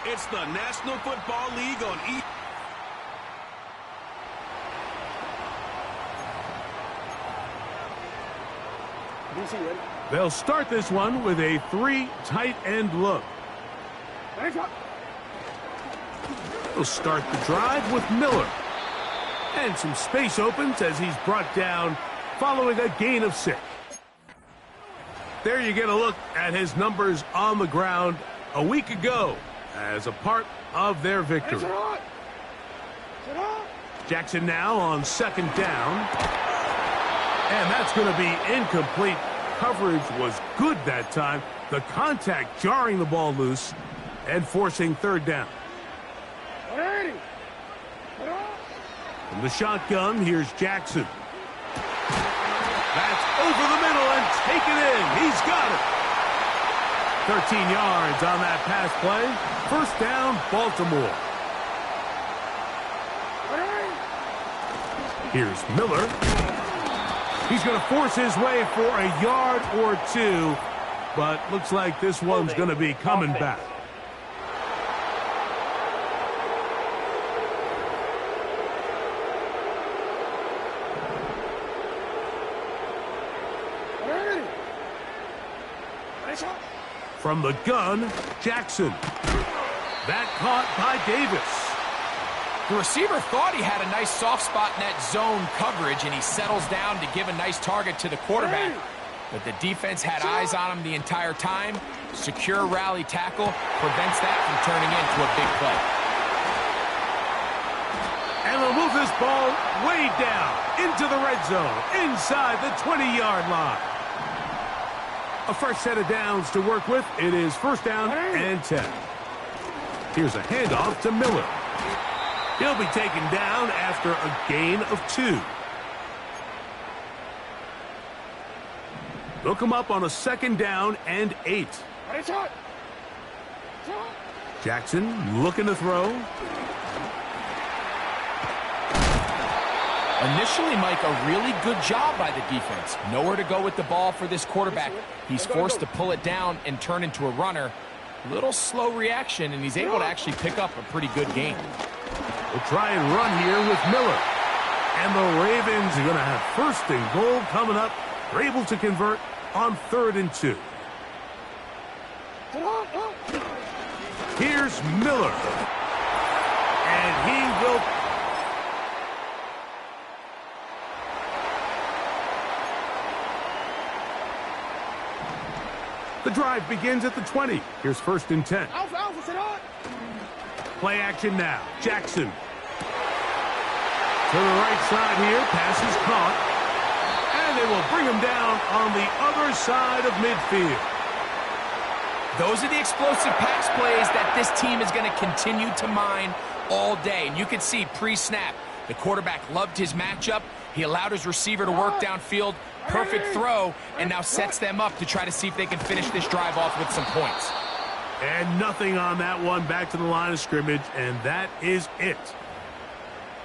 It's the National Football League on E. They'll start this one with a 3 tight end look. They'll start the drive with Miller. And some space opens as he's brought down following a gain of 6. There you get a look at his numbers on the ground a week ago as a part of their victory. Jackson now on 2nd down. And that's going to be incomplete. Coverage was good that time. The contact jarring the ball loose and forcing 3rd down. From the shotgun, here's Jackson. That's over the middle and taken in. He's got it. 13 yards on that pass play. 1st down, Baltimore. Here's Miller. He's going to force his way for a yard or 2, but looks like this one's going to be coming back. From the gun, Jackson. That caught by Davis. The receiver thought he had a nice soft spot in that zone coverage, and he settles down to give a nice target to the quarterback. But the defense had eyes on him the entire time. Secure rally tackle prevents that from turning into a big play. And they'll move this ball way down into the red zone, inside the 20-yard line. A fresh set of downs to work with. It is 1st down and 10. Here's a handoff to Miller. He'll be taken down after a gain of 2. They'll come up on a 2nd down and 8. Jackson looking to throw. Initially, Mike, a really good job by the defense. Nowhere to go with the ball for this quarterback. He's forced to pull it down and turn into a runner. Little slow reaction, and he's able to actually pick up a pretty good game. We'll try and run here with Miller. And the Ravens are going to have 1st and goal coming up. They're able to convert on 3rd and 2. Here's Miller. And he will... The drive begins at the 20. Here's 1st and 10. Play action now. Jackson. To the right side here. Pass is caught. And they will bring him down on the other side of midfield. Those are the explosive pass plays that this team is going to continue to mine all day. And you can see pre-snap, the quarterback loved his matchup. He allowed his receiver to work downfield. Perfect throw, and now sets them up to try to see if they can finish this drive off with some points. And nothing on that one. Back to the line of scrimmage, and that is it.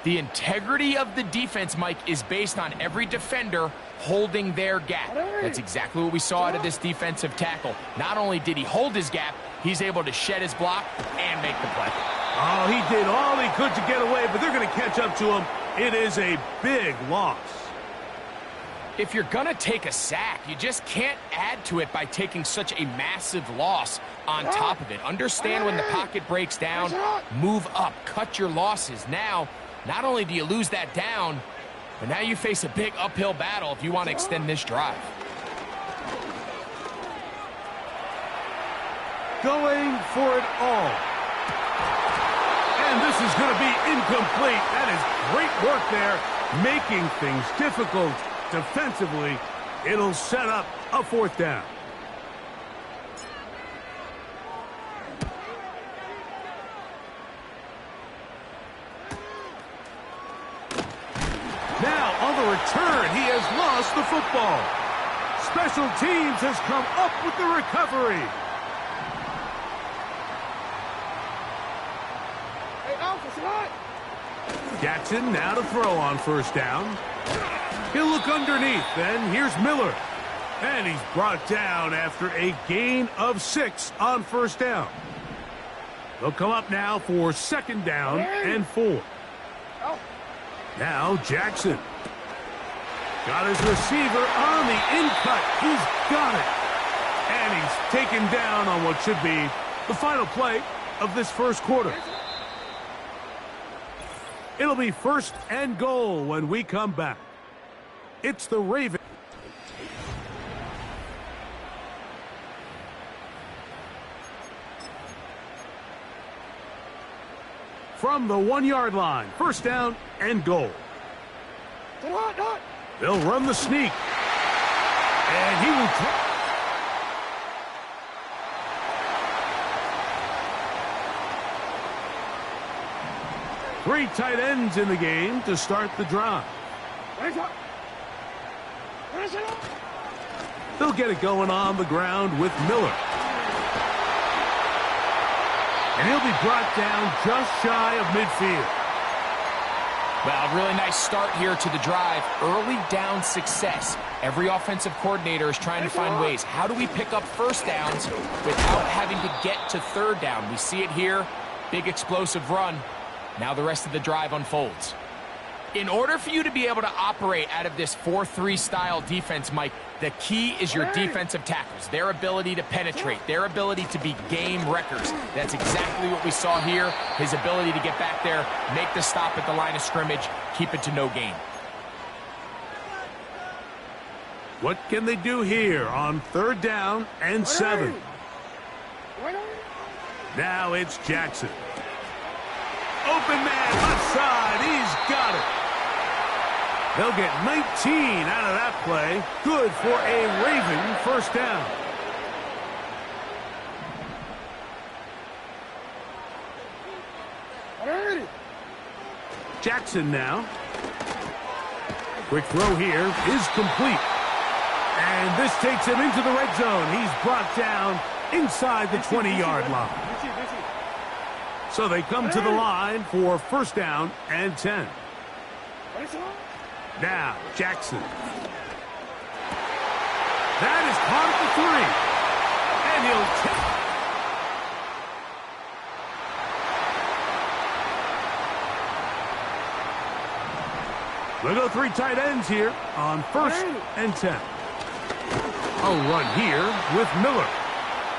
The integrity of the defense, Mike, is based on every defender holding their gap. That's exactly what we saw out of this defensive tackle. Not only did he hold his gap, he's able to shed his block and make the play. Oh, he did all he could to get away, but they're going to catch up to him. It is a big loss. If you're going to take a sack, you just can't add to it by taking such a massive loss on top of it. Understand when the pocket breaks down, move up, cut your losses. Now, not only do you lose that down, but now you face a big uphill battle if you want to extend this drive. Going for it all. And this is going to be incomplete. That is great work there, making things difficult. Defensively, it'll set up a 4th down. Now, on the return, he has lost the football. Special teams has come up with the recovery. Jackson now to throw on 1st down. He'll look underneath, then here's Miller. And he's brought down after a gain of 6 on 1st down. They'll come up now for second down and 4. Now Jackson. Got his receiver on the in-cut. He's got it. And he's taken down on what should be the final play of this first quarter. It'll be first and goal when we come back. It's the Ravens. From the 1-yard line, first down and goal. They'll run the sneak. And he will... 3 tight ends in the game to start the drive. They'll get it going on the ground with Miller. And he'll be brought down just shy of midfield. Well, really nice start here to the drive. Early down success. Every offensive coordinator is trying to find ways. How do we pick up first downs without having to get to third down? We see it here. Big explosive run. Now the rest of the drive unfolds. In order for you to be able to operate out of this 4-3 style defense, Mike, the key is your defensive tackles, their ability to penetrate, their ability to be game wreckers. That's exactly what we saw here. His ability to get back there, make the stop at the line of scrimmage, keep it to no gain. What can they do here on third down and 7? Now it's Jackson. Open man, left side, he's got it. They'll get 19 out of that play. Good for a Raven first down. Jackson now. Quick throw here is complete. And this takes him into the red zone. He's brought down inside the 20-yard line. So they come to the line for first down and 10. Now, Jackson. That is caught at the 3. And he'll take. We'll go 3 tight ends here on first and 10. A run here with Miller.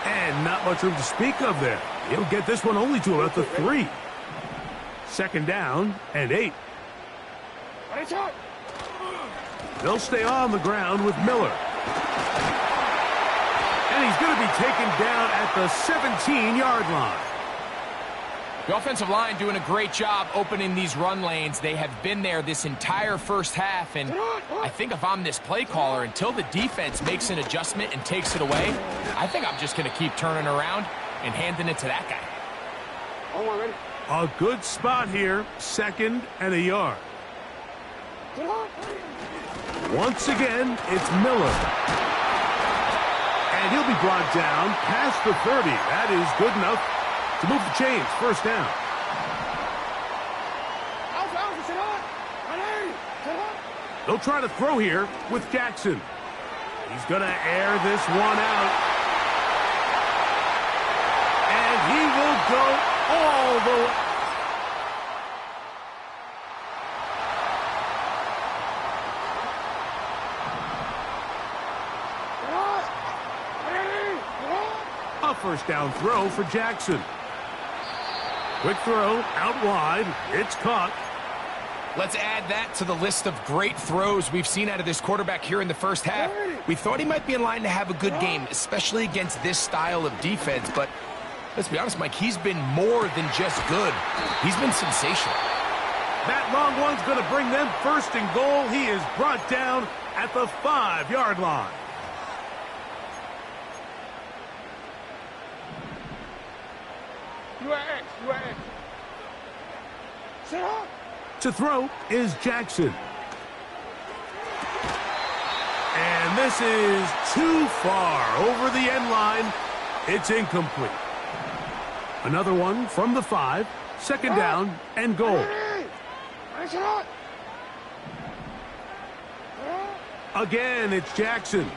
And not much room to speak of there. He'll get this one only to about the 3. Second down and 8. They'll stay on the ground with Miller. And he's going to be taken down at the 17-yard line. The offensive line doing a great job opening these run lanes. They have been there this entire first half, and I think if I'm this play caller, until the defense makes an adjustment and takes it away, I think I'm just going to keep turning around and handing it to that guy. A good spot here, second and a yard. Once again, it's Miller. And he'll be brought down past the 30. That is good enough to move the chains, first down. They'll try to throw here with Jackson. He's going to air this one out. And he will go all the way. A first down throw for Jackson. Quick throw out wide. It's caught. Let's add that to the list of great throws we've seen out of this quarterback here in the first half. We thought he might be in line to have a good game, especially against this style of defense. But let's be honest, Mike, he's been more than just good. He's been sensational. That long one's going to bring them first and goal. He is brought down at the 5-yard line. To throw is Jackson. And this is too far over the end line. It's incomplete. Another one from the 5. Second down and goal. Again, it's Jackson.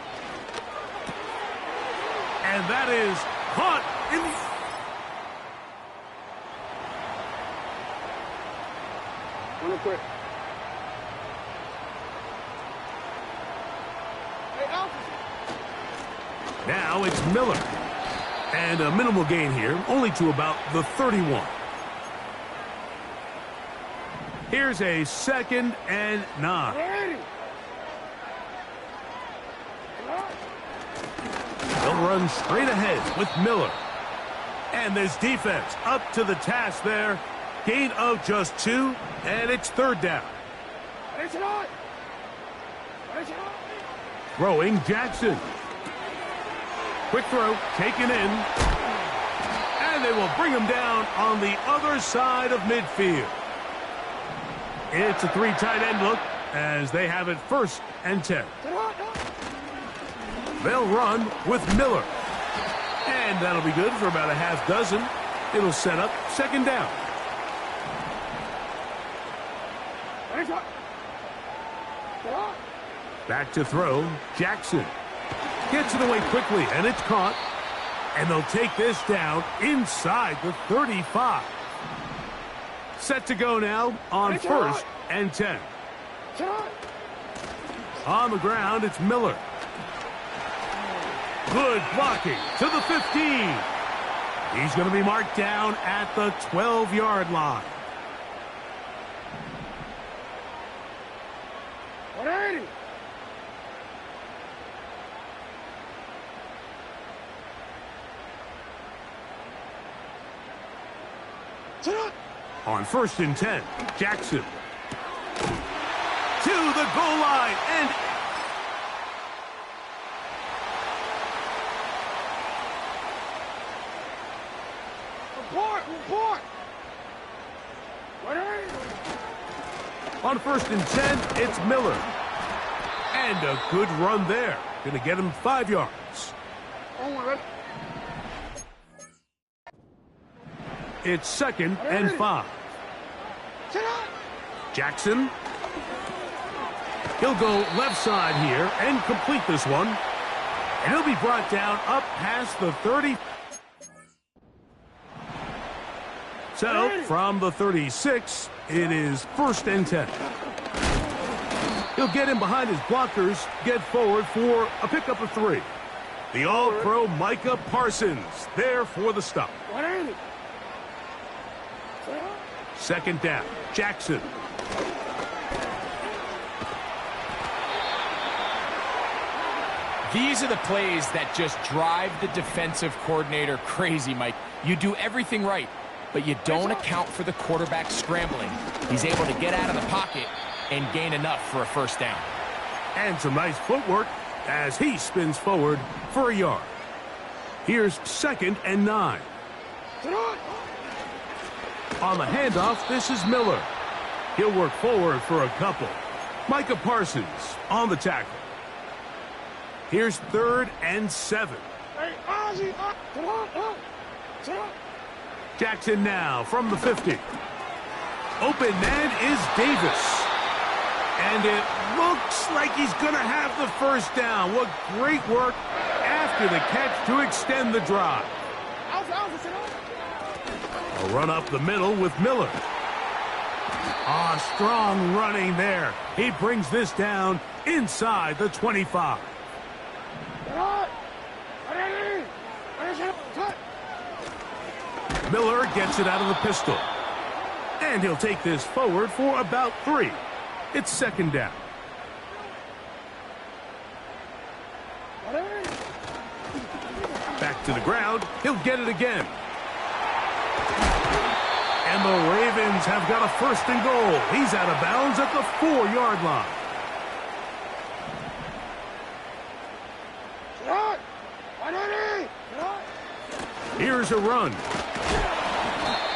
And that is caught in the... Real quick. Hey, Alpha. Now it's Miller. And a minimal gain here, only to about the 31. Here's a 2nd and 9. They'll run straight ahead with Miller. And this defense up to the task there. Gain of just 2, and it's 3rd down. Throwing Jackson. Quick throw, taken in. And they will bring him down on the other side of midfield. It's a 3 tight end look as they have it 1st and 10. They'll run with Miller. And that'll be good for about a half dozen. It'll set up 2nd down. Back to throw, Jackson. Gets it away quickly, and it's caught. And they'll take this down inside the 35. Set to go now on 1st and 10. On the ground, it's Miller. Good blocking to the 15. He's going to be marked down at the 12-yard line. 180. On 1st and 10, Jackson. To the goal line, and Report! on 1st and 10, it's Miller. And a good run there. Going to get him 5 yards. It's 2nd and 5. Jackson. He'll go left side here and complete this one. And he'll be brought down up past the 30. So, from the 36, it is 1st and 10. He'll get in behind his blockers, get forward for a pickup of 3. The All-Pro Micah Parsons there for the stop. 2nd down, Jackson. These are the plays that just drive the defensive coordinator crazy, Mike. You do everything right, but you don't account for the quarterback scrambling. He's able to get out of the pocket and gain enough for a 1st down. And some nice footwork as he spins forward for a yard. Here's 2nd and 9. On the handoff, this is Miller. He'll work forward for a couple. Micah Parsons on the tackle. Here's 3rd and 7. Jackson now from the 50. Open man is Davis. And it looks like he's going to have the 1st down. What great work after the catch to extend the drive. A run up the middle with Miller. Strong running there. He brings this down inside the 25. Miller gets it out of the pistol. And he'll take this forward for about 3. It's 2nd down. Back to the ground. He'll get it again. And the Ravens have got a 1st and goal. He's out of bounds at the 4-yard line. Here's a run.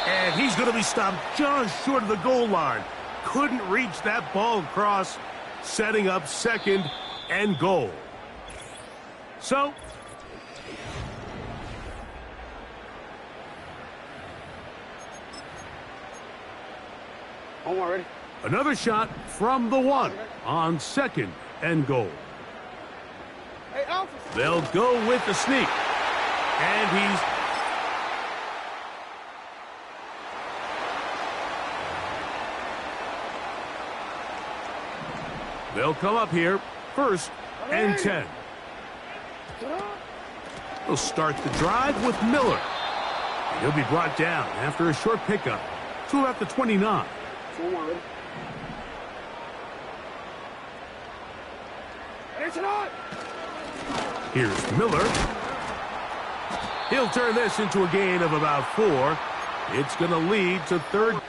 And he's going to be stopped just short of the goal line. Couldn't reach that ball across, setting up 2nd and goal. So, another shot from the 1 on 2nd and goal. They'll go with the sneak. And he's... They'll come up here. 1st and 10. They'll start the drive with Miller. He'll be brought down after a short pickup to about the 29. Forward. It's not. Here's Miller. He'll turn this into a gain of about 4. It's going to lead to 3rd.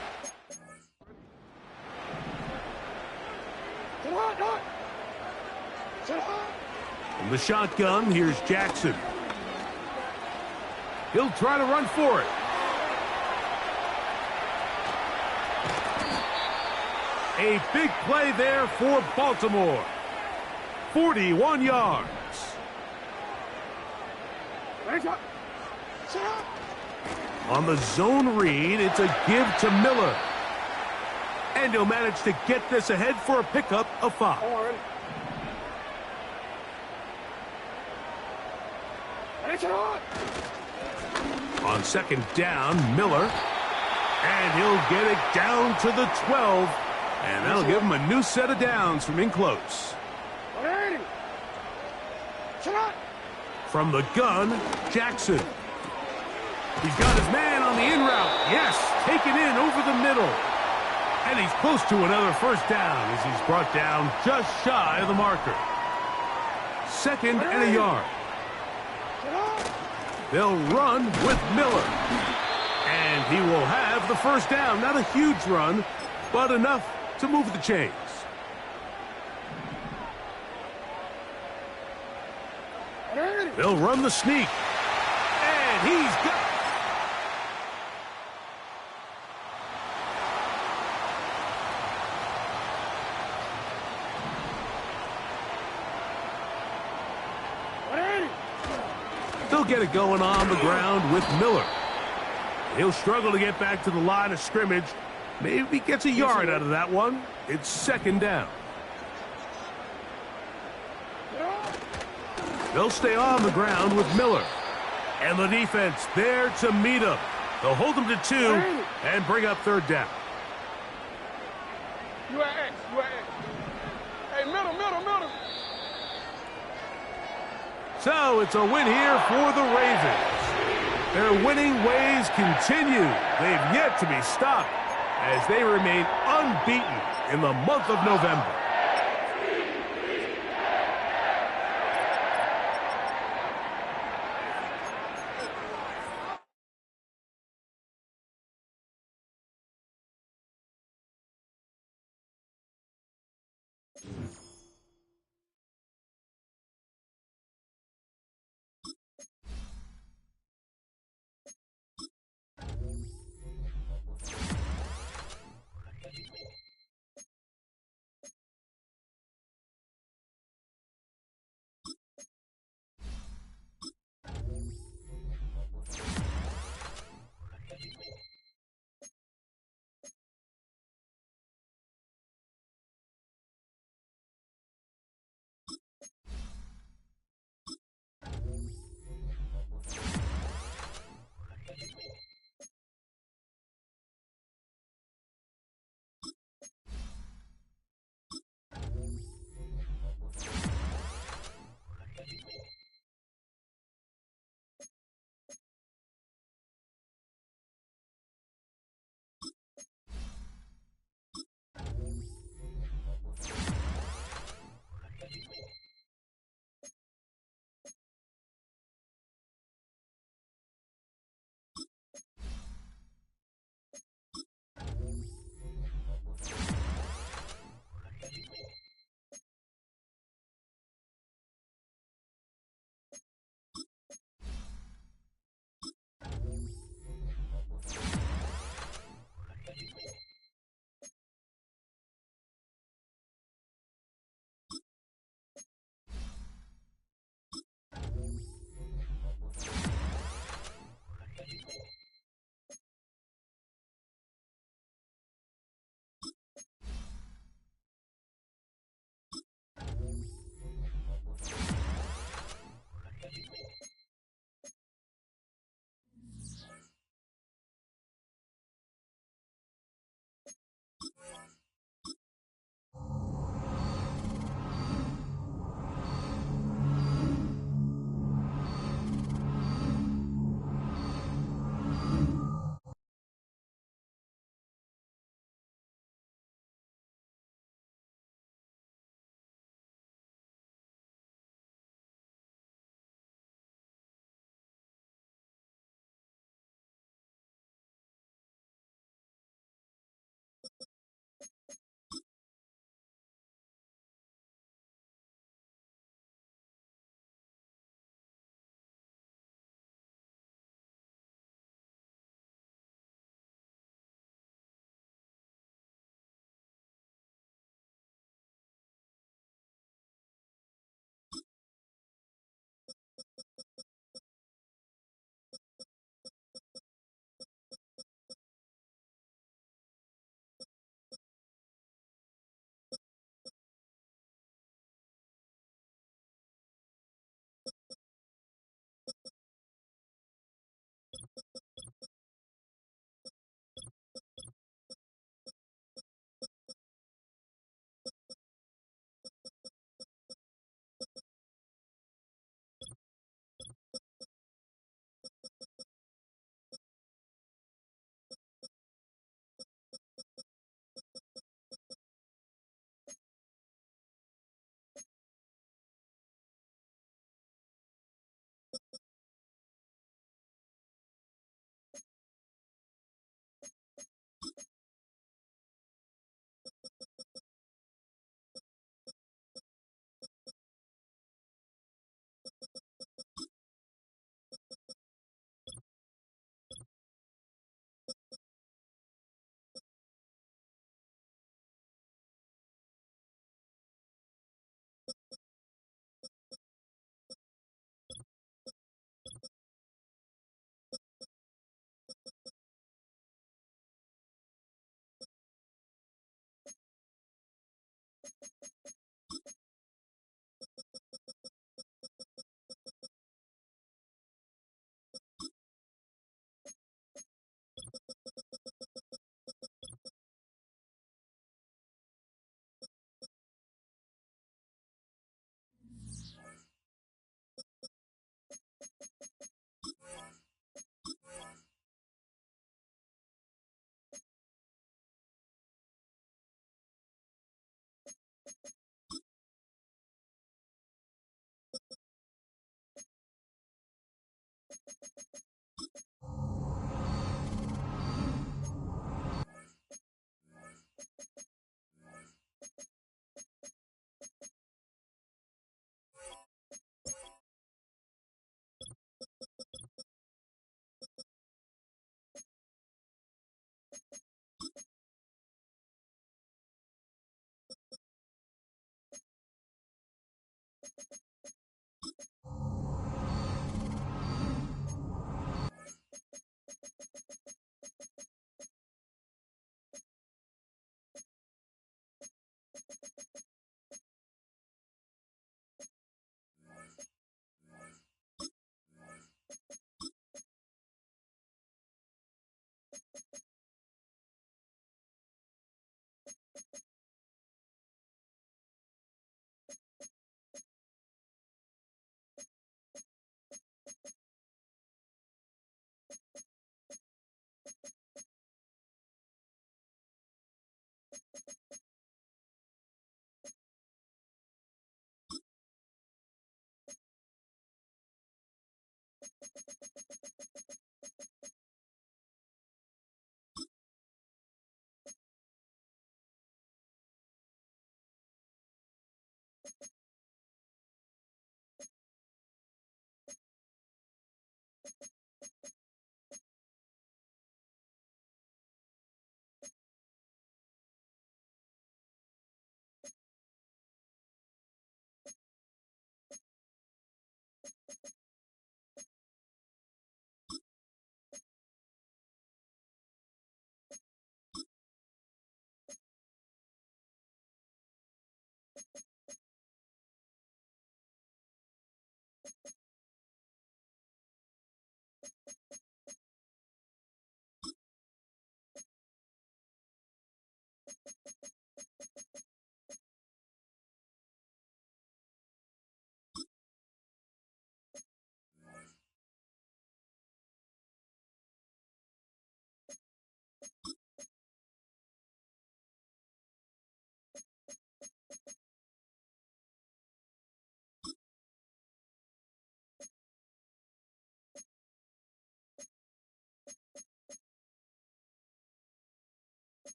From the shotgun, here's Jackson. He'll try to run for it. A big play there for Baltimore. 41 yards. On the zone read, it's a give to Miller. And he'll manage to get this ahead for a pickup of 5. On 2nd down, Miller. And he'll get it down to the 12. And that'll give him a new set of downs from in close. From the gun, Jackson. He's got his man on the in route. Yes, taken in over the middle. And he's close to another 1st down as he's brought down just shy of the marker. 2nd and a yard. They'll run with Miller. And he will have the 1st down. Not a huge run, but enough to move the chains. They'll run the sneak. And he's got... They'll get it going on the ground with Miller. He'll struggle to get back to the line of scrimmage. Maybe gets a yard out of that one. It's 2nd down. They'll stay on the ground with Miller. And the defense there to meet him. They'll hold him to 2 and bring up 3rd down. You at X. Hey, middle. So it's a win here for the Ravens. Their winning ways continue. They've yet to be stopped as they remain unbeaten in the month of November.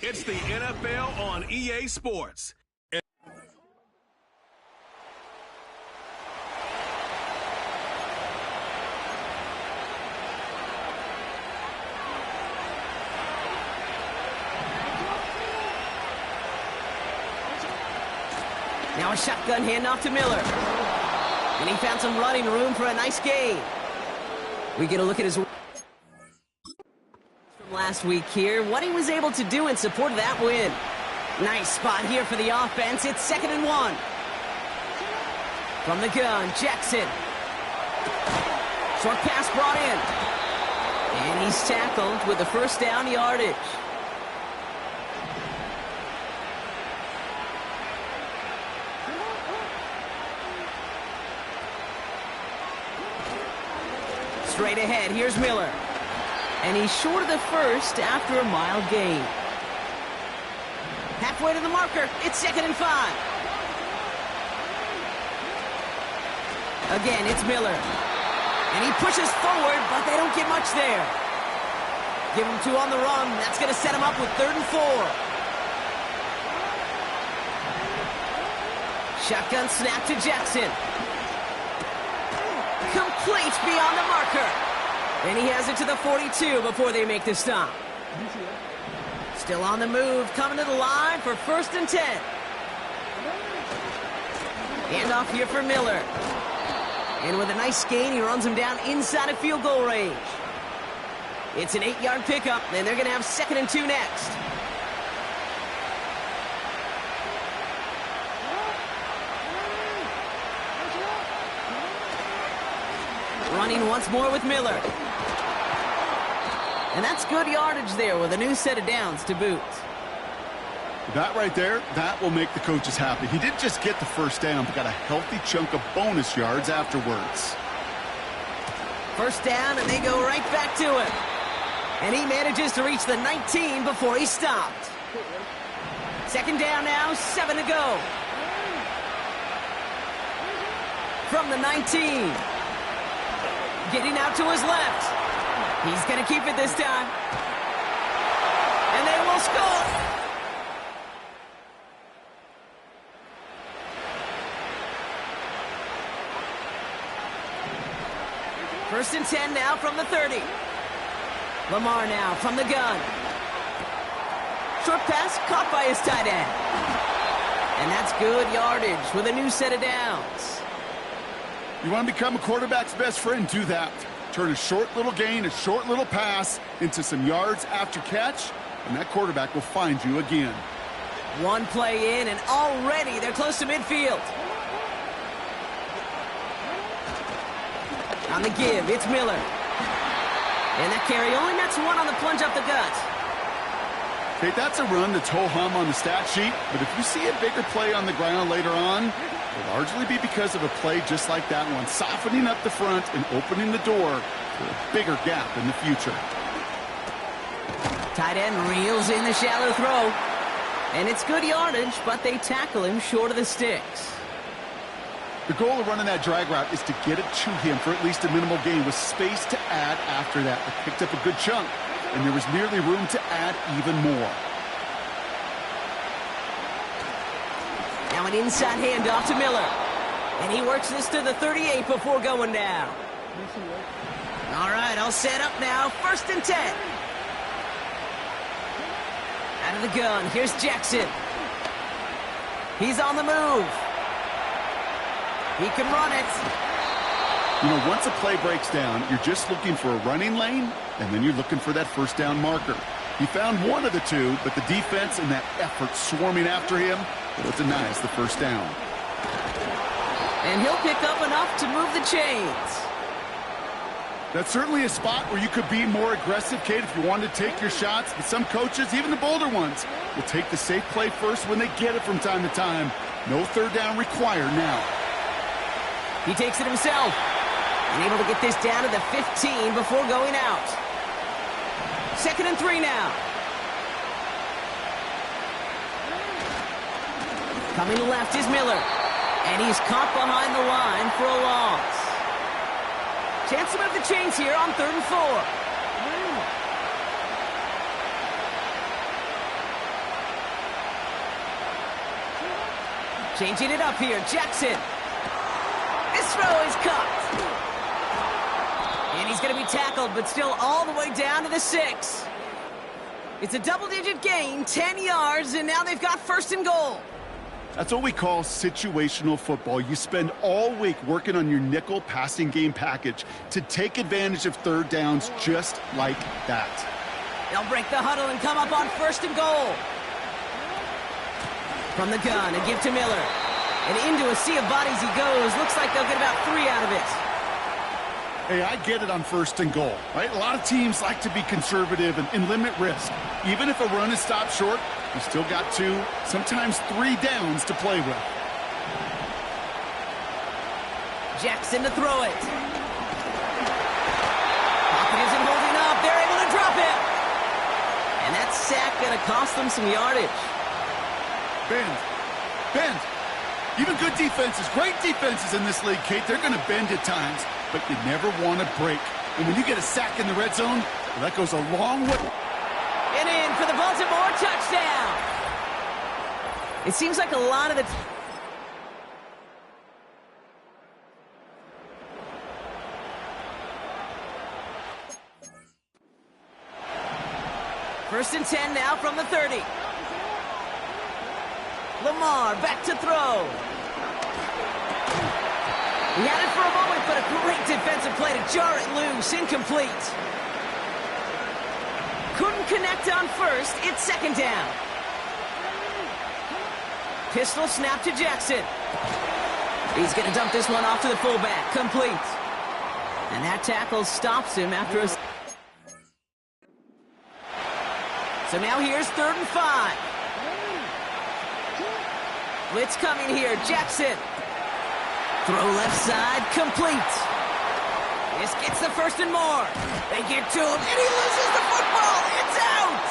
It's the NFL on EA Sports. Now a shotgun handoff to Miller. And he found some running room for a nice gain. We get a look at his from last week here, what he was able to do in support of that win. Nice spot here for the offense. It's 2nd and 1. From the gun, Jackson. Short pass brought in. And he's tackled with the first down yardage. Straight ahead, here's Miller. And he's short of the first after a mile gain. Halfway to the marker, it's 2nd and 5. Again, it's Miller. And he pushes forward, but they don't get much there. Give him 2 on the run. That's going to set him up with 3rd and 4. Shotgun snap to Jackson. Complete beyond the marker. And he has it to the 42 before they make the stop. Still on the move, coming to the line for 1st and 10. Handoff here for Miller. And with a nice gain, he runs him down inside of field goal range. It's an 8-yard pickup, and they're going to have 2nd and 2 next. Running once more with Miller. And that's good yardage there with a new set of downs to boot. That right there, that will make the coaches happy. He didn't just get the first down, but got a healthy chunk of bonus yards afterwards. First down, and they go right back to him. And he manages to reach the 19 before he stopped. 2nd down now, 7 to go. From the 19. Getting out to his left. He's going to keep it this time. And they will score. First and 10 now from the 30. Lamar now from the gun. Short pass caught by his tight end. And that's good yardage with a new set of downs. You want to become a quarterback's best friend? Do that. Turn a short little gain, a short little pass into some yards after catch, and that quarterback will find you again. One play in, and already they're close to midfield. On the give, it's Miller. And that carry only nets 1 on the plunge up the gut. Okay, that's a run that's ho-hum on the stat sheet, but if you see a bigger play on the ground later on, it'll largely be because of a play just like that one, softening up the front and opening the door for a bigger gap in the future. Tight end reels in the shallow throw. And it's good yardage, but they tackle him short of the sticks. The goal of running that drag route is to get it to him for at least a minimal gain with space to add after that. They picked up a good chunk, and there was merely room to add even more. Now an inside handoff to Miller. And he works this to the 38 before going down. All right, all set up now. 1st and 10. Out of the gun, here's Jackson. He's on the move. He can run it. You know, once a play breaks down, you're just looking for a running lane, and then you're looking for that first down marker. He found one of the two, but the defense and that effort swarming after him, well, it denies the first down. And he'll pick up enough to move the chains. That's certainly a spot where you could be more aggressive, Kate, if you wanted to take your shots. But some coaches, even the bolder ones, will take the safe play first when they get it from time to time. No 3rd down required now. He takes it himself. And able to get this down to the 15 before going out. 2nd and 3 now. Coming left is Miller. And he's caught behind the line for a loss. Chance to move the chains here on 3rd and 4. Changing it up here, Jackson. His throw is caught. And he's going to be tackled, but still all the way down to the 6. It's a double-digit gain, 10 yards, and now they've got 1st and goal. That's what we call situational football. You spend all week working on your nickel passing game package to take advantage of 3rd downs just like that. They'll break the huddle and come up on 1st and goal. From the gun, a give to Miller. And into a sea of bodies he goes. Looks like they'll get about 3 out of it. Hey, I get it on 1st and goal, right? A lot of teams like to be conservative and limit risk. Even if a run is stopped short, you still got 2, sometimes 3 downs to play with. Jackson to throw it. Pocket isn't holding up. They're able to drop it. And that sack going to cost them some yardage. Bend. Even good defenses, great defenses in this league, Kate, they're going to bend at times, but you never want to break. And when you get a sack in the red zone, well, that goes a long way. And in for the Baltimore touchdown. It seems like a lot of the... First and 10 now from the 30. Lamar back to throw. He had it for a moment, but a great defensive play to jar it loose. Incomplete. Couldn't connect on 1st. It's 2nd down. Pistol snap to Jackson. He's going to dump this one off to the fullback. Complete. And that tackle stops him after a... So now here's 3rd and 5. Blitz coming here. Jackson. Throw left side. Complete. This gets the 1st and more. They get to him, and he loses the football. It's out.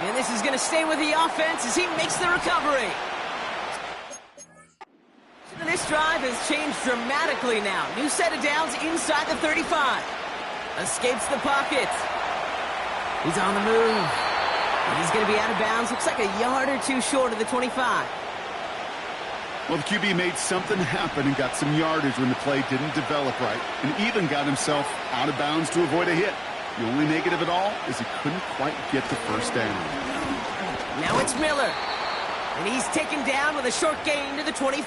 And this is going to stay with the offense as he makes the recovery. This drive has changed dramatically now. New set of downs inside the 35. Escapes the pocket. He's on the move. And he's going to be out of bounds. Looks like a yard or 2 short of the 25. Well, the QB made something happen and got some yardage when the play didn't develop right, and even got himself out of bounds to avoid a hit. The only negative at all is he couldn't quite get the 1st down. Now it's Miller. And he's taken down with a short gain to the 25.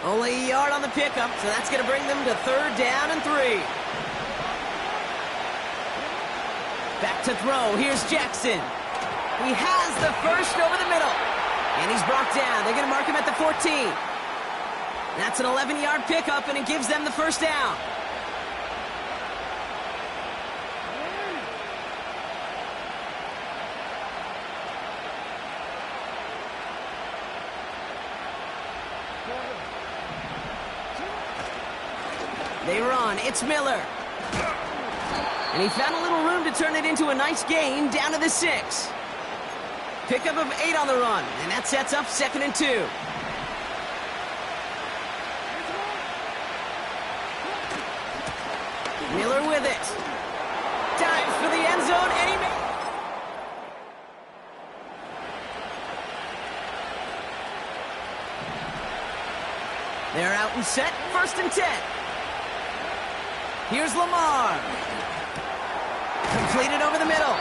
Only a yard on the pickup, so that's going to bring them to 3rd down and 3. Back to throw. Here's Jackson. He has the 1st over the middle. And he's brought down. They're going to mark him at the 14. That's an 11-yard pickup, and it gives them the 1st down. They run. It's Miller. And he found a little room to turn it into a nice gain down to the 6. Pickup of 8 on the run, and that sets up 2nd and 2. Miller with it. Dives for the end zone, and he made it. They're out and set, 1st and 10. Here's Lamar. Completed over the middle.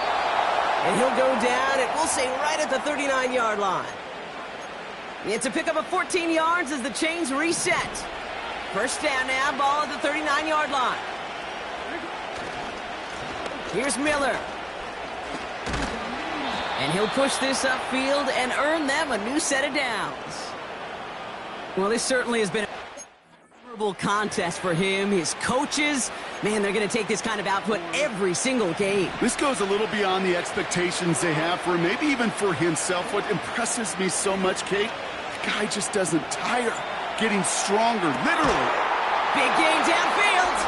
And he'll go down, and we'll say right at the 39-yard line. It's a pickup of 14 yards as the chains reset. 1st down now, ball at the 39-yard line. Here's Miller. And he'll push this upfield and earn them a new set of downs. Well, this certainly has been a memorable contest for him. His coaches, man, they're going to take this kind of output every single game. This goes a little beyond the expectations they have for him, maybe even for himself. What impresses me so much, Kate, the guy just doesn't tire. Getting stronger, literally. Big gain downfield.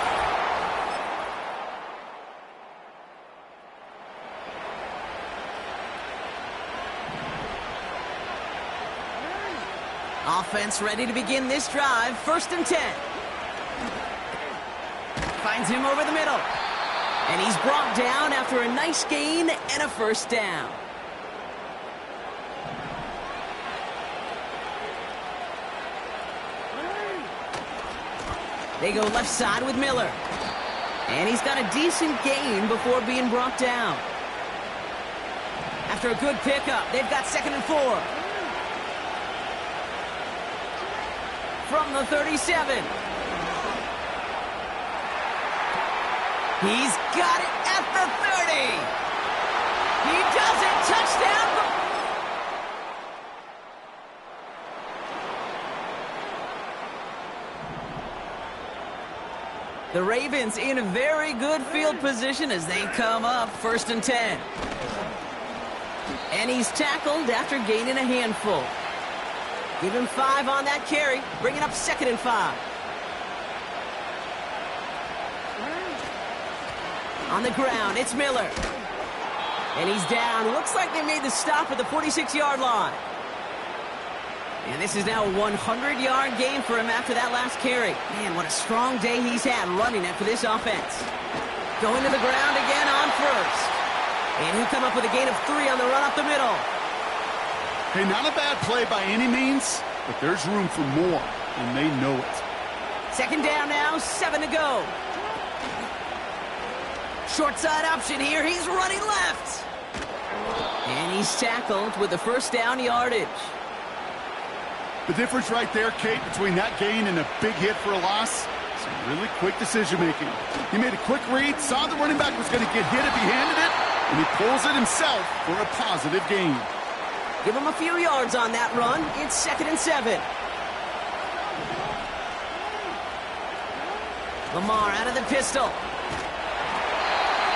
Offense ready to begin this drive. 1st and 10. Finds him over the middle. And he's brought down after a nice gain and a 1st down. They go left side with Miller. And he's got a decent gain before being brought down. After a good pickup, they've got 2nd and 4. From the 37. He's got it at the 30. He does it. Touchdown. The Ravens in a very good field position as they come up 1st and 10. And he's tackled after gaining a handful. Give him 5 on that carry, bringing up 2nd and 5. On the ground, it's Miller. And he's down. Looks like they made the stop at the 46-yard line. And this is now a 100-yard gain for him after that last carry. Man, what a strong day he's had running it for this offense. Going to the ground again on 1st. And he'll come up with a gain of 3 on the run up the middle. Hey, not a bad play by any means, but there's room for more, and they know it. 2nd down now, 7 to go. Short side option here. He's running left. And he's tackled with the 1st down yardage. The difference right there, Kate, between that gain and a big hit for a loss, some really quick decision-making. He made a quick read, saw the running back was going to get hit if he handed it, and he pulls it himself for a positive gain. Give him a few yards on that run. It's 2nd and 7. Lamar out of the pistol.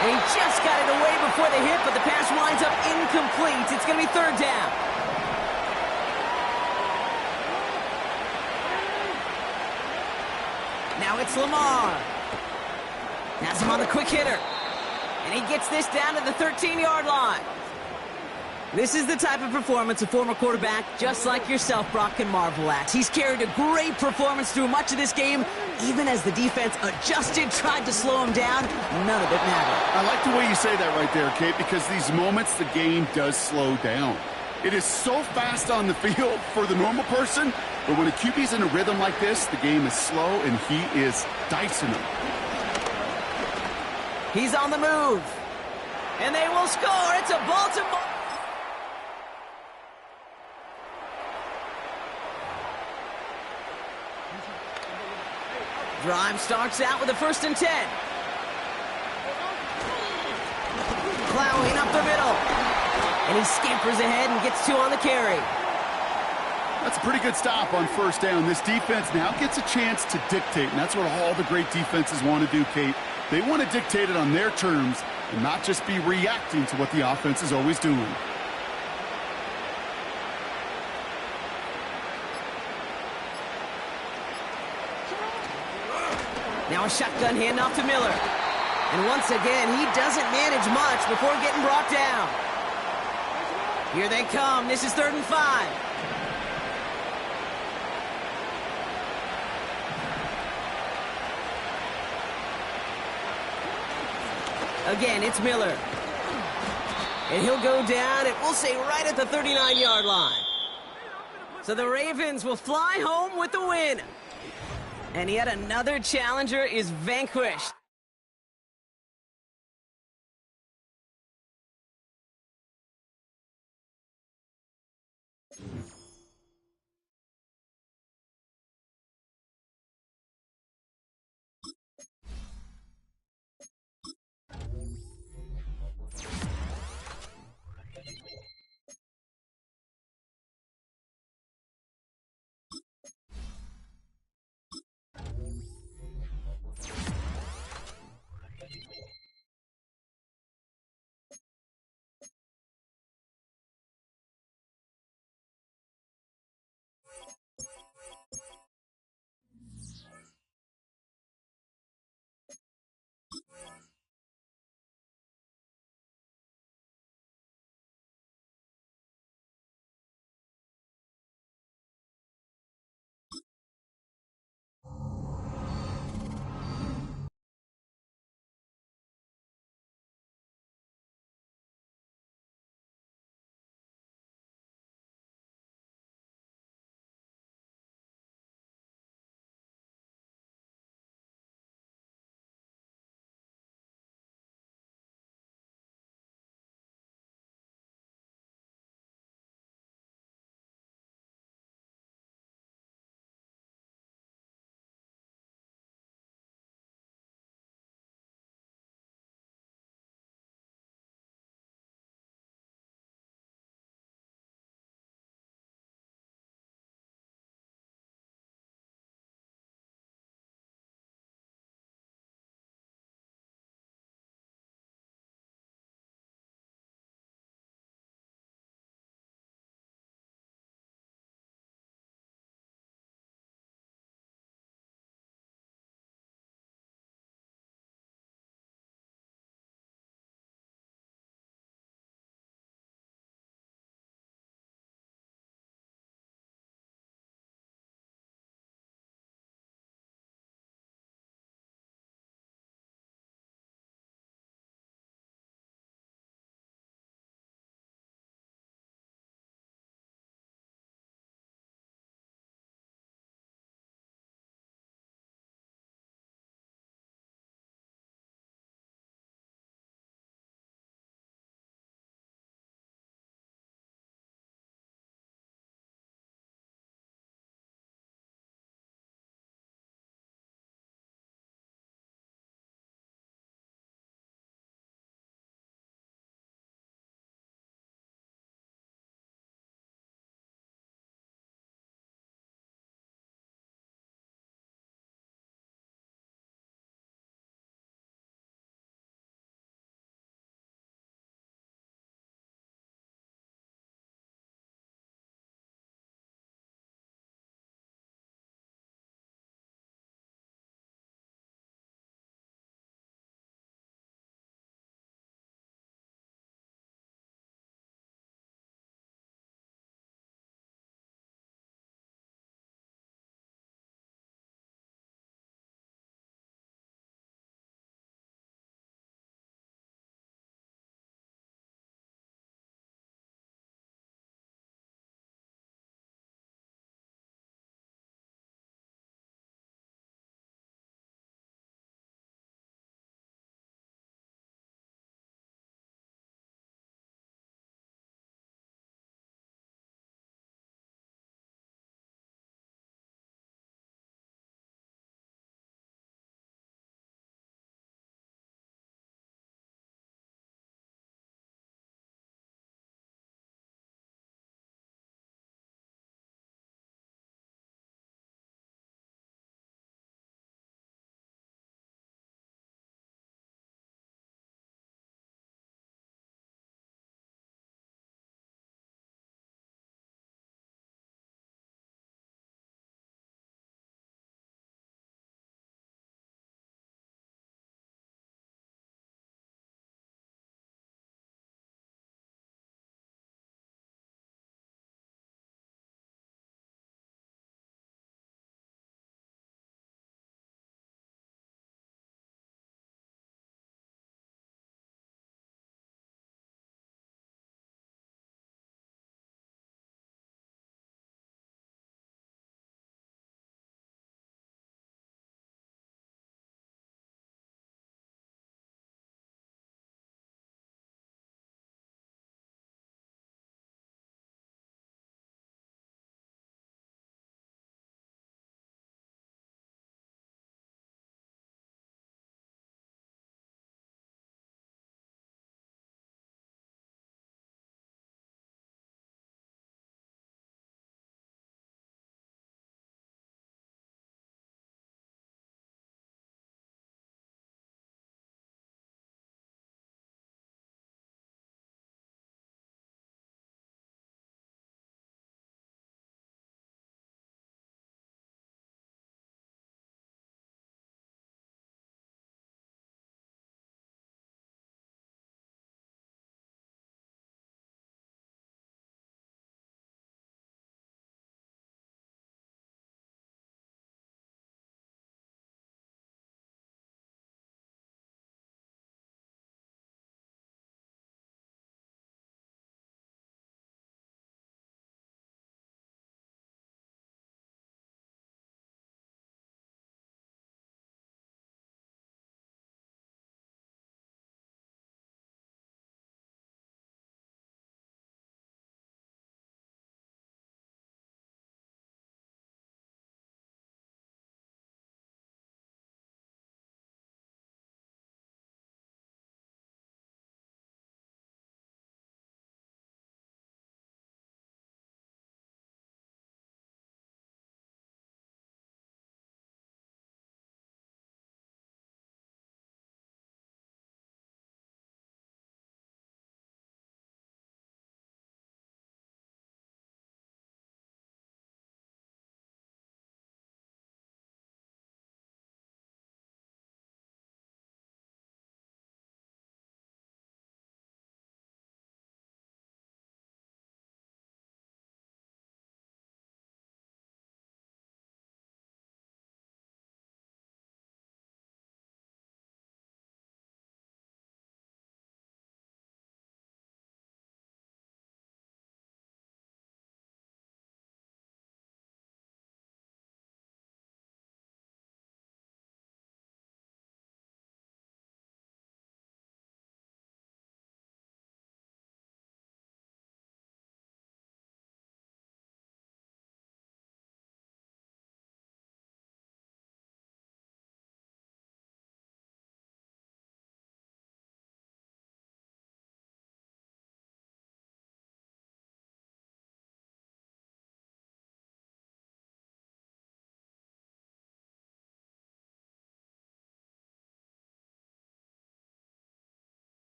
And he just got it away before the hit, but the pass winds up incomplete. It's going to be 3rd down. Now it's Lamar. Has him on the quick hitter. And he gets this down to the 13-yard line. This is the type of performance a former quarterback, just like yourself, Brock, can marvel at. He's carried a great performance through much of this game. Even as the defense adjusted, tried to slow him down, none of it mattered. I like the way you say that right there, Kate, because these moments the game does slow down. It is so fast on the field for the normal person, but when a QB's in a rhythm like this, the game is slow, and he is dicing them. He's on the move. And they will score. It's a Baltimore. Drive starts out with a 1st and 10. Plowing up the middle. And he scampers ahead and gets 2 on the carry. That's a pretty good stop on 1st down. This defense now gets a chance to dictate, and that's what all the great defenses want to do, Kate. They want to dictate it on their terms and not just be reacting to what the offense is always doing. Now a shotgun handoff to Miller. And once again, he doesn't manage much before getting brought down. Here they come. This is 3rd and 5. Again, it's Miller. And he'll go down, and we'll say right at the 39-yard line. So the Ravens will fly home with the win. And yet another challenger is vanquished.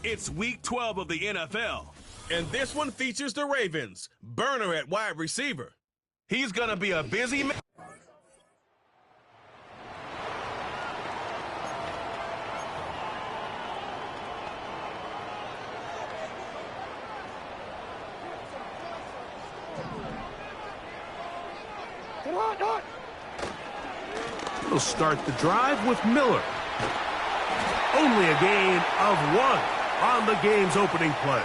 It's week 12 of the NFL, and this one features the Ravens. Burner at wide receiver. He's going to be a busy man. He'll start the drive with Miller. Only a gain of 1 on the game's opening play.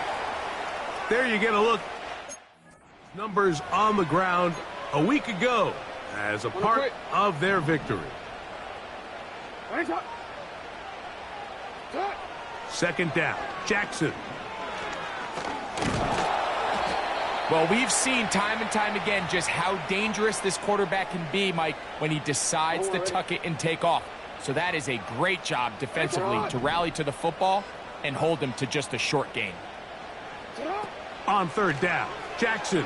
There you get a look. Numbers on the ground a week ago as a part of their victory. Second down, Jackson. Well, we've seen time and time again just how dangerous this quarterback can be, Mike, when he decides to tuck it and take off. So that is a great job defensively to rally to the football and hold him to just a short gain. On third down, Jackson.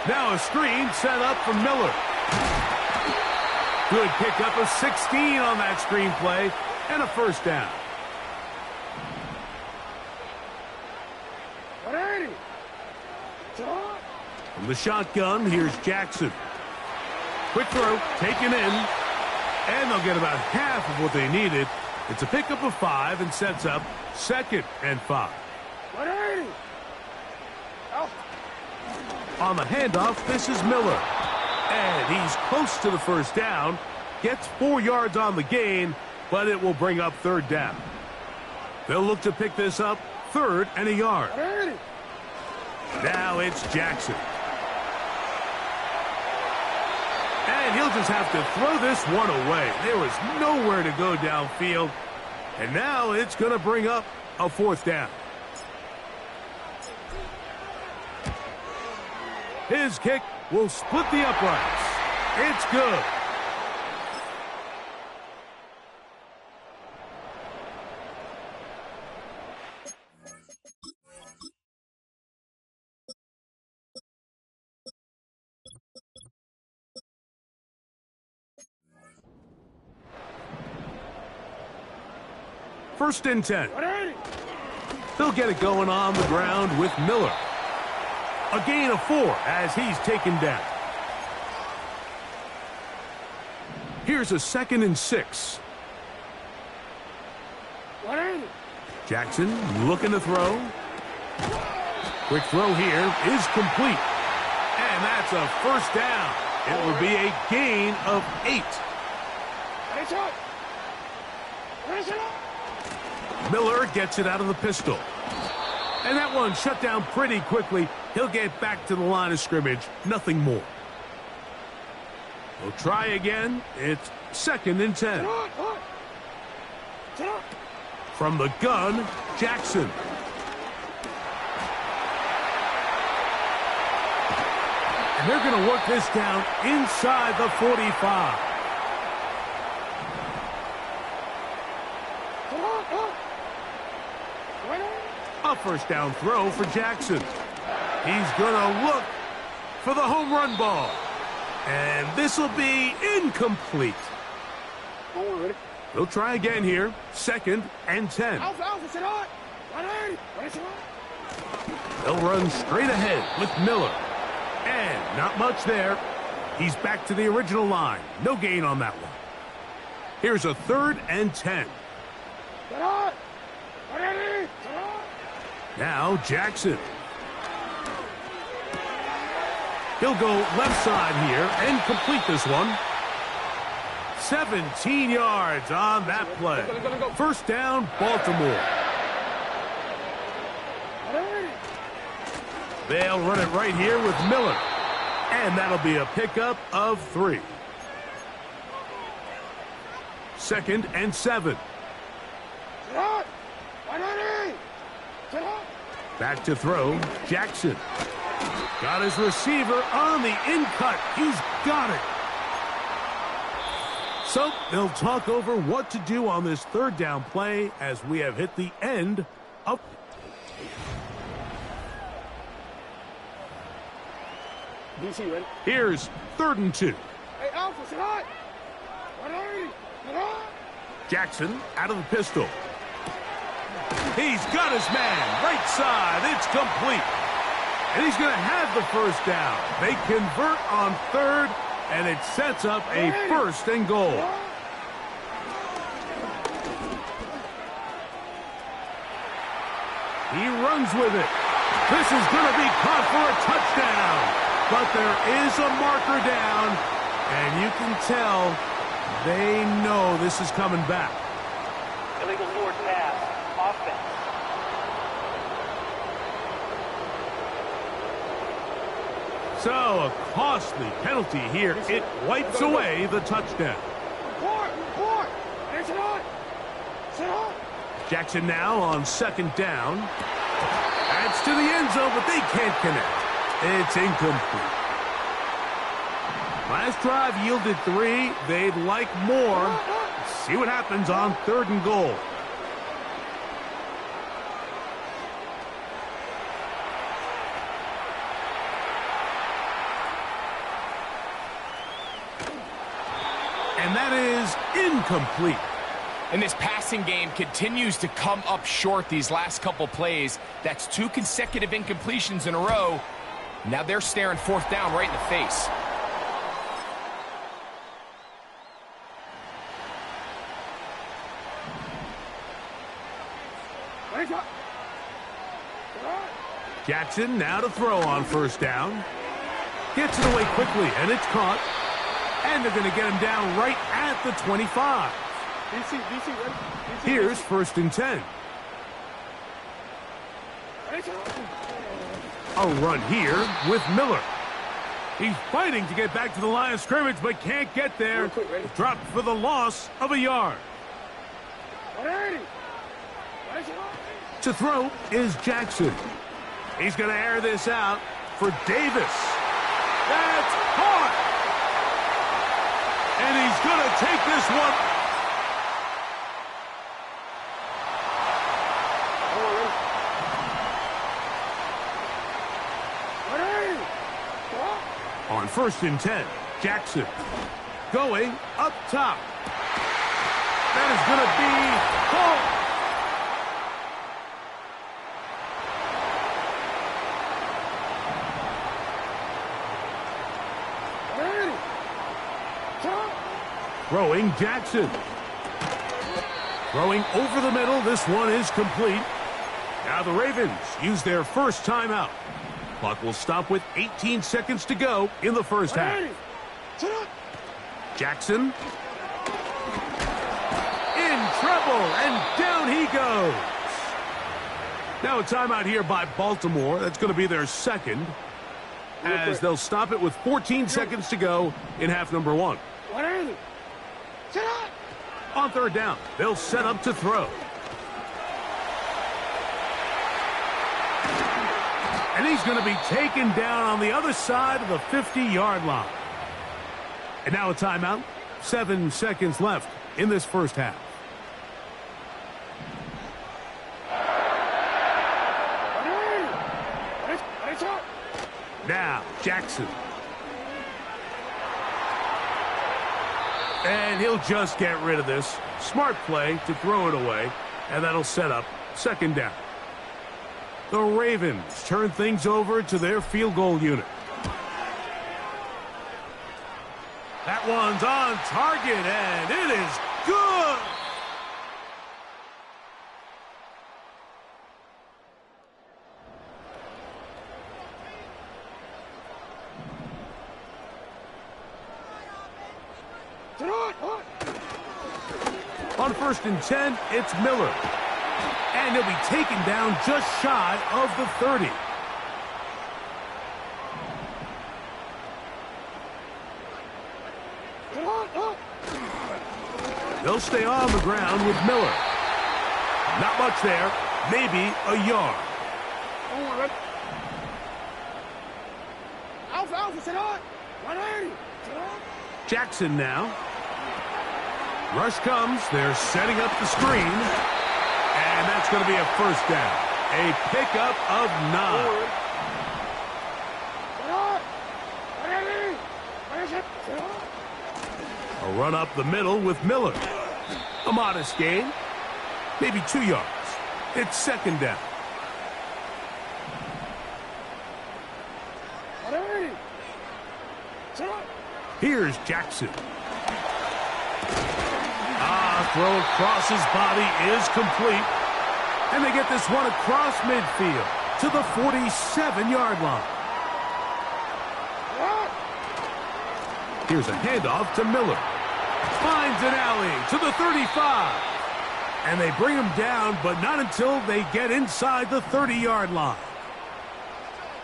Now a screen set up for Miller. Good pickup of 16 on that screen play and a first down. From the shotgun, here's Jackson. Quick throw, taken in, and they'll get about half of what they needed. It's a pickup of 5 and sets up 2nd and 5. On the handoff, this is Miller. And he's close to the first down. Gets 4 yards on the gain, but it will bring up third down. They'll look to pick this up 3rd and a yard. Now it's Jackson. And he'll just have to throw this one away. There was nowhere to go downfield. And now it's going to bring up a 4th down. His kick will split the uprights. It's good. First and 10. They'll get it going on the ground with Miller. A gain of 4 as he's taken down. Here's a 2nd and 6. Jackson looking to throw. Quick throw here is complete. And that's a first down. It will be a gain of 8. Miller gets it out of the pistol. And that one shut down pretty quickly. He'll get back to the line of scrimmage. Nothing more. We'll try again. It's 2nd and 10. From the gun, Jackson. And they're going to work this down inside the 45. A first down throw for Jackson. He's going to look for the home run ball. And this will be incomplete. They'll try again here. 2nd and 10. They'll run straight ahead with Miller. And not much there. He's back to the original line. No gain on that one. Here's a 3rd and 10. Now Jackson. He'll go left side here and complete this one. 17 yards on that play. First down, Baltimore. They'll run it right here with Miller. And that'll be a pickup of 3. 2nd and 7. Back to throw, Jackson. Got his receiver on the in-cut. He's got it. So they'll talk over what to do on this third down play as we have hit the end of... DC, ready? Here's 3rd and 2. Hey, Alpha, sit hot. Jackson out of the pistol. He's got his man. Right side. It's complete. And he's going to have the first down. They convert on 3rd, and it sets up a 1st and goal. He runs with it. This is going to be caught for a touchdown. But there is a marker down, and you can tell they know this is coming back. Illegal forward pass. Offense. So, a costly penalty here. It wipes away the touchdown. Report. Hey, sit hot. Jackson now on 2nd down. Adds to the end zone, but they can't connect. It's incomplete. Last drive yielded 3. They'd like more. Let's see what happens on 3rd and goal. And that is incomplete. And this passing game continues to come up short these last couple plays. That's 2 consecutive incompletions in a row. Now they're staring 4th down right in the face. Jackson now to throw on 1st down. Gets it away quickly, and it's caught. And they're going to get him down right at the 25. DC, ready? DC, Here's 1st and 10. A run here with Miller. He's fighting to get back to the line of scrimmage, but can't get there. Dropped for the loss of a yard. To throw is Jackson. He's going to air this out for Davis. That's caught. And he's going to take this one. On 1st and 10, Jackson going up top. That is going to be caught. Throwing Jackson. Throwing over the middle. This one is complete. Now the Ravens use their first timeout. Clock will stop with 18 seconds to go in the first half. Jackson. In trouble, and down he goes. Now a timeout here by Baltimore. That's going to be their 2nd. As they'll stop it with 14 seconds to go in half number 1. On 3rd down, they'll set up to throw. And he's going to be taken down on the other side of the 50-yard line. And now a timeout. 7 seconds left in this first half. Now, Jackson. And he'll just get rid of this. Smart play to throw it away. And that'll set up 2nd down. The Ravens turn things over to their field goal unit. That one's on target, and it is good. On 1st and 10, it's Miller. And he'll be taken down just shy of the 30. They'll stay on the ground with Miller. Not much there, maybe a yard. Alpha, sit on. 180. Sit on. Jackson now. Rush comes. They're setting up the screen. And that's going to be a first down. A pickup of 9. Sit on. 180. 180. Sit on. A run up the middle with Miller. A modest gain. Maybe 2 yards. It's second down. 180. Sit on. Here's Jackson. Throw across his body is complete. And they get this one across midfield to the 47-yard line. Here's a handoff to Miller. Finds an alley to the 35. And they bring him down, but not until they get inside the 30-yard line.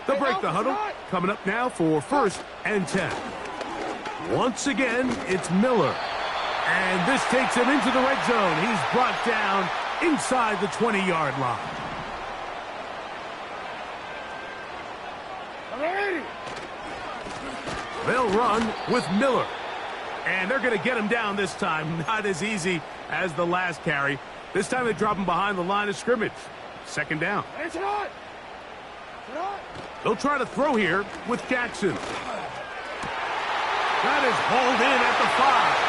They'll break the huddle. Coming up now for 1st and 10. Once again, it's Miller. And this takes him into the red zone. He's brought down inside the 20-yard line. 180. They'll run with Miller. And they're going to get him down this time. Not as easy as the last carry. This time they drop him behind the line of scrimmage. Second down. Sit on. Sit on. They'll try to throw here with Jackson. That is hauled in at the 5.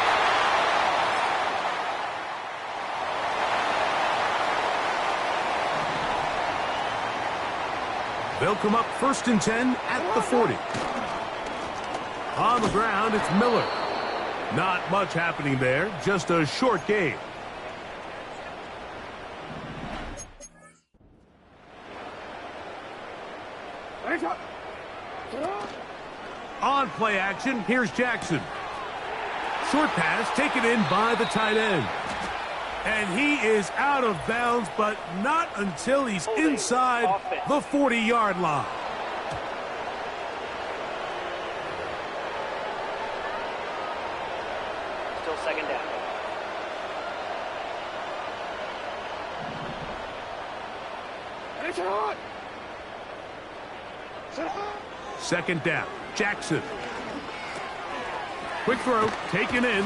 They'll come up 1st and 10 at the 40. On the ground, it's Miller. Not much happening there, just a short gain. On play action, here's Jackson. Short pass taken in by the tight end. And he is out of bounds, but not until he's inside the 40-yard line. Still second down. Sit on. Sit on. Second down, Jackson. Quick throw, taken in.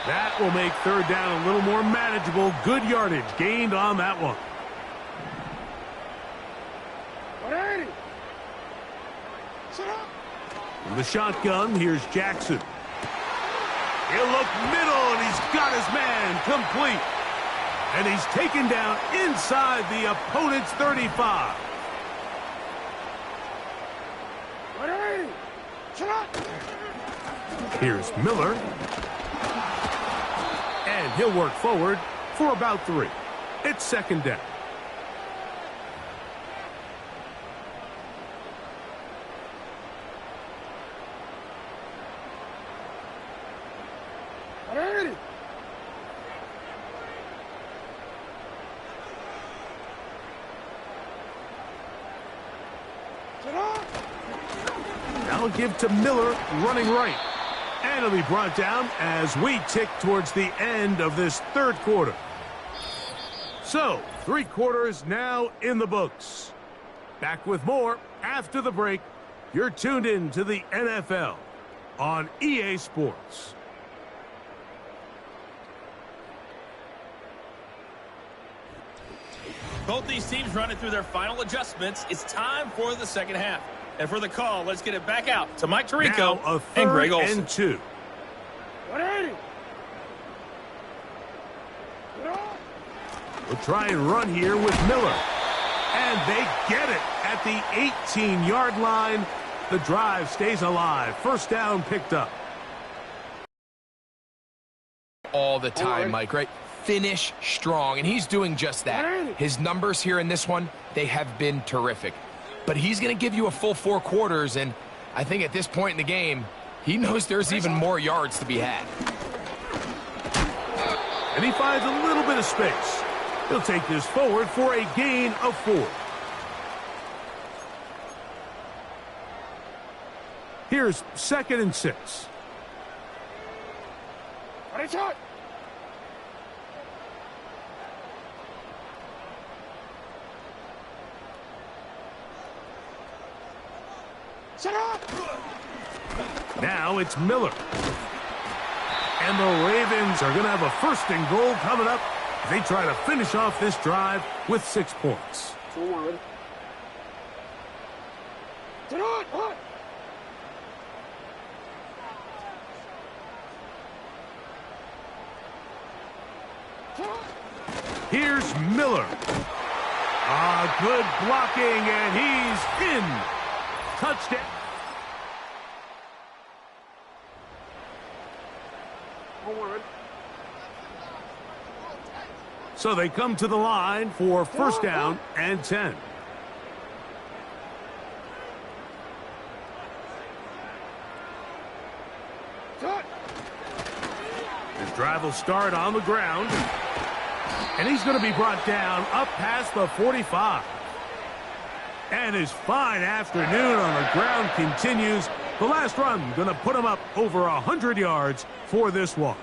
That will make 3rd down a little more manageable. Good yardage gained on that one. 180. Sit up. From the shotgun, here's Jackson. He'll look middle, and he's got his man complete. And he's taken down inside the opponent's 35. 180. Sit up. Here's Miller. And he'll work forward for about 3. It's second down. Now give to Miller running right. And it'll be brought down as we tick towards the end of this 3rd quarter. So, 3 quarters now in the books. Back with more after the break. You're tuned in to the NFL on EA Sports. Both these teams running through their final adjustments. It's time for the second half. And for the call, let's get it back out to Mike Tirico and Greg Olsen. And 2. 180. We'll try and run here with Miller. And they get it at the 18-yard line. The drive stays alive. First down picked up. All the time, Mike, right? Finish strong, and he's doing just that. His numbers here in this one, they have been terrific. But he's going to give you a full 4 quarters, and I think at this point in the game, he knows there's even more yards to be had. And he finds a little bit of space. He'll take this forward for a gain of 4. Here's 2nd and 6. Now it's Miller. And the Ravens are going to have a 1st and goal coming up. They try to finish off this drive with 6 points. Here's Miller. Good blocking, and he's in. Touchdown. So they come to the line for 1st down and 10. His drive will start on the ground. And he's going to be brought down up past the 45. And his fine afternoon on the ground continues. The last run going to put him up over 100 yards for this one.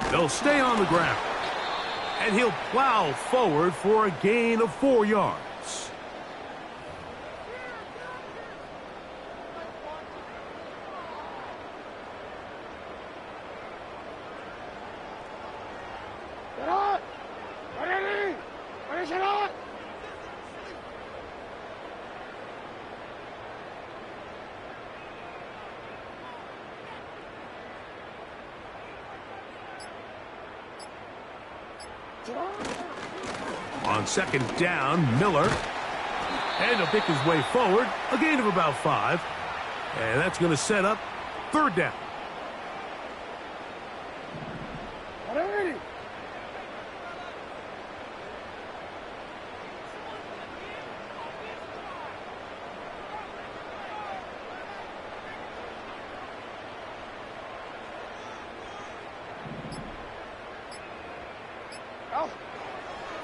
They'll stay on the ground. And he'll plow forward for a gain of 4 yards. On 2nd down, Miller. And he'll pick his way forward. A gain of about 5. And that's going to set up 3rd down.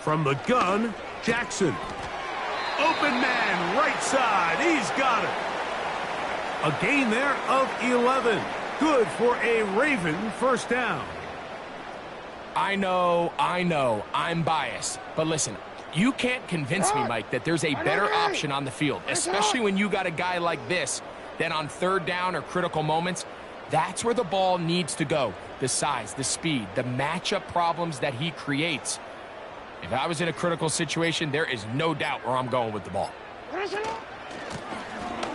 From the gun, Jackson. Open man, right side. He's got it. A gain there of 11. Good for a Raven 1st down. I know, I'm biased. But listen, you can't convince me, Mike, that there's a better option on the field, especially when you got a guy like this, than on 3rd down or critical moments. That's where the ball needs to go. The size, the speed, the matchup problems that he creates. If I was in a critical situation, there is no doubt where I'm going with the ball.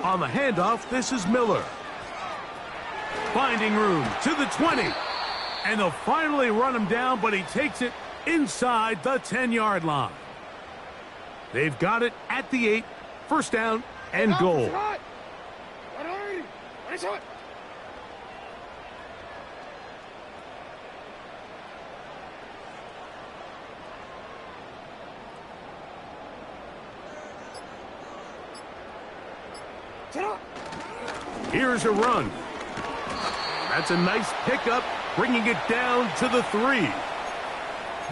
On the handoff, this is Miller. Finding room to the 20. And they'll finally run him down, but he takes it inside the 10-yard line. They've got it at the 8. 1st down and goal. Here's a run. That's a nice pickup, bringing it down to the 3.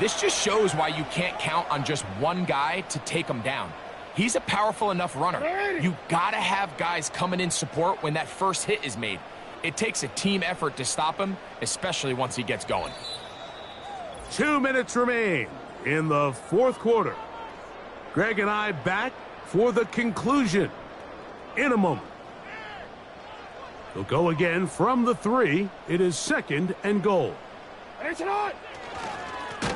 This just shows why you can't count on just one guy to take him down. He's a powerful enough runner. You gotta have guys coming in support when that first hit is made. It takes a team effort to stop him, especially once he gets going. 2 minutes remain in the 4th quarter. Greg and I back for the conclusion in a moment. They'll go again from the 3. It is 2nd and goal.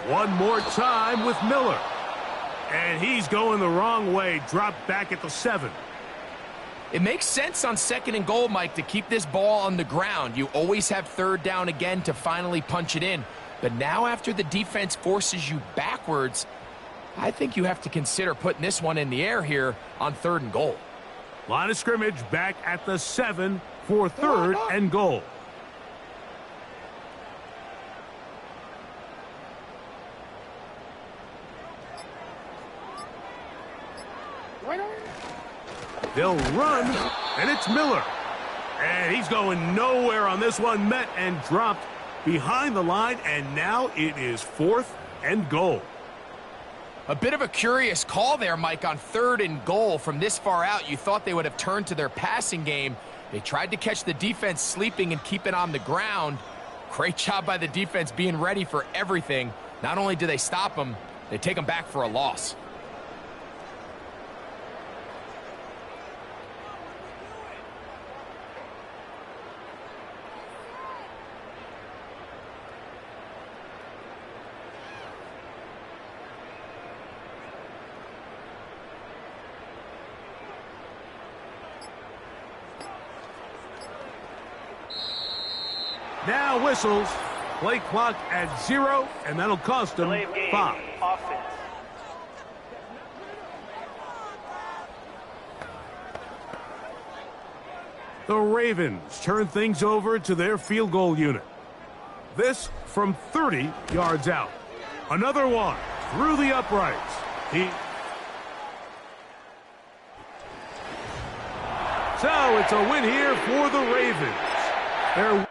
One more time with Miller. And he's going the wrong way. Dropped back at the 7. It makes sense on 2nd and goal, Mike, to keep this ball on the ground. You always have 3rd down again to finally punch it in. But now after the defense forces you backwards, I think you have to consider putting this one in the air here on 3rd and goal. Line of scrimmage back at the 7 for 3rd and goal. They'll run, and it's Miller. And he's going nowhere on this one. Met and dropped behind the line, and now it is 4th and goal. A bit of a curious call there, Mike, on 3rd and goal. From this far out, you thought they would have turned to their passing game. They tried to catch the defense sleeping and keep it on the ground. Great job by the defense being ready for everything. Not only do they stop them, they take them back for a loss. Now whistles. Play clock at 0, and that'll cost them Delay of game. 5. Offense. The Ravens turn things over to their field goal unit. This from 30 yards out. Another one through the uprights. So it's a win here for the Ravens. They're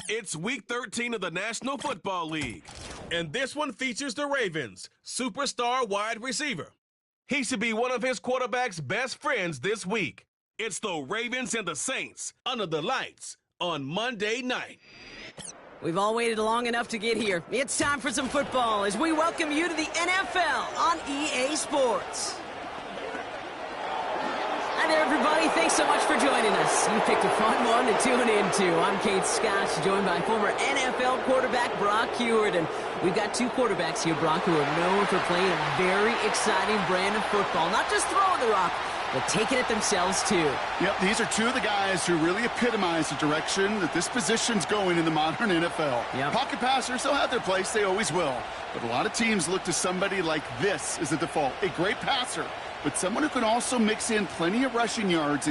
It's Week 13 of the National Football League, and this one features the Ravens' superstar wide receiver. He should be one of his quarterback's best friends this week. It's the Ravens and the Saints under the lights on Monday night. We've all waited long enough to get here. It's time for some football as we welcome you to the NFL on EA Sports. Hi there, everybody. Thanks so much for joining us. You picked a fun one to tune into. I'm Kate Scott, joined by former NFL quarterback Brock Heward. And we've got two quarterbacks here, Brock, who are known for playing a very exciting brand of football. Not just throwing the rock, but taking it themselves, too. Yep, these are two of the guys who really epitomize the direction that this position's going in the modern NFL. Yep. Pocket passers, they'll have their place. They always will. But a lot of teams look to somebody like this as a default. A great passer, but someone who can also mix in plenty of rushing yards.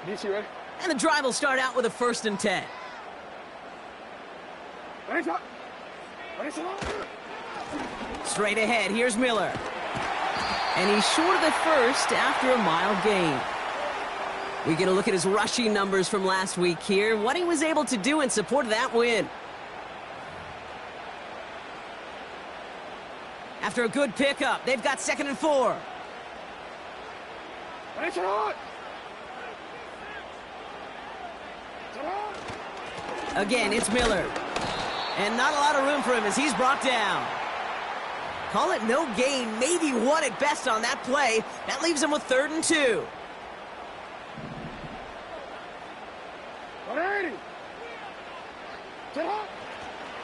DC, ready? And the drive will start out with a 1st and 10. Straight ahead, here's Miller. And he's short of the first after a mile gain. We get a look at his rushing numbers from last week here, what he was able to do in support of that win. After a good pickup, they've got 2nd and 4. Again, it's Miller. And not a lot of room for him as he's brought down. Call it no gain, maybe 1 at best on that play. That leaves him with 3rd and 2.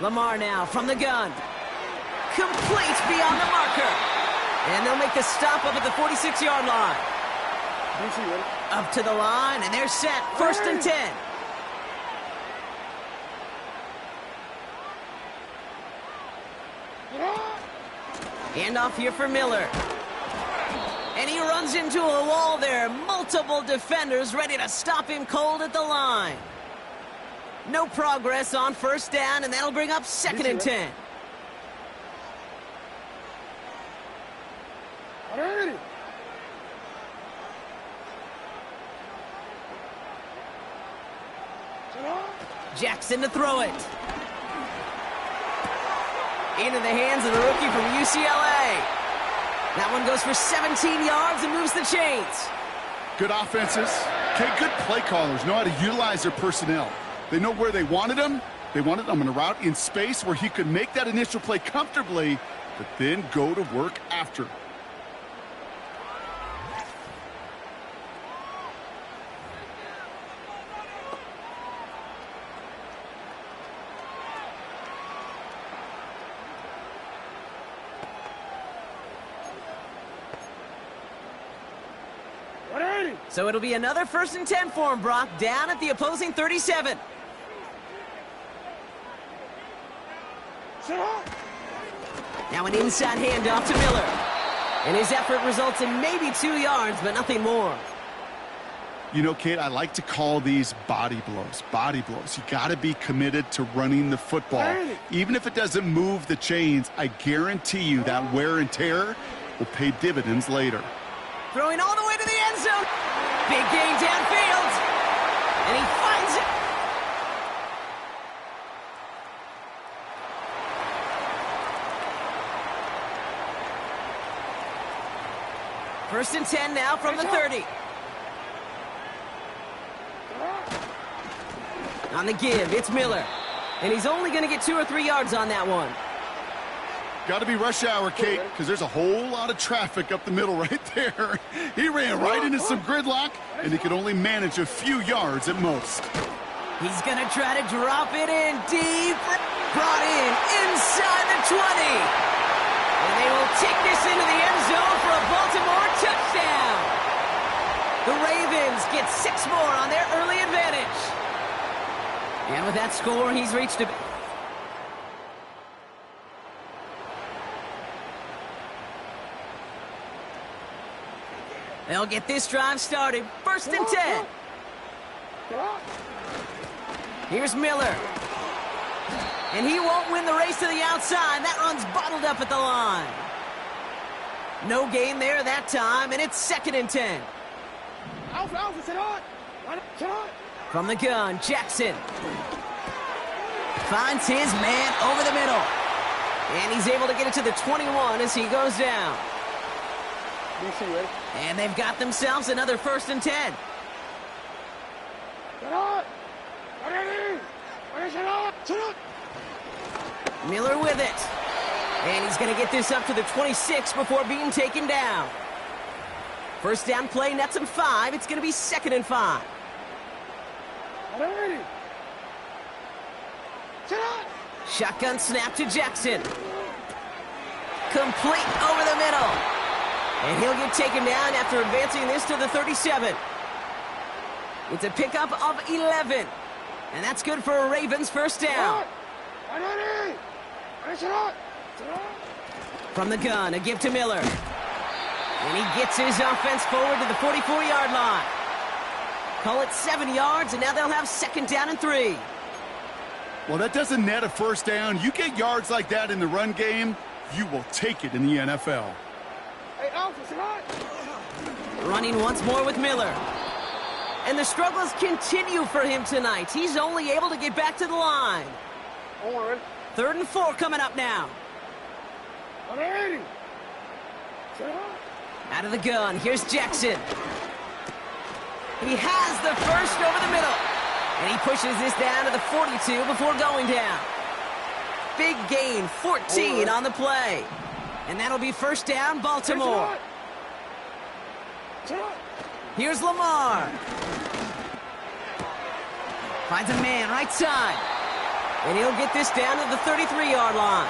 Lamar now from the gun. Complete beyond the marker. And they'll make the stop up at the 46-yard line. Up to the line, and they're set. 1st and 10. Handoff here for Miller. And he runs into a wall there. Multiple defenders ready to stop him cold at the line. No progress on 1st down, and that'll bring up 2nd and 10. Jackson to throw it. Into the hands of the rookie from UCLA. That one goes for 17 yards and moves the chains. Good offenses. Okay, good play callers know how to utilize their personnel. They know where they wanted them. They wanted them on a route in space where he could make that initial play comfortably, but then go to work after. So it'll be another 1st and 10 for him, Brock, down at the opposing 37. Now an inside handoff to Miller. And his effort results in maybe 2 yards, but nothing more. You know, Kate, I like to call these body blows. Body blows. You got to be committed to running the football. Even if it doesn't move the chains, I guarantee you that wear and tear will pay dividends later. Throwing all the way to the end zone. Big gain downfield. And he finds it. First and 10 now from the 30. On the give, it's Miller. And he's only going to get 2 or 3 yards on that one. Got to be rush hour, Kate, because there's a whole lot of traffic up the middle right there. He ran right into some gridlock, and he could only manage a few yards at most. He's going to try to drop it in deep. Brought in inside the 20. And they will take this into the end zone for a Baltimore touchdown. The Ravens get 6 more on their early advantage. And with that score, he's reached a... They'll get this drive started. First and 10. Here's Miller. And he won't win the race to the outside. That run's bottled up at the line. No gain there that time, and it's 2nd and 10. From the gun, Jackson. Finds his man over the middle. And he's able to get it to the 21 as he goes down. And they've got themselves another 1st and 10. Miller with it. And he's going to get this up to the 26 before being taken down. First down play nets him 5. It's going to be 2nd and 5. Shotgun snap to Jackson. Complete over the middle. And he'll get taken down after advancing this to the 37. It's a pickup of 11. And that's good for a Ravens 1st down. From the gun, a give to Miller. And he gets his offense forward to the 44-yard line. Call it 7 yards, and now they'll have 2nd down and 3. Well, that doesn't net a 1st down. You get yards like that in the run game, you will take it in the NFL. Running once more with Miller. And the struggles continue for him tonight. He's only able to get back to the line. 3rd and 4 coming up now. Out of the gun, here's Jackson. He has the first over the middle. And he pushes this down to the 42 before going down. Big gain, 14 on the play. And that'll be 1st down, Baltimore. Here's Lamar. Finds a man right side. And he'll get this down to the 33-yard line.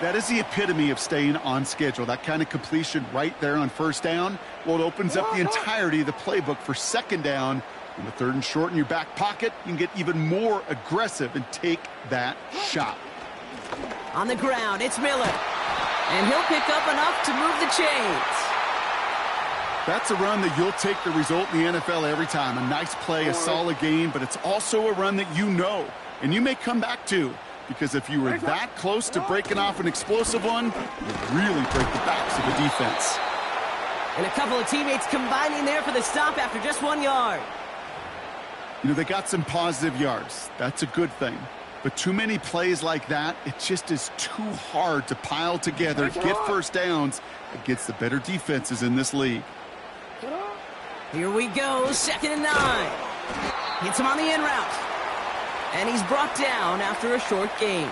That is the epitome of staying on schedule. That kind of completion right there on 1st down. Well, it opens up the entirety of the playbook for 2nd down. In the 3rd and short in your back pocket, you can get even more aggressive and take that shot. On the ground, it's Miller. And he'll pick up enough to move the chains. That's a run that you'll take the result in the NFL every time. A nice play, a solid game, but it's also a run that you know, and you may come back to, because if you were that close to breaking off an explosive one, you really break the backs of the defense. And a couple of teammates combining there for the stop after just 1 yard. You know, they got some positive yards. That's a good thing. But too many plays like that, it just is too hard to pile together, get 1st downs against the better defenses in this league. Here we go, 2nd and 9. Hits him on the in route. And he's brought down after a short gain.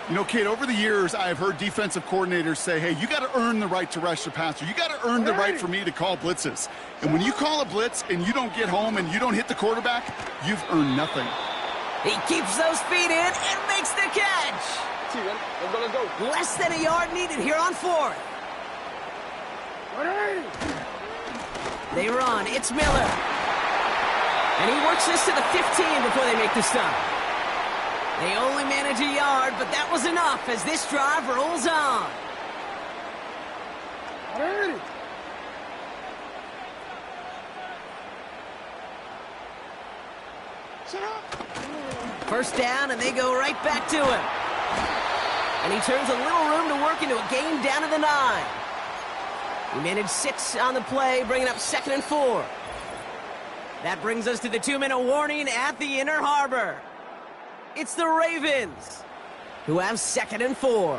You know, Kate, over the years, I've heard defensive coordinators say, hey, you got to earn the right to rush the passer. You got to earn the right for me to call blitzes. And when you call a blitz and you don't get home and you don't hit the quarterback, you've earned nothing. He keeps those feet in and makes the catch. Less than a yard needed here on 4th. They run. It's Miller. And he works this to the 15 before they make the stop. They only manage a yard, but that was enough as this drive rolls on. First down, and they go right back to him. And he turns a little room to work into a gain down to the 9. He managed 6 on the play, bringing up 2nd and 4. That brings us to the 2-minute warning at the Inner Harbor. It's the Ravens, who have 2nd and 4.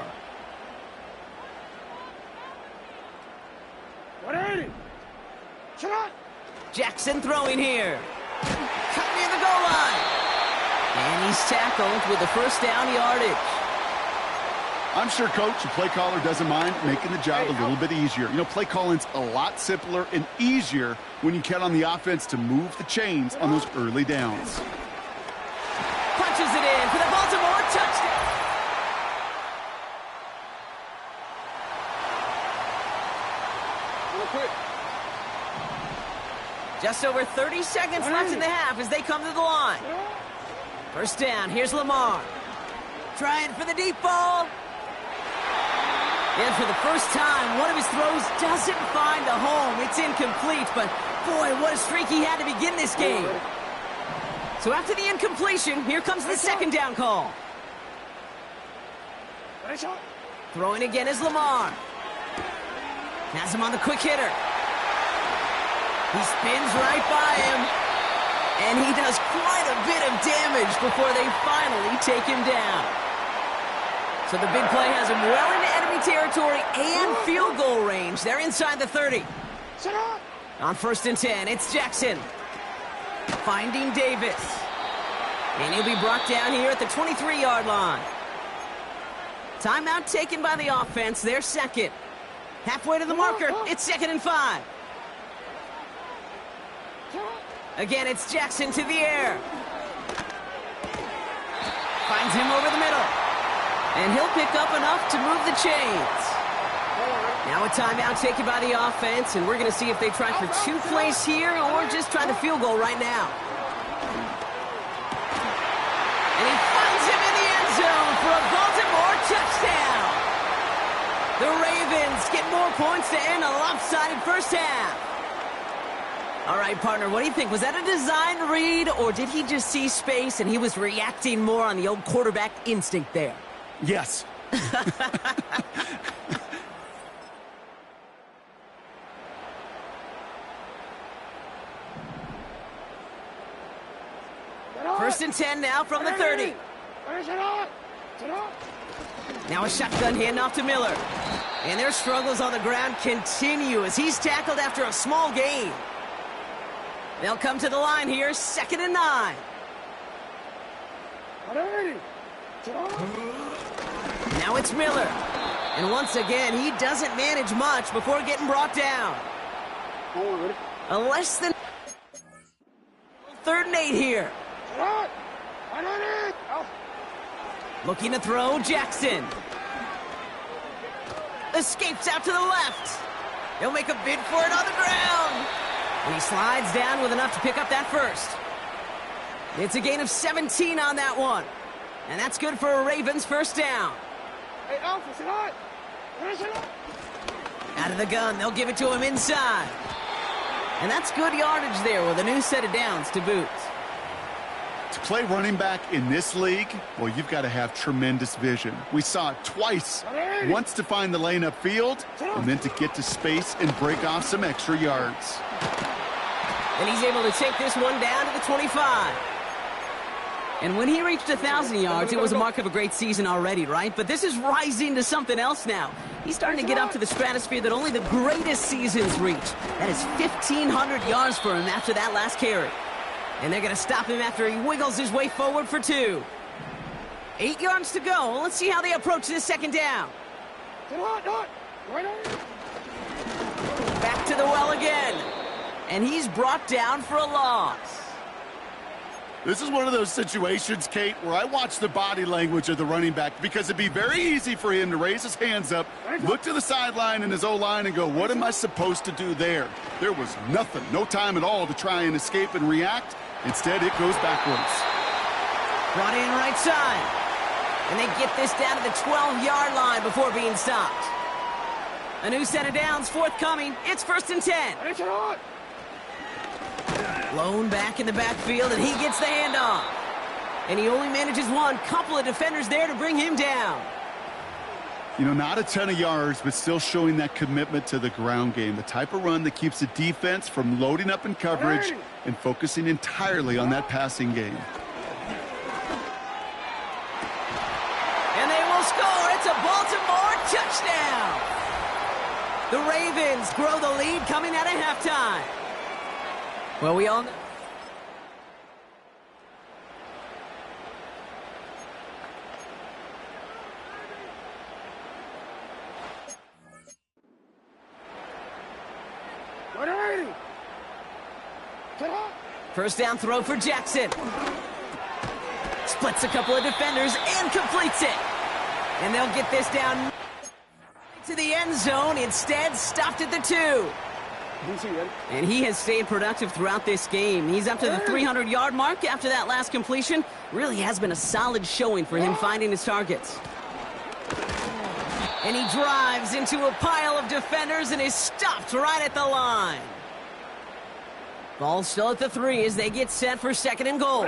Jackson throwing here. Cut near the goal line. And he's tackled with the 1st down yardage. I'm sure Coach, the play caller, doesn't mind making the job a little bit easier. You know, play calling's a lot simpler and easier when you count on the offense to move the chains on those early downs. Punches it in for the Baltimore touchdown. Just over 30 seconds left in the half as they come to the line. First down, here's Lamar. Trying for the deep ball. And for the first time, one of his throws doesn't find a home. It's incomplete, but boy, what a streak he had to begin this game. So after the incompletion, here comes the second down call. Throwing again is Lamar. Has him on the quick hitter. He spins right by him. And he does quite a bit of damage before they finally take him down. So the big play has him well into enemy territory and field goal range. They're inside the 30. On 1st and 10, it's Jackson. Finding Davis. And he'll be brought down here at the 23-yard line. Timeout taken by the offense. They're second. Halfway to the marker, it's 2nd and 5. Again, it's Jackson to the air. Finds him over the middle. And he'll pick up enough to move the chains. Now a timeout taken by the offense, and we're going to see if they try for 2 plays here or just try the field goal right now. And he finds him in the end zone for a Baltimore touchdown. The Ravens get more points to end a lopsided first half. All right, partner, what do you think? Was that a design read, or did he just see space and he was reacting more on the old quarterback instinct there? Yes. First and 10 now from the 30. Now a shotgun handoff to Miller. And their struggles on the ground continue as he's tackled after a small gain. They'll come to the line here, 2nd and 9. Now it's Miller. And once again, he doesn't manage much before getting brought down. A less than 3rd and 8 here. Looking to throw, Jackson. Escapes out to the left. He'll make a bid for it on the ground. And he slides down with enough to pick up that first. It's a gain of 17 on that one. And that's good for a Ravens first down. Out of the gun, they'll give it to him inside. And that's good yardage there with a new set of downs to boot. To play running back in this league, well, you've got to have tremendous vision. We saw it twice. Once to find the lane upfield, and then to get to space and break off some extra yards. And he's able to take this one down to the 25. And when he reached 1,000 yards, it was a mark of a great season already, right? But this is rising to something else now. He's starting to get up to the stratosphere that only the greatest seasons reach. That is 1,500 yards for him after that last carry. And they're going to stop him after he wiggles his way forward for 2. 8 yards to go. Let's see how they approach this second down. Back to the well again. And he's brought down for a loss. This is one of those situations, Kate, where I watch the body language of the running back because it'd be very easy for him to raise his hands up, look to the sideline in his O-line and go, what am I supposed to do there? There was nothing, no time at all to try and escape and react. Instead, it goes backwards. Brought in right side. And they get this down to the 12-yard line before being stopped. A new set of downs forthcoming. It's 1st and 10. Blown back in the backfield, and he gets the handoff. And he only manages one. Couple of defenders there to bring him down. You know, not a ton of yards, but still showing that commitment to the ground game. The type of run that keeps the defense from loading up in coverage and focusing entirely on that passing game. And they will score. It's a Baltimore touchdown. The Ravens grow the lead coming out of halftime. Well, we all know. First down throw for Jackson. Splits a couple of defenders and completes it. And they'll get this down to the end zone. Instead, stopped at the 2. And he has stayed productive throughout this game. He's up to the 300-yard mark after that last completion. Really has been a solid showing for him finding his targets. And he drives into a pile of defenders and is stopped right at the line. Ball still at the 3 as they get set for 2nd and goal.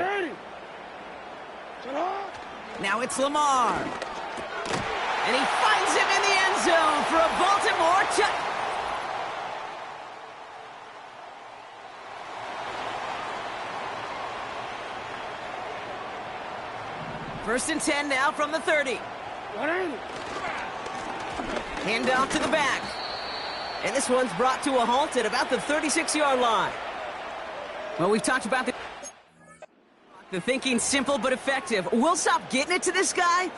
Now it's Lamar. And he finds him in the end zone for a Baltimore touchdown. First and 10 now from the 30. Hand off to the back. And this one's brought to a halt at about the 36-yard line. Well, we've talked about the thinking simple but effective. We'll stop getting it to this guy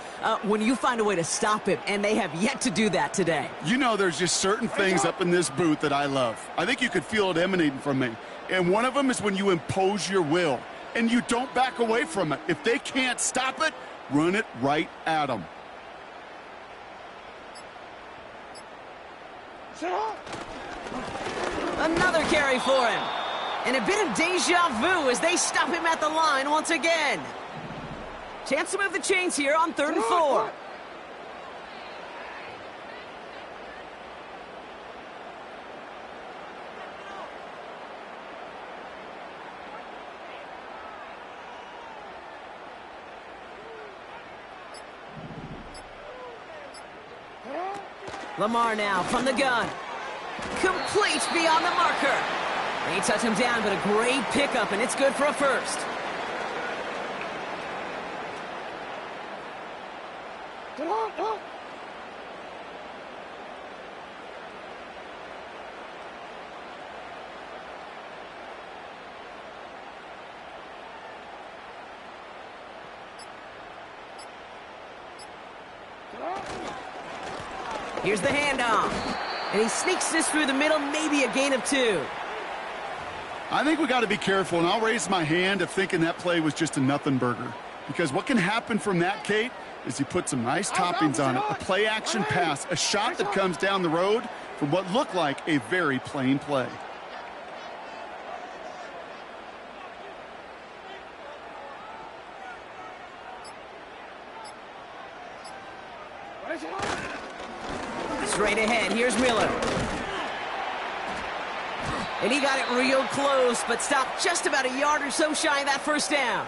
when you find a way to stop him, and they have yet to do that today. You know, there's just certain things up in this booth that I love. I think you could feel it emanating from me. And one of them is when you impose your will, and you don't back away from it. If they can't stop it, run it right at them. Another carry for him. And a bit of deja vu as they stop him at the line once again. Chance to move the chains here on 3rd and 4. Lamar now from the gun. Complete beyond the marker. They touch him down, but a great pickup, and it's good for a first. Here's the handoff. And he sneaks this through the middle, maybe a gain of 2. I think we got to be careful, and I'll raise my hand if thinking that play was just a nothing burger. Because what can happen from that, Kate, is you put some nice toppings on it. A play-action pass, a shot that comes down the road from what looked like a very plain play. Straight ahead, here's Miller. And he got it real close, but stopped just about a yard or so shy of that first down.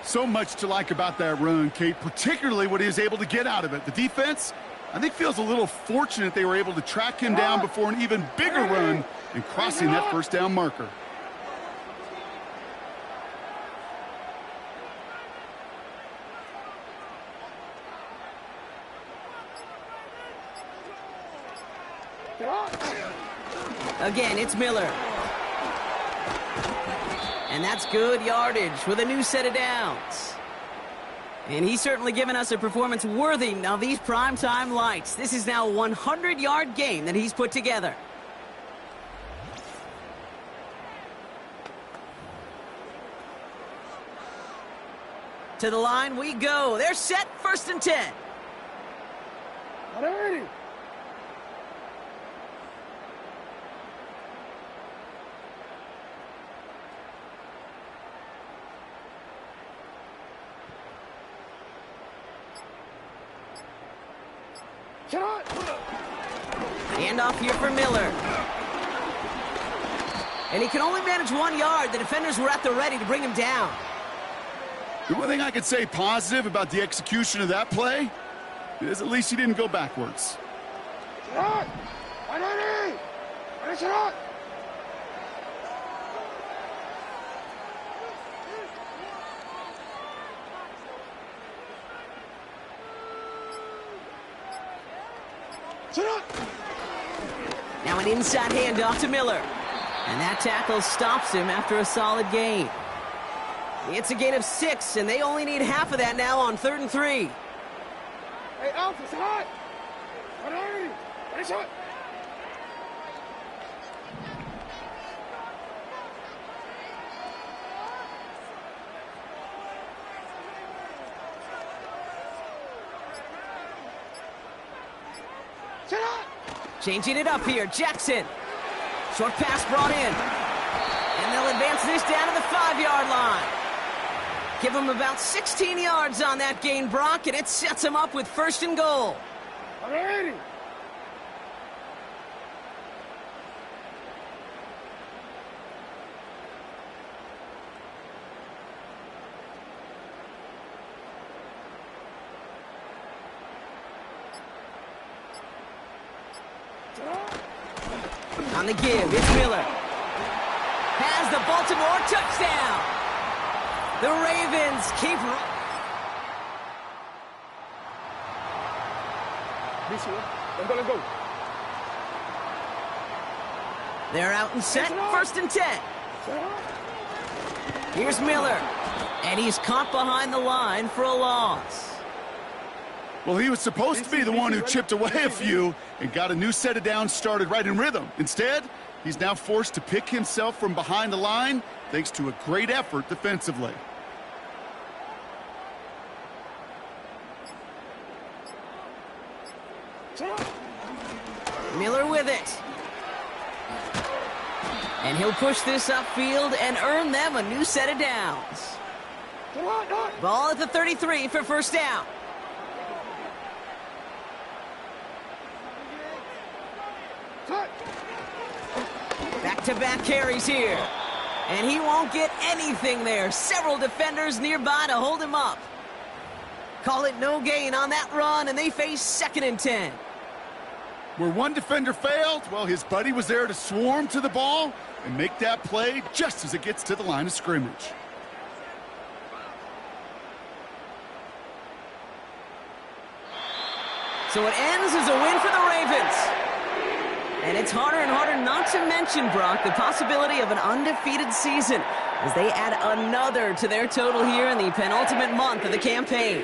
So much to like about that run, Kate, particularly what he was able to get out of it. The defense, I think, feels a little fortunate they were able to track him down before an even bigger run and crossing that first down marker. Again, it's Miller. And that's good yardage with a new set of downs. And he's certainly given us a performance worthy of these primetime lights. This is now a 100-yard game that he's put together. To the line we go. They're set, 1st and 10. Alrighty. Hand off here for Miller. And he can only manage 1 yard. The defenders were at the ready to bring him down. The one thing I could say positive about the execution of that play is at least he didn't go backwards. Now an inside handoff to Miller. And that tackle stops him after a solid gain. It's a gain of 6, and they only need half of that now on 3rd and 3. Hey, Alpha, it's hot. Alrighty. Finish it. Changing it up here, Jackson. Short pass brought in. And they'll advance this down to the 5-yard line. Give them about 16 yards on that gain, Brock, and it sets them up with 1st and goal. Alrighty. On the give, it's Miller. Has the Baltimore touchdown. The Ravens keep... Let's go. They're out and set, 1st and 10. Here's Miller, and he's caught behind the line for a loss. Well, he was supposed to be the one who chipped away a few and got a new set of downs started right in rhythm. Instead, he's now forced to pick himself from behind the line thanks to a great effort defensively. Miller with it. And he'll push this upfield and earn them a new set of downs. Ball at the 33 for 1st down. Back-to-back carries here. And he won't get anything there. Several defenders nearby to hold him up. Call it no gain on that run, and they face 2nd and 10. Where one defender failed, well, his buddy was there to swarm to the ball and make that play just as it gets to the line of scrimmage. So it ends as a win for the Ravens. And it's harder and harder not to mention, Brock, the possibility of an undefeated season as they add another to their total here in the penultimate month of the campaign.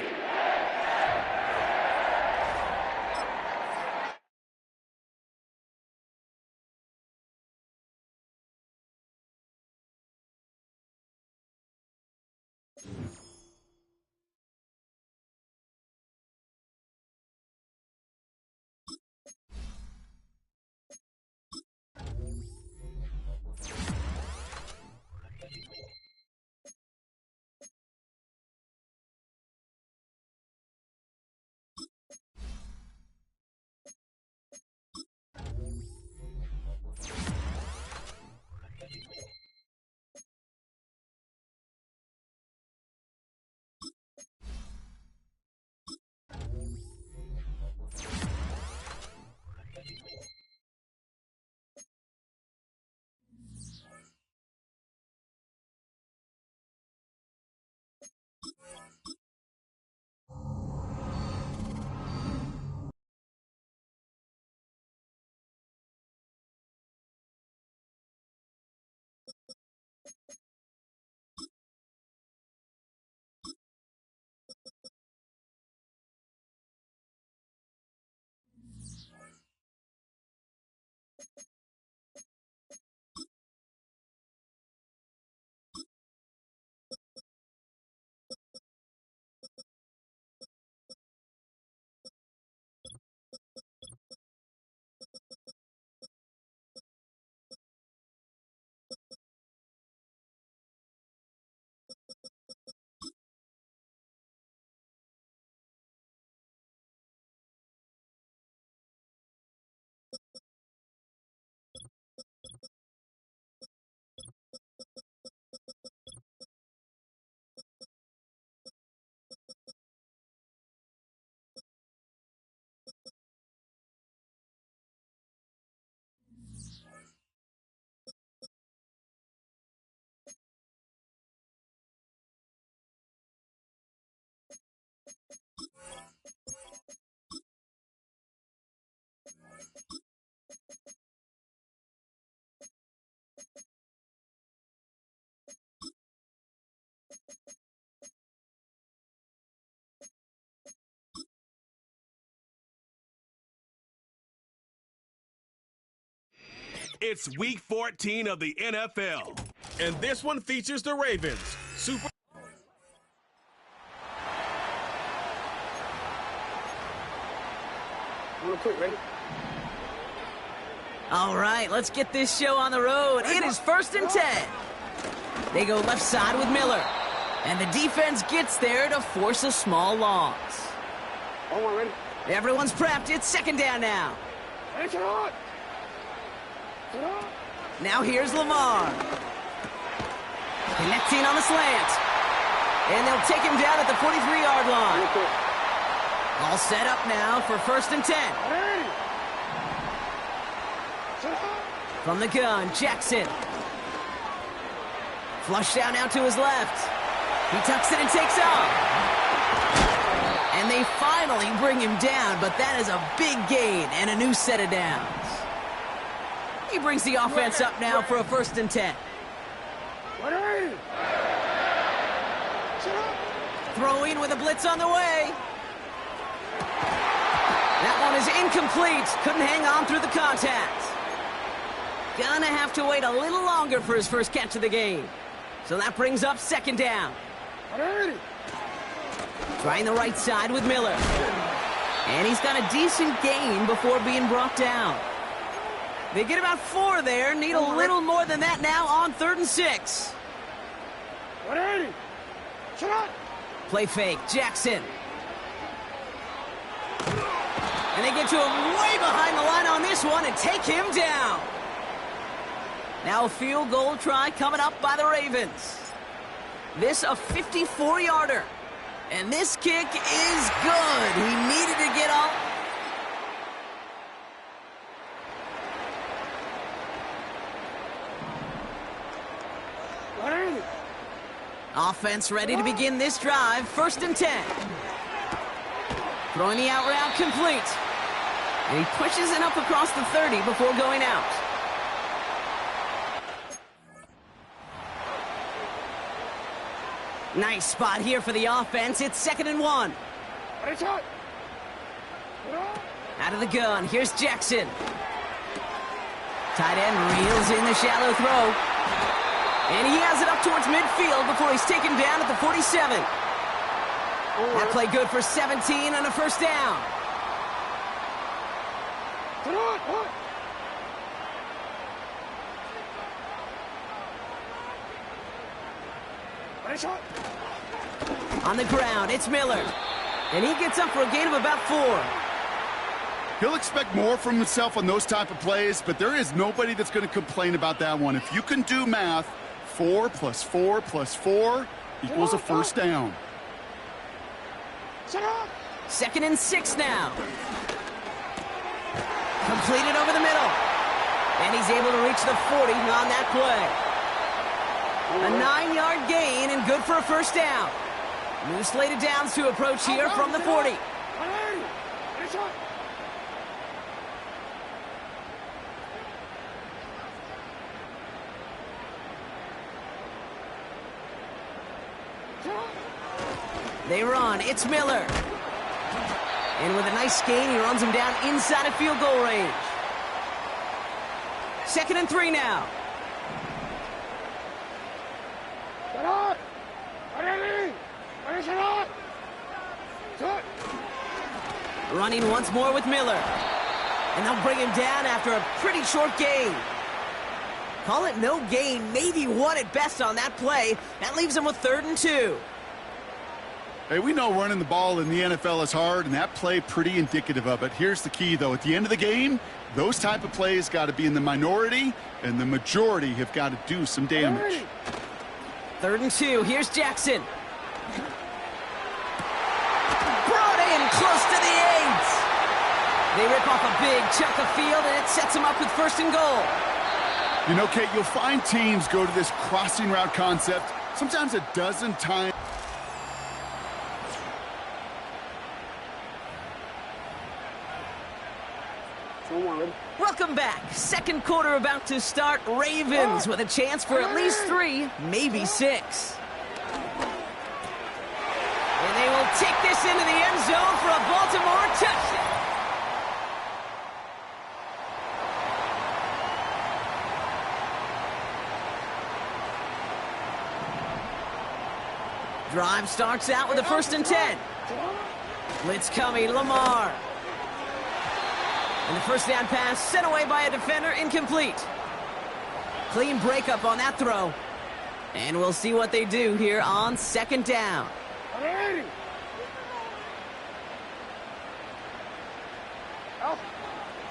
It's week 14 of the NFL, and this one features the Ravens. Ready? All right, let's get this show on the road. It is 1st and 10. They go left side with Miller. And the defense gets there to force a small loss. Ready? Everyone's prepped. It's 2nd down now. Now here's Lamar. Connecting on the slant. And they'll take him down at the 43-yard line. All set up now for 1st and 10. From the gun, Jackson. Flush down now to his left. He tucks it and takes off. And they finally bring him down, but that is a big gain and a new set of downs. He brings the offense up now for a 1st and 10. Throwing with a blitz on the way. That one is incomplete. Couldn't hang on through the contact. Gonna have to wait a little longer for his first catch of the game. So that brings up 2nd down. Trying the right side with Miller. And he's got a decent gain before being brought down. They get about 4 there. Need a little more than that now on 3rd and 6. Play fake, Jackson. And they get to him way behind the line on this one and take him down. Now a field goal try coming up by the Ravens. This a 54-yarder. And this kick is good. He needed to get off. Offense ready to begin this drive. 1st and 10. Throwing the out route complete. And he pushes it up across the 30 before going out. Nice spot here for the offense. It's 2nd and 1. Out of the gun. Here's Jackson. Tight end reels in the shallow throw. And he has it up towards midfield before he's taken down at the 47. That play good for 17 and a 1st down. On the ground, it's Miller. And he gets up for a gain of about 4. He'll expect more from himself on those type of plays, but there is nobody that's going to complain about that one. If you can do math, 4 plus 4 plus 4 equals a 1st down. 2nd and 6 now. Completed over the middle. And he's able to reach the 40 on that play. A 9-yard gain and good for a 1st down. New slated downs to approach here from the 40. They run. It's Miller. And with a nice gain, he runs him down inside of field goal range. 2nd and 3 now. Running once more with Miller. And they'll bring him down after a pretty short gain. Call it no gain, maybe 1 at best on that play. That leaves him with 3rd and 2. Hey, we know running the ball in the NFL is hard, and that play pretty indicative of it. Here's the key, though. At the end of the game, those type of plays got to be in the minority, and the majority have got to do some damage. 3rd and 2. Here's Jackson. Brought in close to the 8. They rip off a big chunk of field, and it sets them up with 1st and goal. You know, Kate, you'll find teams go to this crossing route concept sometimes a dozen times. Welcome back. 2nd quarter about to start. Ravens with a chance for at least 3, maybe 6. And they will take this into the end zone for a Baltimore touchdown. Drive starts out with a 1st and 10. Blitz coming, Lamar. And the 1st down pass sent away by a defender, incomplete. Clean breakup on that throw. And we'll see what they do here on 2nd down.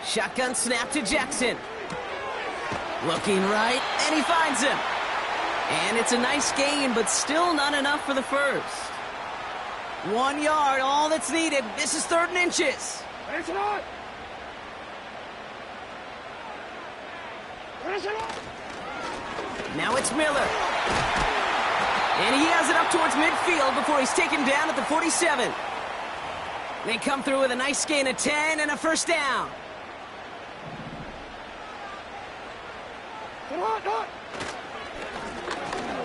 Shotgun snap to Jackson. Looking right, and he finds him. And it's a nice gain, but still not enough for the 1st. 1 yard, all that's needed. This is 3rd and inches. Now it's Miller. And he has it up towards midfield before he's taken down at the 47. They come through with a nice gain of 10 and a first down.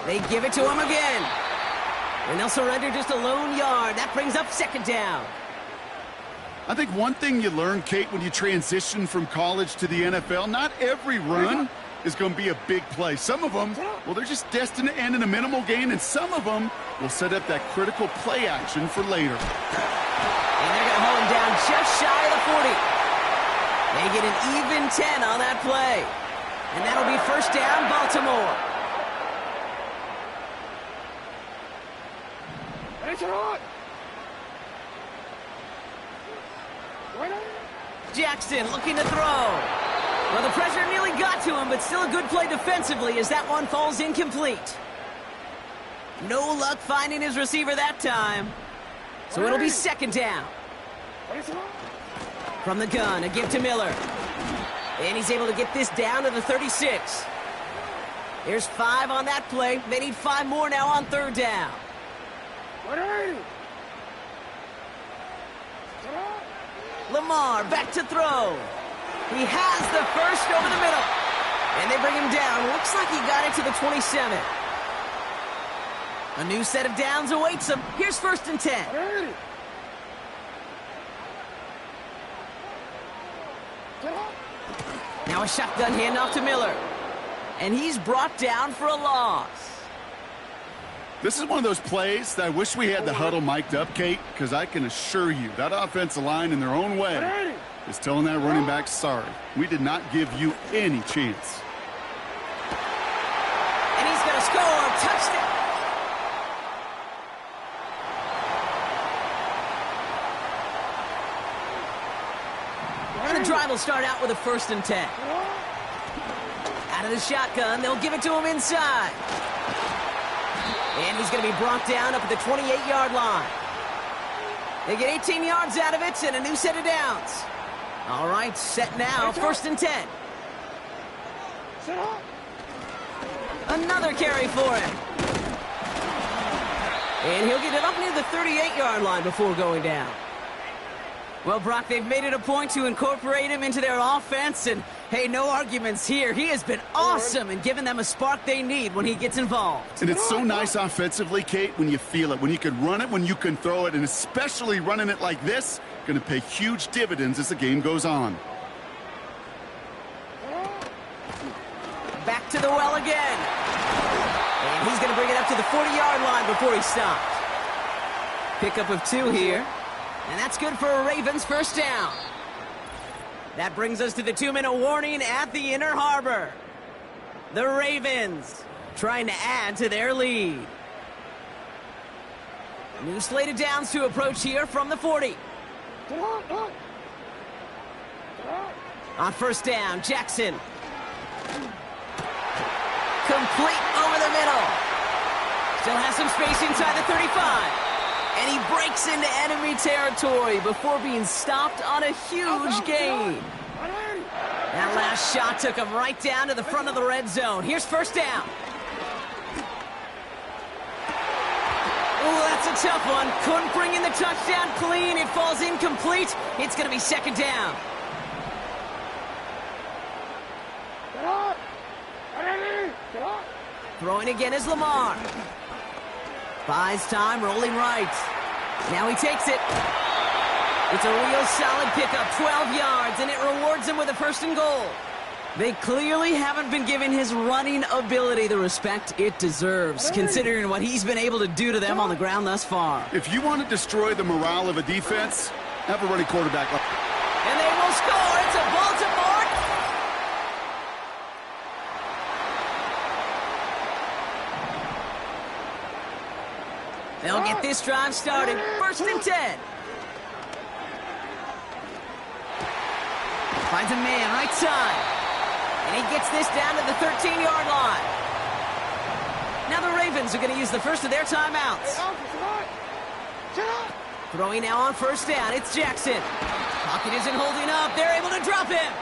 They give it to him again. And they'll surrender just a lone yard. That brings up second down. I think one thing you learn, Kate, when you transition from college to the NFL, not every run is going to be a big play. Some of them, well, they're just destined to end in a minimal gain, and some of them will set up that critical play action for later. And they're going to hold him down just shy of the 40. They get an even 10 on that play. And that'll be first down, Baltimore. Jackson looking to throw. Well, the pressure nearly got to him, but still a good play defensively as that one falls incomplete. No luck finding his receiver that time. So it'll be second down. From the gun, a give to Miller. And he's able to get this down to the 36. There's 5 on that play. They need 5 more now on third down. Lamar back to throw. He has the first over the middle. And they bring him down. Looks like he got it to the 27. A new set of downs awaits him. Here's first and 10. Now a shotgun handoff to Miller. And he's brought down for a loss. This is one of those plays that I wish we had the huddle mic'd up, Kate, because I can assure you that offensive line in their own way is telling that running back, sorry, we did not give you any chance. And he's going to score. Touchdown. And the drive will start out with a first and 10. Out of the shotgun, they'll give it to him inside. And he's going to be brought down up at the 28-yard line. They get 18 yards out of it and a new set of downs. All right, set now, first and 10. Another carry for him. And he'll get it up near the 38-yard line before going down. Well, Brock, they've made it a point to incorporate him into their offense, and hey, no arguments here. He has been awesome and giving them a spark they need when he gets involved. And it's so nice offensively, Kate, when you feel it, when you can run it, when you can throw it, and especially running it like this, going to pay huge dividends as the game goes on. Back to the well again. And he's going to bring it up to the 40-yard line before he stopped. Pickup of 2 here. And that's good for a Ravens first down. That brings us to the 2-minute warning at the Inner Harbor. The Ravens trying to add to their lead. New slate of downs to approach here from the 40. On first down, Jackson. Complete over the middle. Still has some space inside the 35. And he breaks into enemy territory before being stopped on a huge gain. That last shot took him right down to the front of the red zone. Here's first down. Oh, that's a tough one. Couldn't bring in the touchdown clean. It falls incomplete. It's going to be second down. Throwing again is Lamar. Buys time, rolling right. Now he takes it. It's a real solid pickup, 12 yards, and it rewards him with a first and goal. They clearly haven't been giving his running ability the respect it deserves, considering what he's been able to do to them on the ground thus far. If you want to destroy the morale of a defense, have a running quarterback. And they will score. It's a Baltimore. They'll get this drive started. First and 10. Finds a man right side. And he gets this down to the 13-yard line. Now the Ravens are going to use the first of their timeouts. Throwing now on first down. It's Jackson. Pocket isn't holding up. They're able to drop him.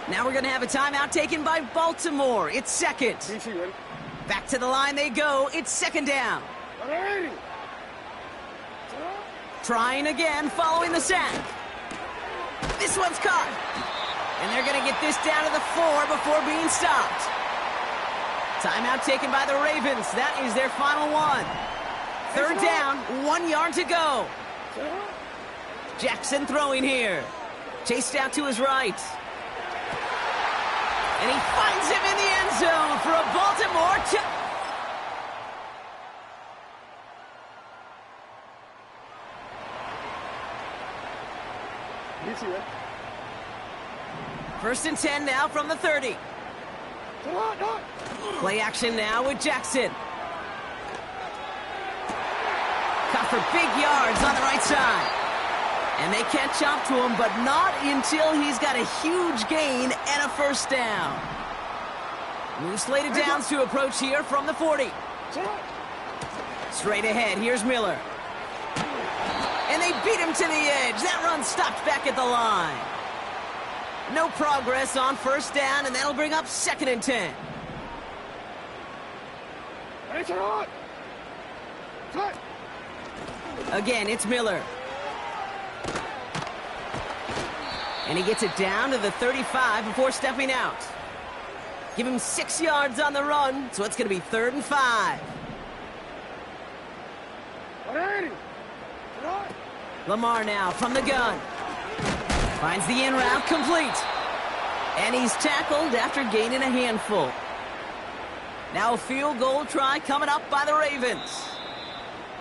Now we're going to have a timeout taken by Baltimore. It's second. Back to the line they go. It's second down. Trying again, following the sack. This one's caught. And they're going to get this down to the 4 before being stopped. Timeout taken by the Ravens. That is their final one. Third down, 1 yard to go. Jackson throwing here. Chased out to his right. And he finds him in the end zone for a Baltimore First and 10 now from the 30. Play action now with Jackson. Caught for big yards on the right side. And they catch up to him, but not until he's got a huge gain and a first down. New slated downs to approach here from the 40. Straight ahead, here's Miller. And they beat him to the edge. That run stopped back at the line. No progress on first down, and that'll bring up second and 10. Again, it's Miller. And he gets it down to the 35 before stepping out. Give him 6 yards on the run, so it's going to be 3rd and 5. Lamar now from the gun. Finds the in route complete. And he's tackled after gaining a handful. Now a field goal try coming up by the Ravens.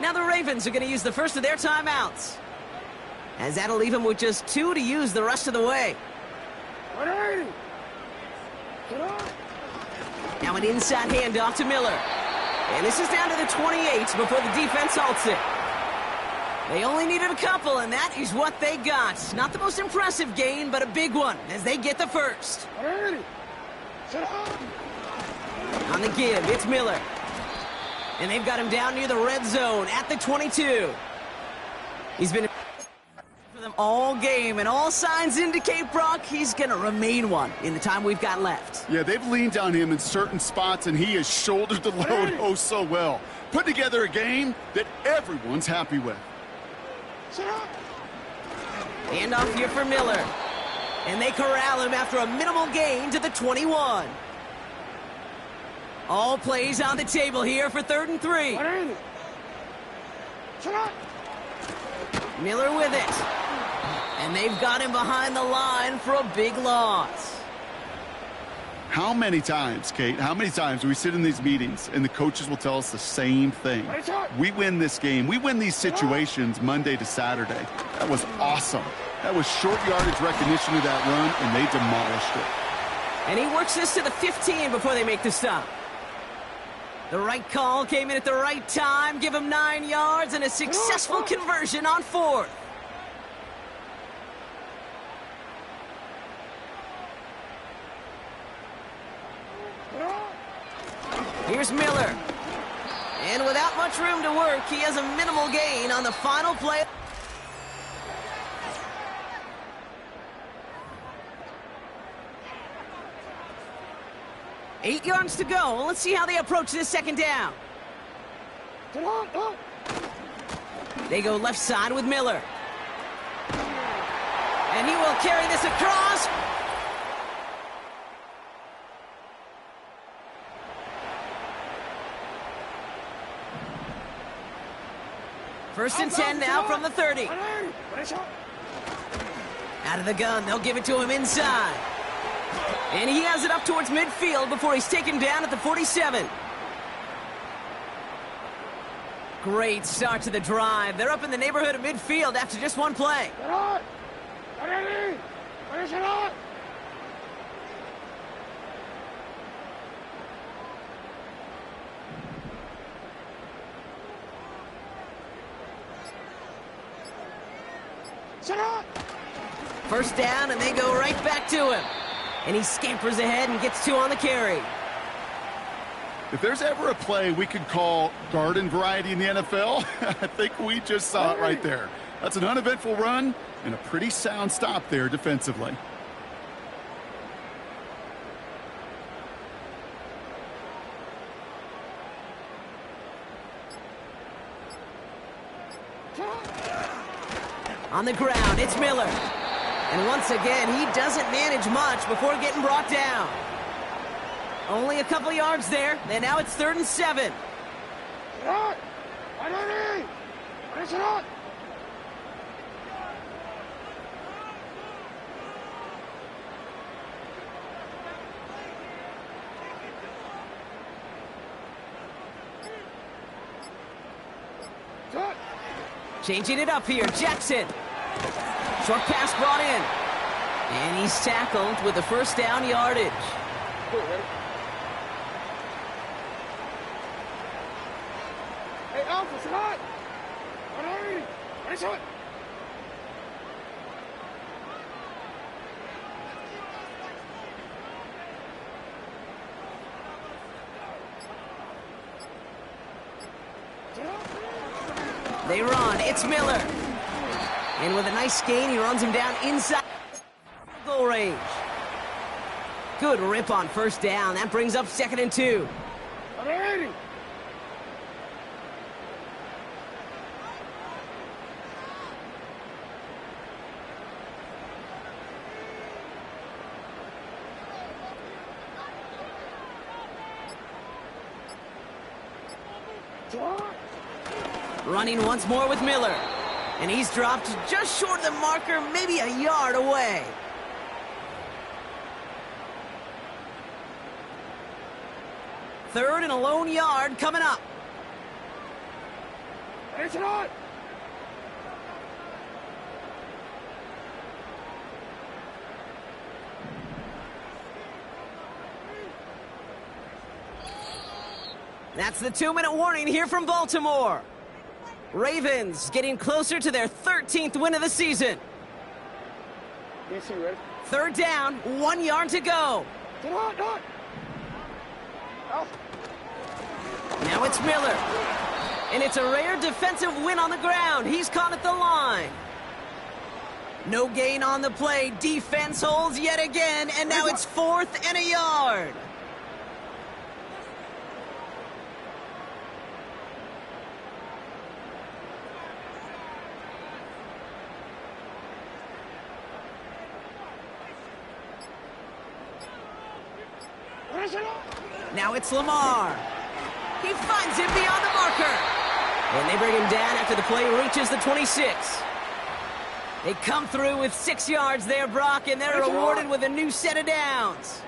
Now the Ravens are going to use the first of their timeouts, as that'll leave them with just 2 to use the rest of the way. Now an inside handoff to Miller. And this is down to the 28 before the defense halts it. They only needed a couple, and that is what they got. Not the most impressive gain, but a big one as they get the first. On the give, it's Miller. And they've got him down near the red zone at the 22. He's been for them all game, and all signs indicate, Brock, he's going to remain one in the time we've got left. Yeah, they've leaned on him in certain spots, and he has shouldered the load oh so well. Put together a game that everyone's happy with. Hand off here for Miller. And they corral him after a minimal gain to the 21. All plays on the table here for 3rd and 3. Miller with it. And they've got him behind the line for a big loss. How many times, Kate, how many times do we sit in these meetings and the coaches will tell us the same thing? We win this game. We win these situations Monday to Saturday. That was awesome. That was short yardage recognition of that run, and they demolished it. And he works this to the 15 before they make the stop. The right call came in at the right time. Give him 9 yards and a successful conversion on 4th. Here's Miller. And without much room to work, he has a minimal gain on the final play. Eight yards to go. Let's see how they approach this second down. They go left side with Miller. And he will carry this across. First and 10 now from the 30. Out of the gun, they'll give it to him inside. And he has it up towards midfield before he's taken down at the 47. Great start to the drive. They're up in the neighborhood of midfield after just one play. First down, and they go right back to him. And he scampers ahead and gets 2 on the carry. If there's ever a play we could call garden variety in the NFL, I think we just saw it right there. That's an uneventful run and a pretty sound stop there defensively. On the ground, it's Miller. And once again, he doesn't manage much before getting brought down. Only a couple yards there, and now it's 3rd and 7. Changing it up here, Jackson. Short pass brought in. And he's tackled with the first down yardage. Hey, Alpha, it's hot! Nice hot! They run. It's Miller. And with a nice gain, he runs him down inside goal range. Good rip on first down. That brings up 2nd and 2. Running once more with Miller. And he's dropped just short of the marker, maybe a yard away. Third and a lone yard coming up. It's hot! That's the 2-minute warning here from Baltimore. Ravens getting closer to their 13th win of the season. Third down, 1 yard to go. Now it's Miller. And it's a rare defensive win on the ground. He's caught at the line. No gain on the play. Defense holds yet again, and now it's 4th and a yard. Now it's Lamar. He finds him beyond the marker. And they bring him down after the play reaches the 26. They come through with 6 yards there, Brock, and they're rewarded with a new set of downs.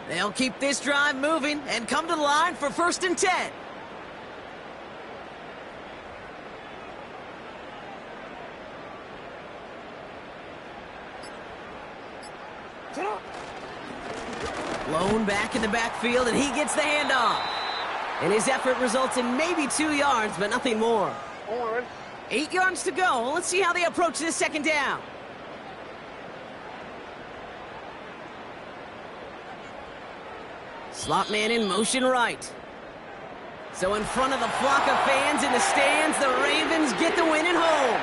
They'll keep this drive moving and come to the line for 1st and 10. Lone back in the backfield, and he gets the handoff. And his effort results in maybe 2 yards, but nothing more. 8 yards to go. Let's see how they approach this 2nd down. Slot man in motion right. So in front of the flock of fans in the stands, the Ravens get the win at home.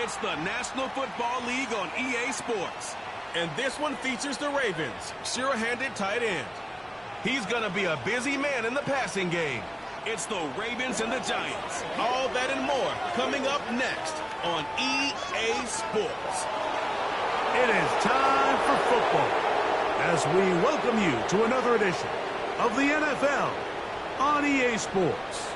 It's the National Football League on EA Sports. And this one features the Ravens' sure-handed tight end. He's going to be a busy man in the passing game. It's the Ravens and the Giants. All that and more coming up next on EA Sports. It is time for football as we welcome you to another edition of the NFL on EA Sports.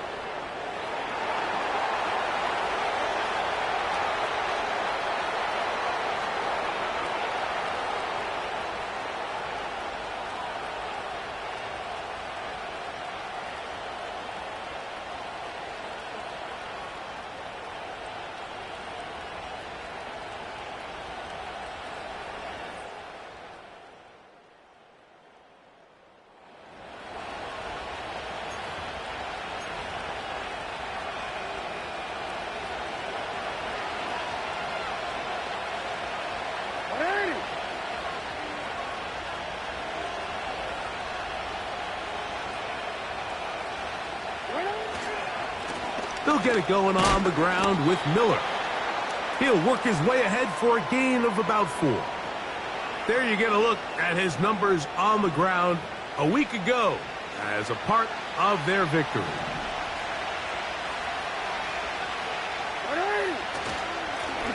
They'll get it going on the ground with Miller. He'll work his way ahead for a gain of about 4. There you get a look at his numbers on the ground a week ago as a part of their victory.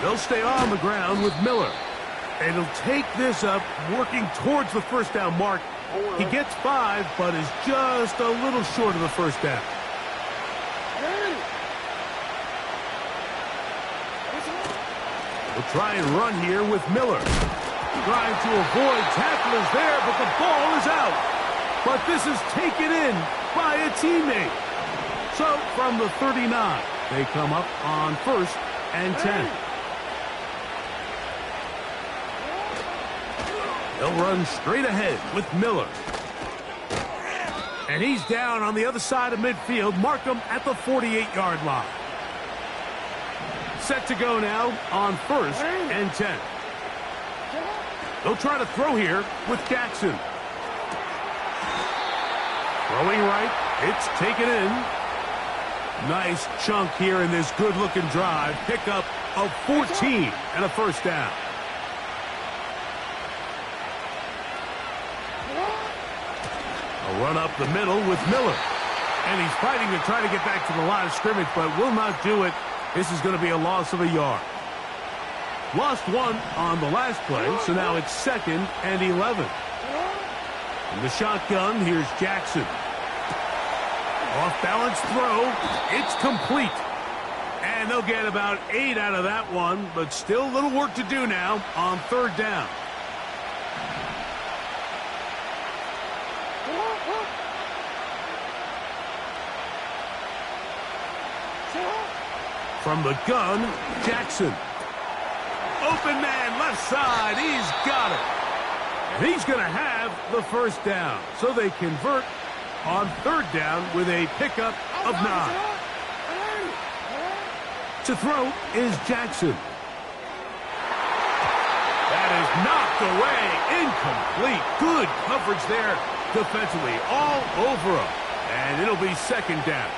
They'll stay on the ground with Miller. And he'll take this up, working towards the first down mark. He gets 5, but is just a little short of the first down. We'll try and run here with Miller. Trying to avoid tacklers there, but the ball is out. But this is taken in by a teammate. So from the 39, they come up on 1st and 10. They'll run straight ahead with Miller. And he's down on the other side of midfield. Mark him at the 48-yard line. Set to go now on 1st and 10. They'll try to throw here with Jackson. Throwing right. It's taken in. Nice chunk here in this good-looking drive. Pickup of 14 and a first down. A run up the middle with Miller. And he's fighting to try to get back to the line of scrimmage, but will not do it. This is going to be a loss of a yard. Lost 1 on the last play, so now it's 2nd and 11. In the shotgun, here's Jackson. Off-balance throw. It's complete. And they'll get about 8 out of that one, but still a little work to do now on 3rd down. From the gun, Jackson. Open man, left side. He's got it. And he's going to have the first down. So they convert on 3rd down with a pickup of 9. To throw is Jackson. That is knocked away. Incomplete. Good coverage there defensively. All over him. And it'll be 2nd down.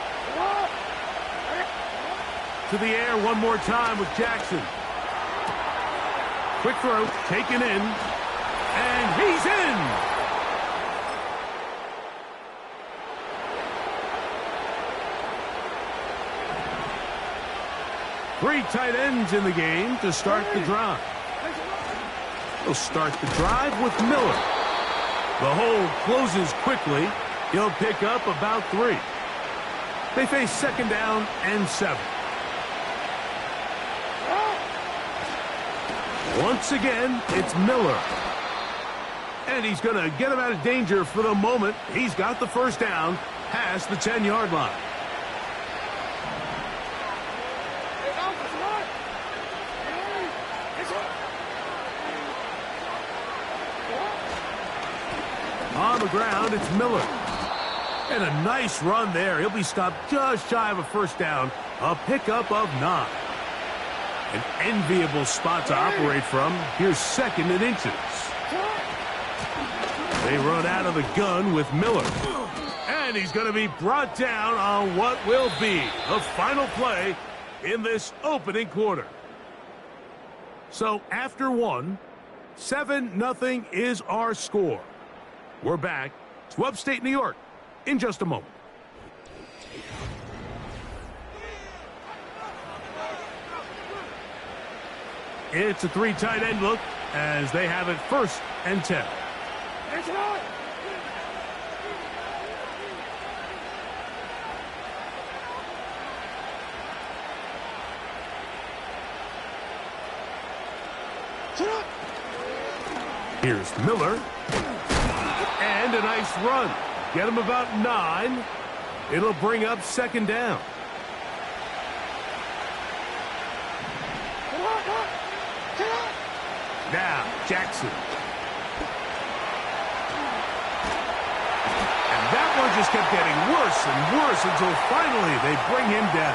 To the air one more time with Jackson. Quick throw, taken in, and he's in. Three tight ends in the game to start the drive. He'll start the drive with Miller. The hole closes quickly. He'll pick up about 3. They face 2nd down and 7. Once again, it's Miller. And he's going to get him out of danger for the moment. He's got the first down past the 10-yard line. On the ground, it's Miller. And a nice run there. He'll be stopped just shy of a first down. A pickup of 9. An enviable spot to operate from. Here's 2nd and inches. They run out of the gun with Miller. And he's going to be brought down on what will be the final play in this opening quarter. So after one, 7-0 is our score. We're back to upstate New York in just a moment. It's a 3 tight end look as they have it 1st and 10. Here's Miller. And a nice run. Get him about 9. It'll bring up 2nd down. Now, Jackson. And that one just kept getting worse and worse until finally they bring him down.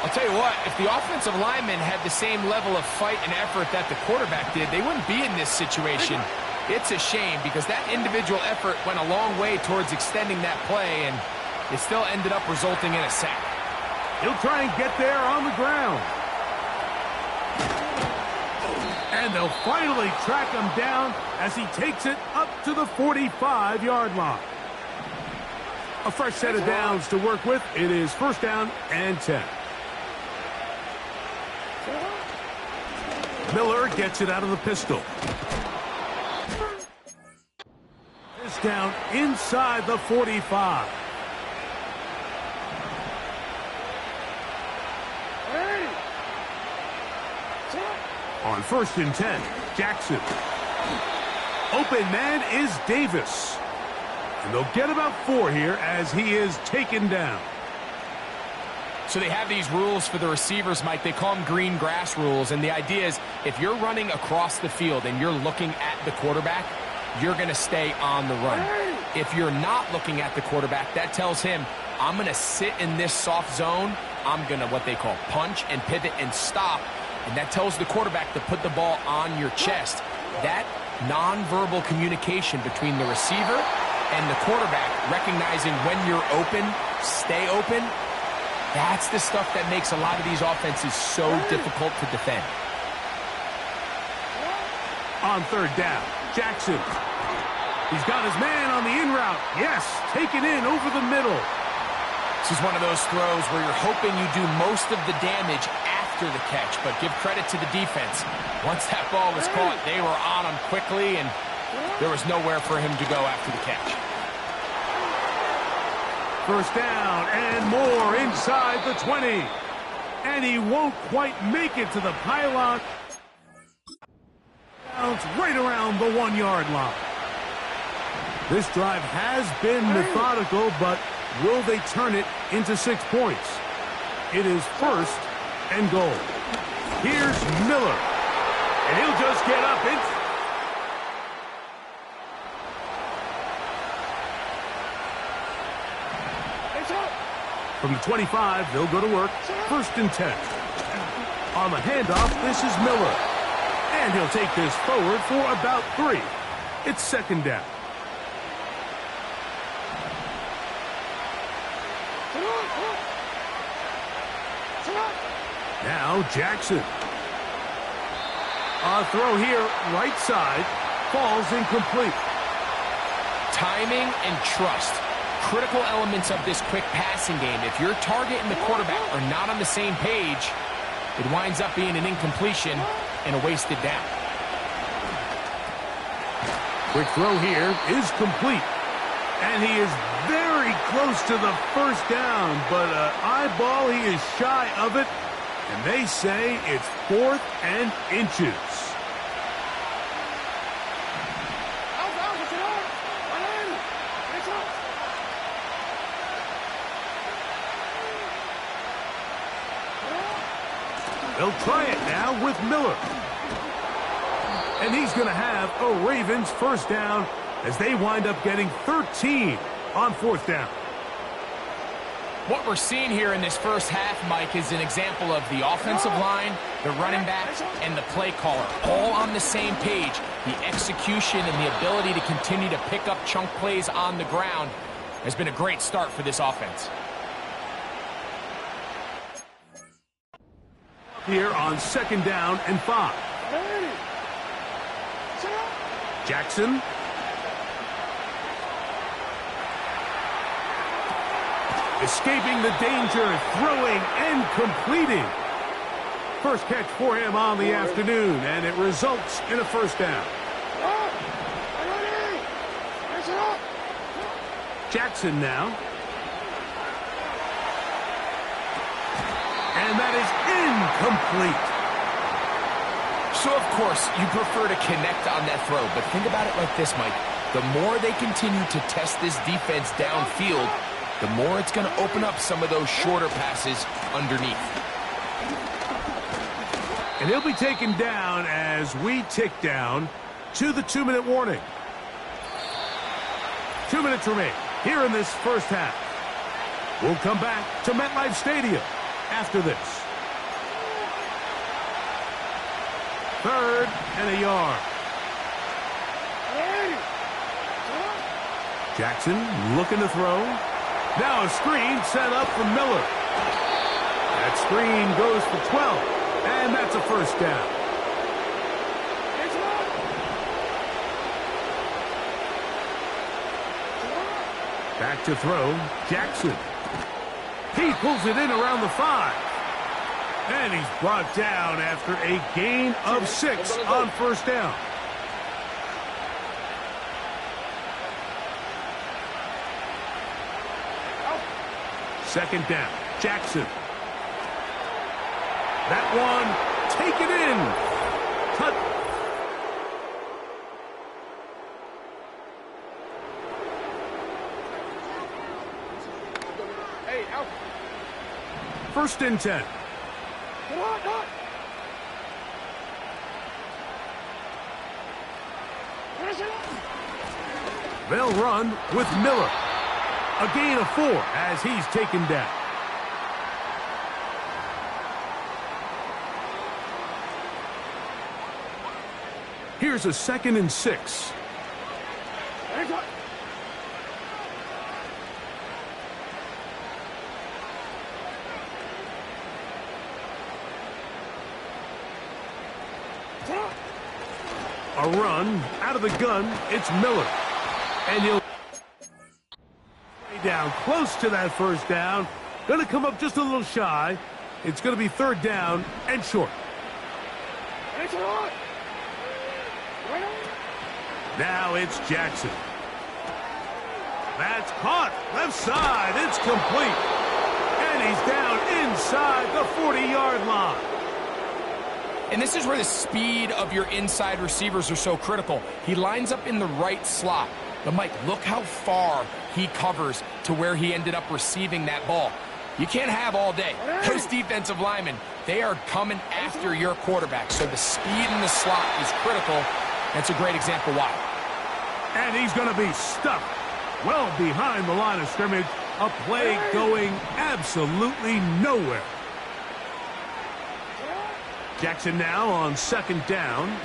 I'll tell you what, if the offensive linemen had the same level of fight and effort that the quarterback did, they wouldn't be in this situation. It's a shame because that individual effort went a long way towards extending that play, and it still ended up resulting in a sack. He'll try and get there on the ground. And they'll finally track him down as he takes it up to the 45-yard line. A fresh set of downs to work with. It is 1st down and 10. Miller gets it out of the pistol. This down inside the 45. On 1st and 10, Jackson. Open man is Davis. And they'll get about 4 here as he is taken down. So they have these rules for the receivers, Mike. They call them green grass rules. And the idea is if you're running across the field and you're looking at the quarterback, you're going to stay on the run. If you're not looking at the quarterback, that tells him, I'm going to sit in this soft zone. I'm going to what they call punch and pivot and stop. And that tells the quarterback to put the ball on your chest. That nonverbal communication between the receiver and the quarterback, recognizing when you're open, stay open, that's the stuff that makes a lot of these offenses so difficult to defend. On 3rd down, Jackson. He's got his man on the in route. Yes, taken in over the middle. This is one of those throws where you're hoping you do most of the damage after the catch, but give credit to the defense. Once that ball was caught, they were on him quickly, and there was nowhere for him to go after the catch. 1st down and more inside the 20. And he won't quite make it to the pylon. Bounce right around the 1-yard line. This drive has been methodical, but will they turn it into 6 points? It is 1st and goal. Here's Miller. And he'll just get up and from the 25, they'll go to work. 1st and 10. On the handoff, this is Miller. And he'll take this forward for about 3. It's 2nd down. Now Jackson. A throw here, right side, falls incomplete. Timing and trust. Critical elements of this quick passing game. If your target and the quarterback are not on the same page, it winds up being an incompletion and a wasted down. Quick throw here is complete. And he is very close to the 1st down, but eyeball, he is shy of it. And they say it's 4th and inches. They'll try it now with Miller. And he's going to have a Ravens 1st down as they wind up getting 13 on 4th down. What we're seeing here in this first half, Mike, is an example of the offensive line, the running backs, and the play caller all on the same page. The execution and the ability to continue to pick up chunk plays on the ground has been a great start for this offense. Here on 2nd down and 5. Jackson. Escaping the danger, throwing and completing. First catch for him on the afternoon, and it results in a 1st down. Jackson now. And that is incomplete. So, of course, you prefer to connect on that throw, but think about it like this, Mike. The more they continue to test this defense downfield, the more it's going to open up some of those shorter passes underneath. And he'll be taken down as we tick down to the 2-minute warning. 2 minutes remain here in this 1st half. We'll come back to MetLife Stadium after this. 3rd and a yard. Jackson looking to throw. Now a screen set up for Miller. That screen goes for 12, and that's a 1st down. Back to throw, Jackson. He pulls it in around the 5. And he's brought down after a gain of 6 on 1st down. Second down, Jackson. That one, take it in. Cut. Hey, out. 1st and 10. Come on. They'll run with Miller. A gain of 4 as he's taken down. Here's a 2nd and 6. A run out of the gun. It's Miller. And he'll down close to that 1st down. Going to come up just a little shy. It's going to be 3rd down and short. Now it's Jackson. That's caught. Left side. It's complete. And he's down inside the 40-yard line. And this is where the speed of your inside receivers are so critical. He lines up in the right slot. But, Mike, look how far he covers to where he ended up receiving that ball. You can't have all day. Those defensive linemen, they are coming after your quarterback. So the speed in the slot is critical. That's a great example why. And he's going to be stuck well behind the line of scrimmage. A play going absolutely nowhere. Jackson now on 2nd down.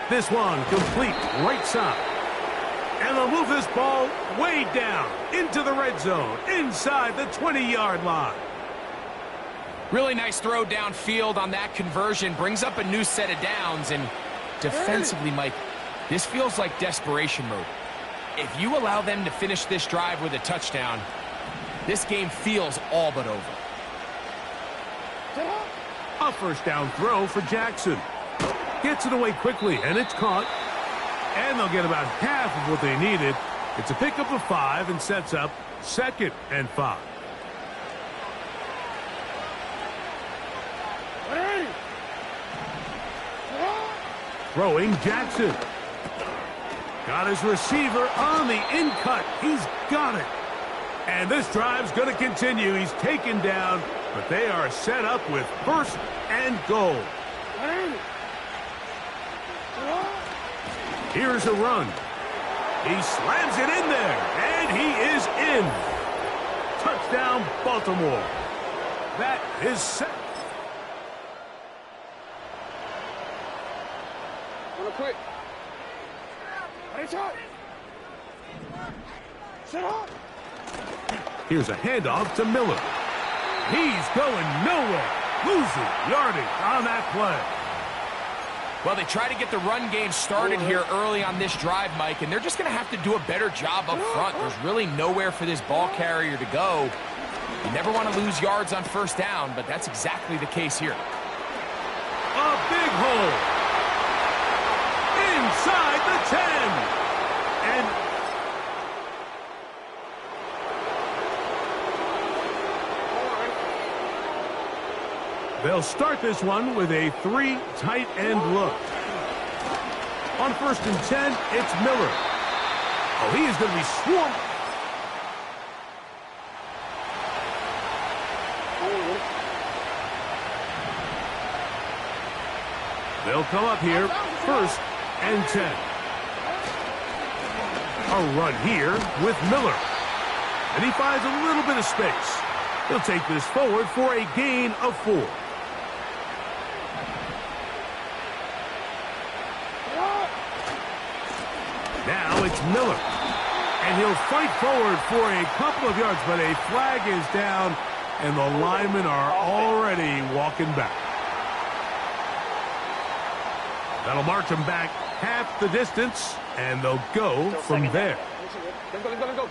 This one complete right side. And they'll move this ball way down into the red zone, inside the 20-yard line. Really nice throw downfield on that conversion. Brings up a new set of downs. And defensively, Mike, this feels like desperation mode. If you allow them to finish this drive with a touchdown, this game feels all but over. A 1st down throw for Jackson. Gets it away quickly, and it's caught. And they'll get about half of what they needed. It's a pickup of 5 and sets up 2nd and 5. Throwing Jackson. Got his receiver on the in-cut. He's got it. And this drive's going to continue. He's taken down, but they are set up with 1st and goal. Here's a run. He slams it in there, and he is in. Touchdown, Baltimore. That is set. Quick. Here's a handoff to Miller. He's going nowhere. Losing yardage on that play. Well, they try to get the run game started here early on this drive, Mike, and they're just going to have to do a better job up front. There's really nowhere for this ball carrier to go. You never want to lose yards on first down, but that's exactly the case here. A big hole. Inside the 10. And they'll start this one with a 3 tight end look. On 1st and 10, it's Miller. Oh, he is going to be swamped. They'll come up here, 1st and 10. A run here with Miller. And he finds a little bit of space. He'll take this forward for a gain of 4. Now it's Miller. And he'll fight forward for a couple of yards, but a flag is down, and the linemen are already walking back. That'll march them back half the distance, and they'll go from there. Go.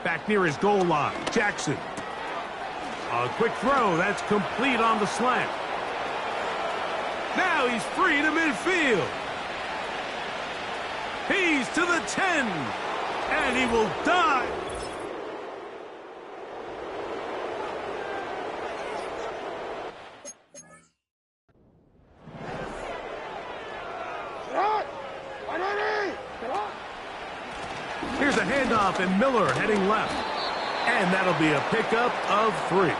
Back near his goal line, Jackson. A quick throw, that's complete on the slant. Now he's free to midfield. He's to the 10, and he will dive. Here's a handoff, and Miller heading left. And that'll be a pickup of 3.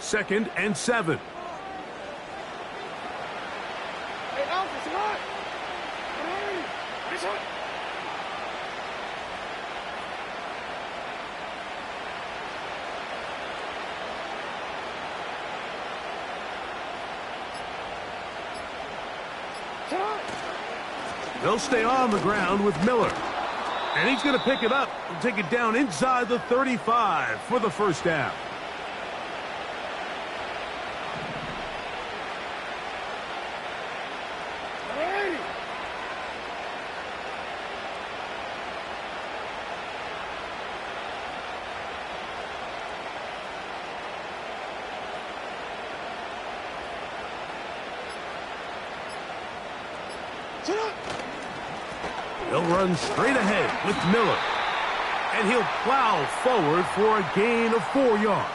2nd and 7. Hey, Alpha, come on! They'll stay on the ground with Miller. And he's going to pick it up and take it down inside the 35 for the 1st down. He'll run straight ahead with Miller. And he'll plow forward for a gain of 4 yards.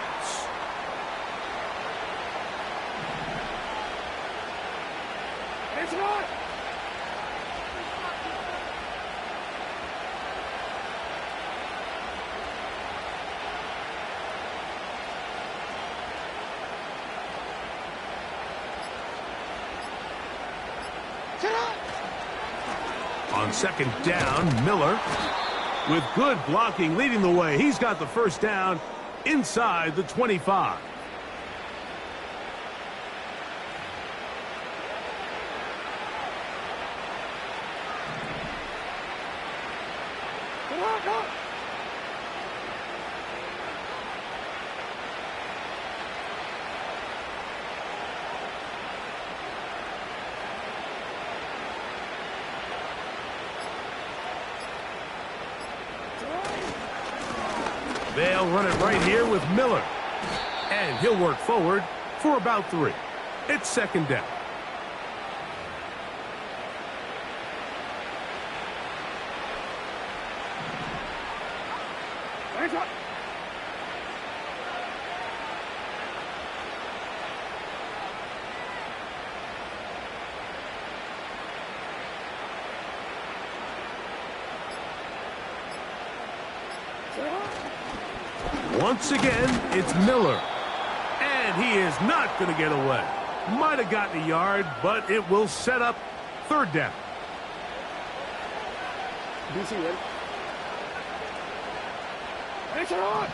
On 2nd down, Miller, with good blocking, leading the way. He's got the 1st down inside the 25. Come on. They'll run it right here with Miller. And he'll work forward for about 3. It's 2nd down. Once again, it's Miller. And he is not going to get away. Might have gotten a yard, but it will set up 3rd down. DC, ready? It's on!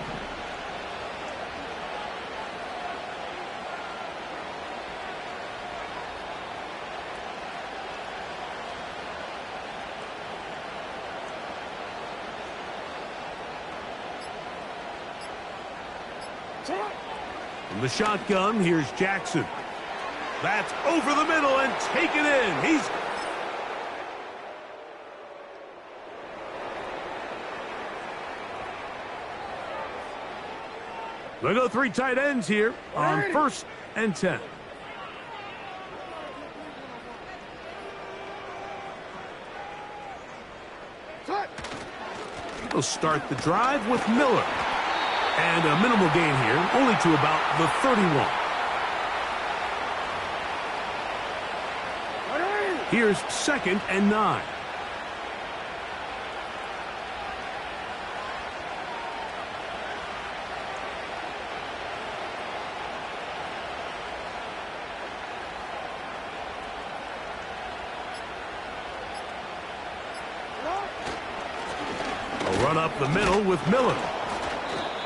From the shotgun, here's Jackson. That's over the middle and taken in. They'll go 3 tight ends here on 1st and 10. He'll start the drive with Miller. And a minimal gain here, only to about the 31. Here's 2nd and 9. A run up the middle with Miller.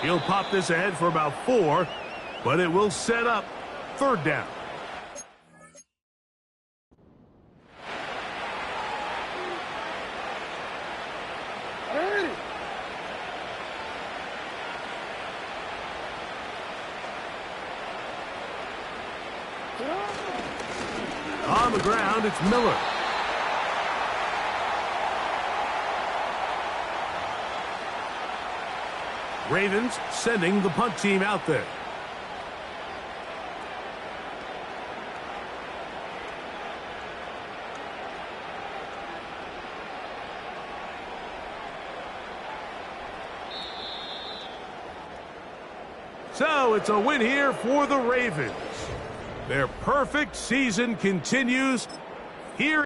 He'll pop this ahead for about 4, but it will set up 3rd down. On the ground, it's Miller. Ravens sending the punt team out there. So it's a win here for the Ravens. Their perfect season continues here.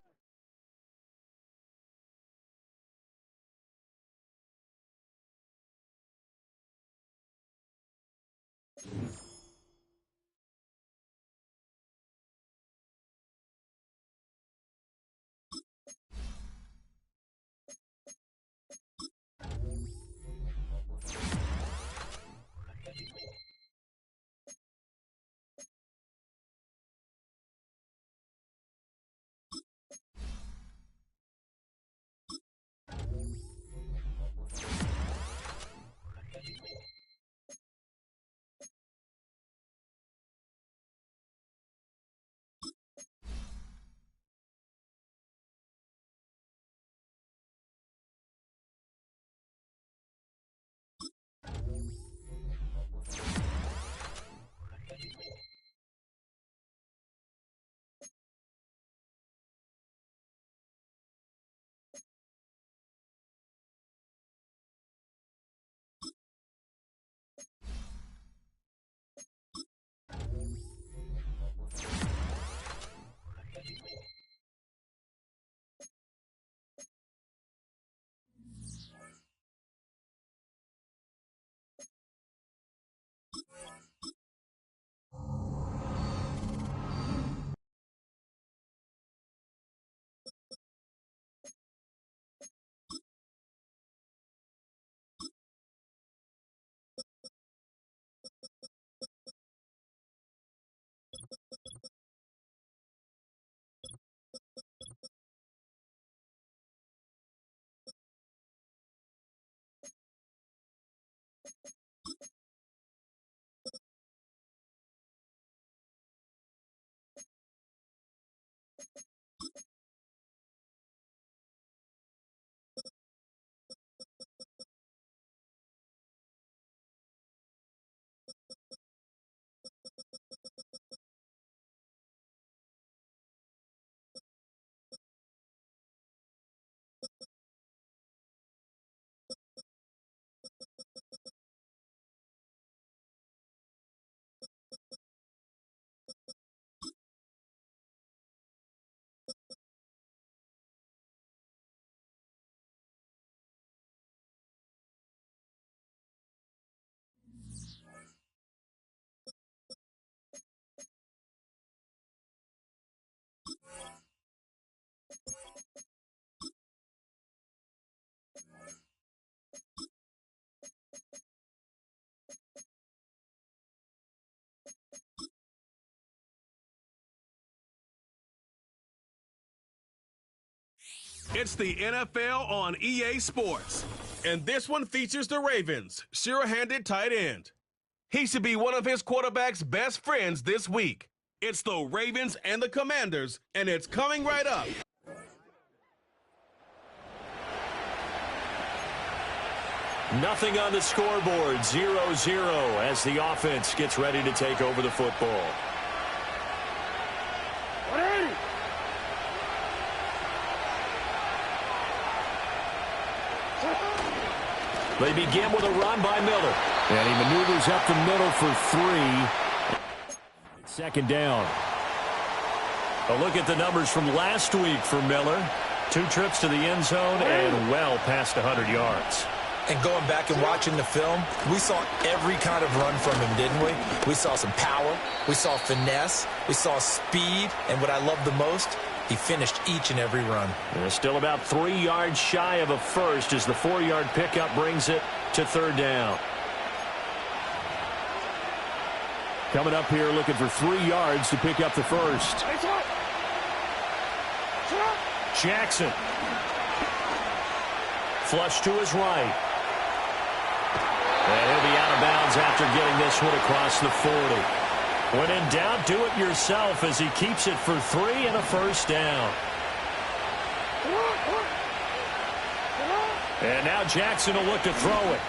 It's the NFL on EA Sports, and this one features the Ravens' sure-handed tight end. He should be one of his quarterback's best friends this week. It's the Ravens and the Commanders, and it's coming right up. Nothing on the scoreboard, 0-0 as the offense gets ready to take over the football. They begin with a run by Miller. And he maneuvers up the middle for 3. Second down. A look at the numbers from last week for Miller. 2 trips to the end zone and well past 100 yards. And going back and watching the film, we saw every kind of run from him, didn't we? We saw some power. We saw finesse. We saw speed. And what I love the most, he finished each and every run. And still about 3 yards shy of a first as the 4-yard pickup brings it to third down. Coming up here looking for 3 yards to pick up the first. Jackson. Flush to his right. And he'll be out of bounds after getting this one across the 40. When in doubt, do it yourself as he keeps it for 3 and a first down. And now Jackson will look to throw it.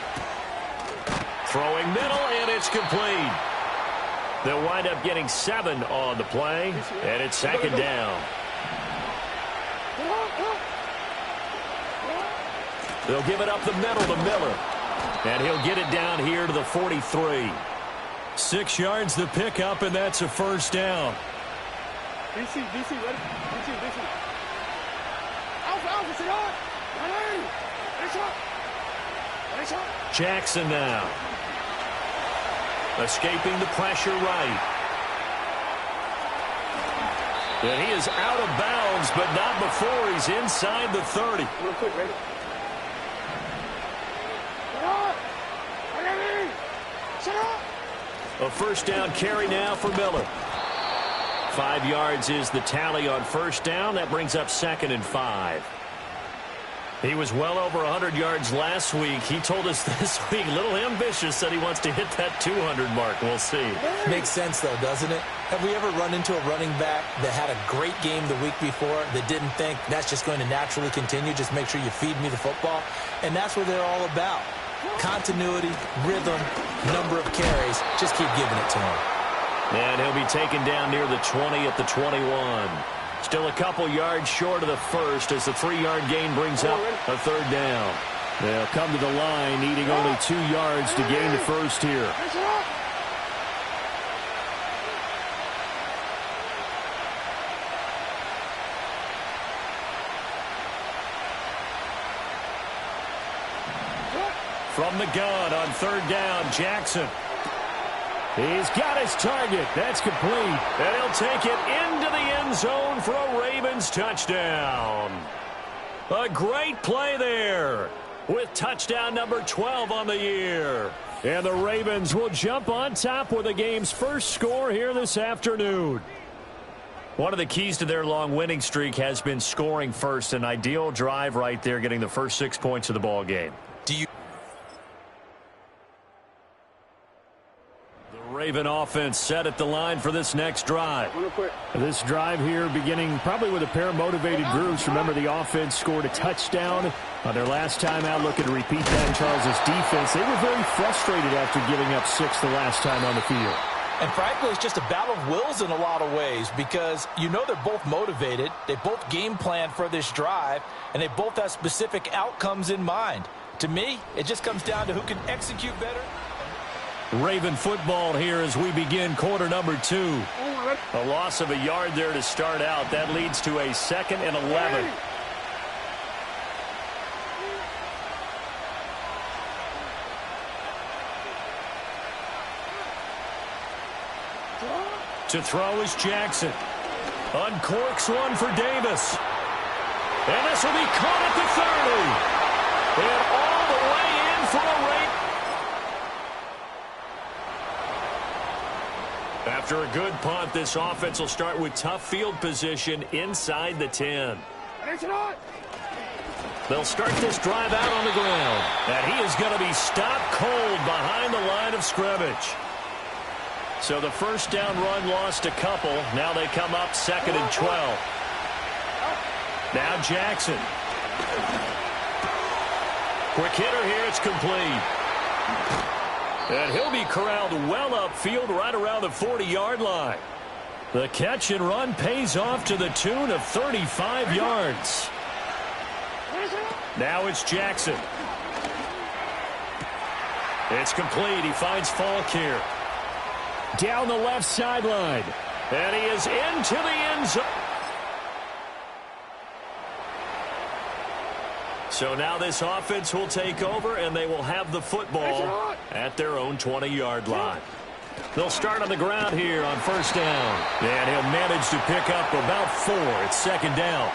Throwing middle, and it's complete. They'll wind up getting 7 on the play, and it's second down. They'll give it up the middle to Miller. And he'll get it down here to the 43. 6 yards the pickup, and that's a first down. DC, ready? DC. Alpha, sit on. Jackson now. Escaping the pressure right. And he is out of bounds, but not before he's inside the 30. Real quick, ready? A first down carry now for Miller. 5 yards is the tally on first down. That brings up 2nd and 5. He was well over 100 yards last week. He told us this week, a little ambitious, said he wants to hit that 200 mark. We'll see. Makes sense, though, doesn't it? Have we ever run into a running back that had a great game the week before that didn't think that's just going to naturally continue? Just make sure you feed me the football. And that's what they're all about. Continuity, rhythm, number of carries. Just keep giving it to him. And he'll be taken down near the 20 at the 21. Still a couple yards short of the first as the 3-yard gain brings up a third down. They'll come to the line needing only 2 yards to gain the first here. From the gun on third down, Jackson. He's got his target. That's complete. And he'll take it into the end zone for a Ravens touchdown. A great play there with touchdown number 12 on the year. And the Ravens will jump on top with the game's first score here this afternoon. One of the keys to their long winning streak has been scoring first. An ideal drive right there, getting the first 6 points of the ball game. Raven offense set at the line for this next drive. This drive here beginning probably with a pair of motivated groups. Remember, the offense scored a touchdown on their last time out. Looking to repeat that in Charles's defense. They were very frustrated after giving up 6 the last time on the field. And frankly, it's just a battle of wills in a lot of ways because you know they're both motivated. They both game plan for this drive, and they both have specific outcomes in mind. To me, it just comes down to who can execute better. Raven football here as we begin quarter number 2. A loss of a yard there to start out. That leads to a 2nd and 11. To throw is Jackson. Uncorks one for Davis. And this will be caught at the 30. And all the way in for a Raven. After a good punt, this offense will start with tough field position inside the 10. They'll start this drive out on the ground. And he is going to be stopped cold behind the line of scrimmage. So the first down run lost a couple. Now they come up 2nd and 12. Now Jackson. Quick hitter here. It's complete. And he'll be corralled well upfield right around the 40-yard line. The catch and run pays off to the tune of 35 yards. Now it's Jackson. It's complete. He finds Falk here. Down the left sideline. And he is into the end zone. So now this offense will take over, and they will have the football at their own 20-yard line. They'll start on the ground here on first down. And he'll manage to pick up about 4. It's 2nd down.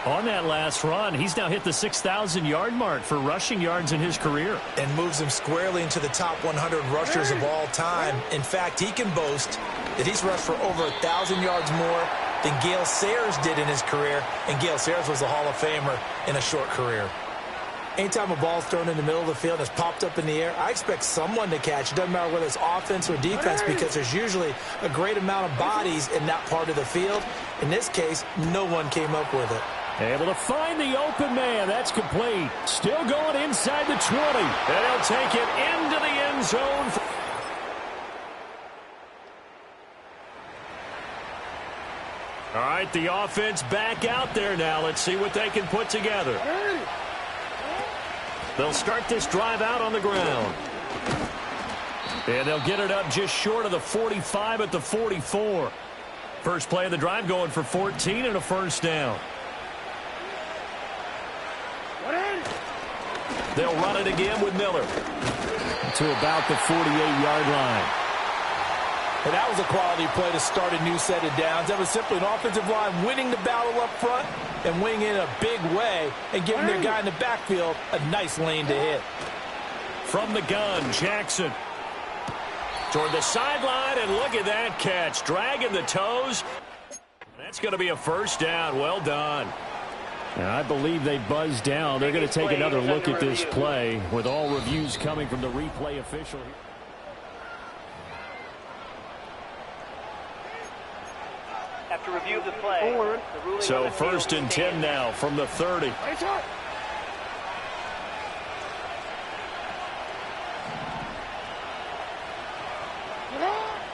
On that last run, he's now hit the 6,000-yard mark for rushing yards in his career. And moves him squarely into the top 100 rushers of all time. In fact, he can boast that he's rushed for over 1,000 yards more than Gale Sayers did in his career. And Gale Sayers was a Hall of Famer in a short career. Anytime a ball's thrown in the middle of the field and it's popped up in the air, I expect someone to catch. It doesn't matter whether it's offense or defense, because there's usually a great amount of bodies in that part of the field. In this case, no one came up with it. Able to find the open man. That's complete. Still going inside the 20. And he'll take it into the end zone. All right, the offense back out there now. Let's see what they can put together. They'll start this drive out on the ground. And they'll get it up just short of the 45 at the 44. First play of the drive going for 14 and a first down. They'll run it again with Miller to about the 48-yard line. And that was a quality play to start a new set of downs. That was simply an offensive line winning the battle up front and winning in a big way and giving their guy in the backfield a nice lane to hit. From the gun, Jackson toward the sideline, and look at that catch. Dragging the toes. That's going to be a first down. Well done. I believe they buzzed down. They're going to take another look at this play with all reviews coming from the replay official. After review of the play, so 1st and 10 now from the 30.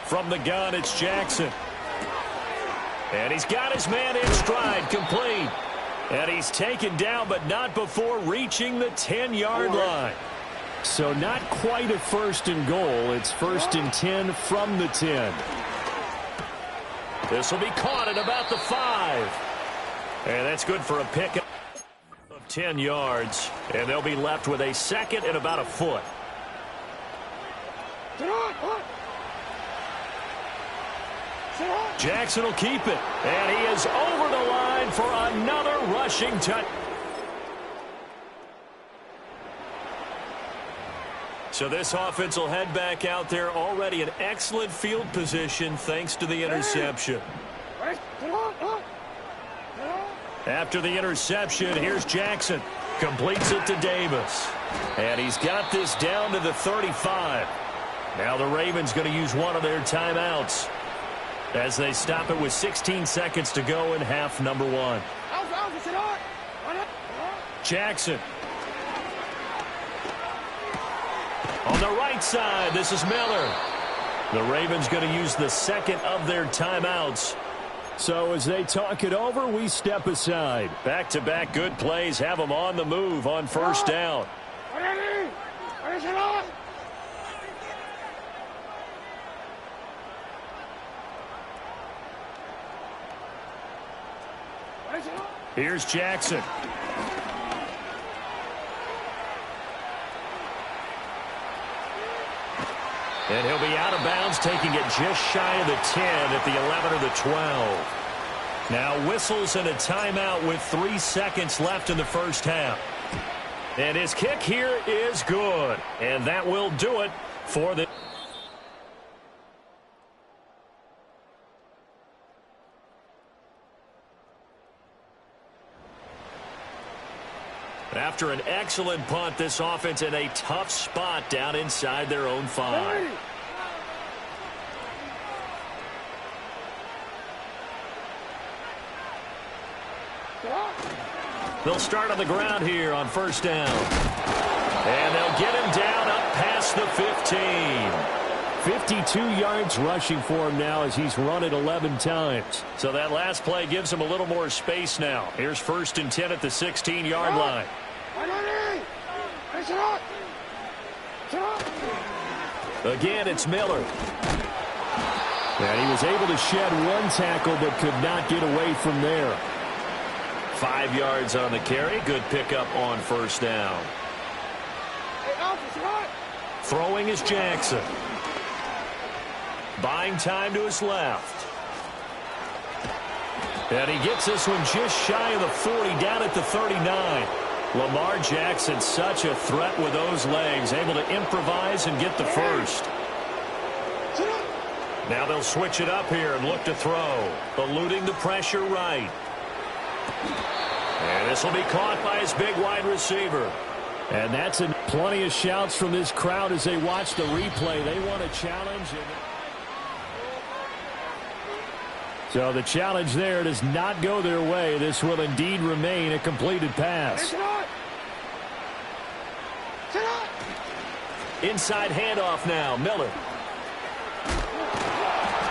From the gun, it's Jackson. And he's got his man in stride, complete. And he's taken down, but not before reaching the 10-yard line. So not quite a 1st and goal. It's 1st and 10 from the 10. This will be caught at about the 5. And that's good for a pickup of 10 yards. And they'll be left with a 2nd and about a foot. Jackson will keep it. And he is over the line for another rushing touchdown. So this offense will head back out there, already in excellent field position thanks to the interception. After the interception, here's Jackson. Completes it to Davis. And he's got this down to the 35. Now the Ravens going to use one of their timeouts as they stop it with 16 seconds to go in half number 1. Jackson. On the right side, this is Miller. The Ravens going to use the 2nd of their timeouts. So as they talk it over, we step aside. Back-to-back good plays have them on the move on first down. Here's Jackson. And he'll be out of bounds, taking it just shy of the 10 at the 11 or the 12. Now whistles and a timeout with 3 seconds left in the first half. And his kick here is good. And that will do it for the... After an excellent punt, this offense in a tough spot down inside their own 5. They'll start on the ground here on first down. And they'll get him down up past the 15. 52 yards rushing for him now as he's run it 11 times. So that last play gives him a little more space now. Here's 1st and 10 at the 16-yard line. Again, it's Miller. And he was able to shed one tackle but could not get away from there. 5 yards on the carry. Good pickup on first down. Throwing is Jackson. Buying time to his left. And he gets this one just shy of the 40, down at the 39. Lamar Jackson, such a threat with those legs, able to improvise and get the first. Now they'll switch it up here and look to throw. Eluding the pressure right. And this will be caught by his big wide receiver. And that's plenty of shouts from this crowd as they watch the replay. They want a challenge. So the challenge there does not go their way. This will indeed remain a completed pass. Inside handoff now, Miller.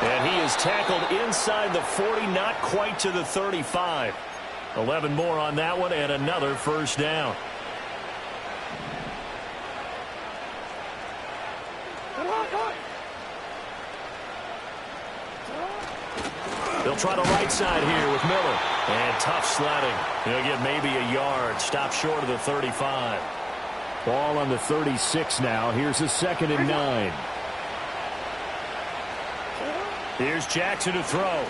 And he is tackled inside the 40, not quite to the 35. 11 more on that one and another first down. They'll try the right side here with Miller. And tough sledding. He'll get maybe a yard. Stop short of the 35. Ball on the 36 now. Here's a 2nd and 9. Here's Jackson to throw.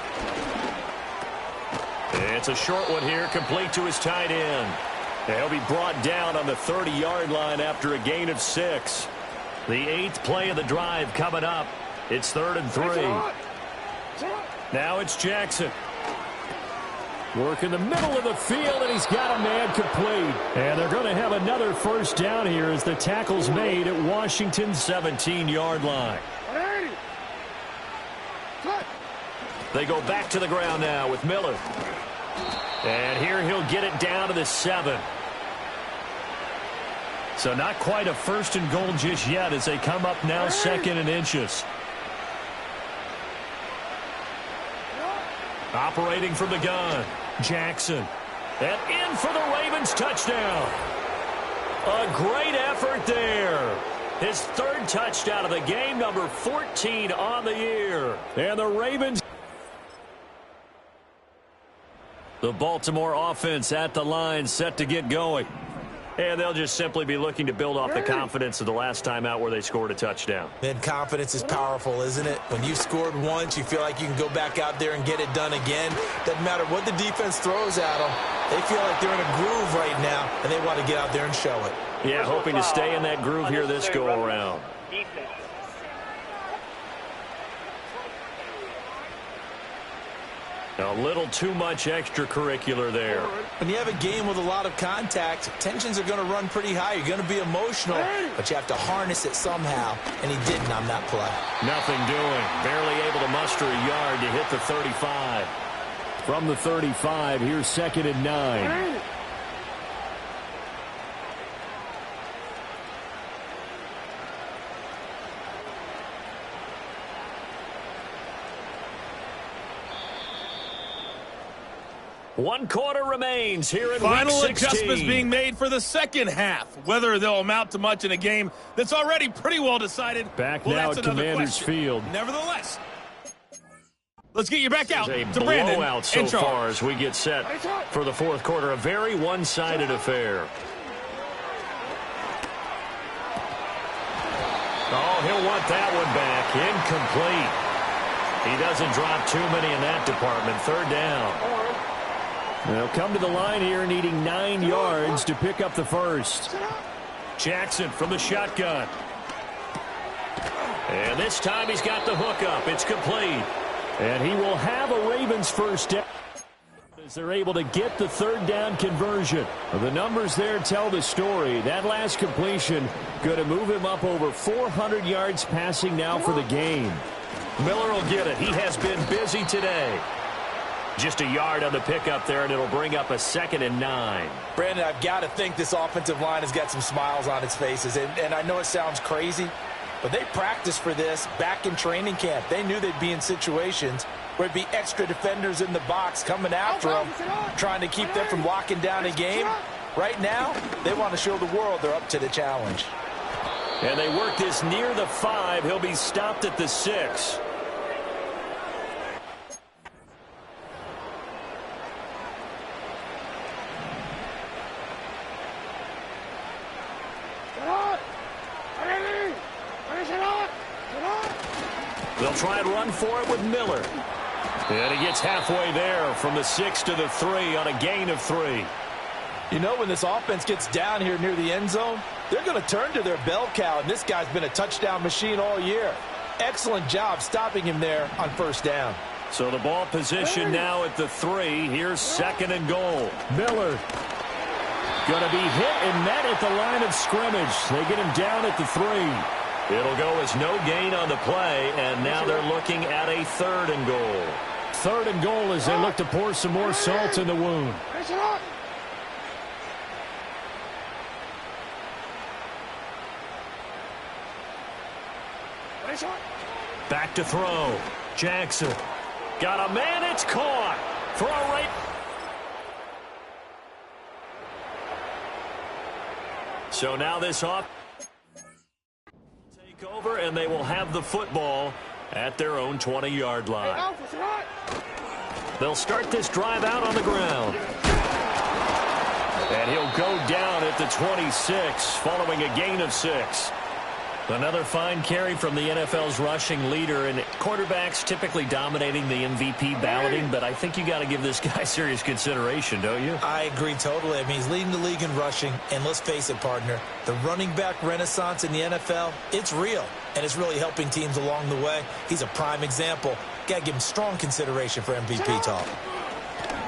It's a short one here, complete to his tight end. He'll be brought down on the 30-yard line after a gain of 6. The 8th play of the drive coming up. It's 3rd and 3. Now it's Jackson. Work in the middle of the field, and he's got a man complete. And they're going to have another first down here as the tackle's made at Washington's 17-yard line. They go back to the ground now with Miller. And here he'll get it down to the 7. So not quite a 1st and goal just yet as they come up now 2nd and inches. Operating from the gun, Jackson. And in for the Ravens touchdown. A great effort there. His 3rd touchdown of the game, number 14 on the year. And the Ravens. The Baltimore offense at the line, set to get going. And they'll just simply be looking to build off the confidence of the last time out where they scored a touchdown. Man, confidence is powerful, isn't it? When you scored once, you feel like you can go back out there and get it done again. Doesn't matter what the defense throws at them. They feel like they're in a groove right now, and they want to get out there and show it. Yeah, hoping to stay in that groove here this go-around. A little too much extracurricular there. When you have a game with a lot of contact, tensions are going to run pretty high. You're going to be emotional, but you have to harness it somehow, and he didn't on that play. Nothing doing. Barely able to muster a yard to hit the 35. From the 35, here's 2nd and 9. One quarter remains here in Final Week 16. adjustments being made for the second half. Whether they'll amount to much in a game that's already pretty well decided. Back well, now at Commander's Field. Nevertheless, let's get you back out a to Brandon blowout so and Charles. far as we get set for the 4th quarter. A very one-sided affair. Oh, he'll want that one back. Incomplete. He doesn't drop too many in that department. 3rd down. They'll come to the line here needing 9 yards to pick up the first. Jackson from the shotgun. And this time he's got the hook up. It's complete. And he will have a Ravens first down as they're able to get the 3rd down conversion. The numbers there tell the story. That last completion going to move him up over 400 yards passing now for the game. Miller will get it. He has been busy today. Just a yard on the pickup there, and it'll bring up a 2nd and 9. Brandon, I've got to think this offensive line has got some smiles on its faces. And I know it sounds crazy, but they practiced for this back in training camp. They knew they'd be in situations where it'd be extra defenders in the box coming after them, trying to keep them from locking down a game. Right now, they want to show the world they're up to the challenge. And they work this near the 5. He'll be stopped at the 6. They'll try and run for it with Miller. And he gets halfway there from the 6 to the 3 on a gain of 3. You know, when this offense gets down here near the end zone, they're going to turn to their bell cow, and this guy's been a touchdown machine all year. Excellent job stopping him there on 1st down. So the ball position now at the 3. Here's 2nd and goal. Miller. Going to be hit and met at the line of scrimmage. They get him down at the 3. It'll go as no gain on the play, and now they're looking at a 3rd and goal. 3rd and goal as they look to pour some more salt in the wound. Back to throw. Jackson. Got a man. It's caught. For a right. So now this off. Take over, and they will have the football at their own 20-yard line. They'll start this drive out on the ground. And he'll go down at the 26, following a gain of 6. Another fine carry from the NFL's rushing leader, and quarterbacks typically dominating the MVP balloting, but I think you got to give this guy serious consideration, don't you? I agree totally. I mean, he's leading the league in rushing, and let's face it, partner, the running back renaissance in the NFL, it's real, and it's really helping teams along the way. He's a prime example. Got to give him strong consideration for MVP talk.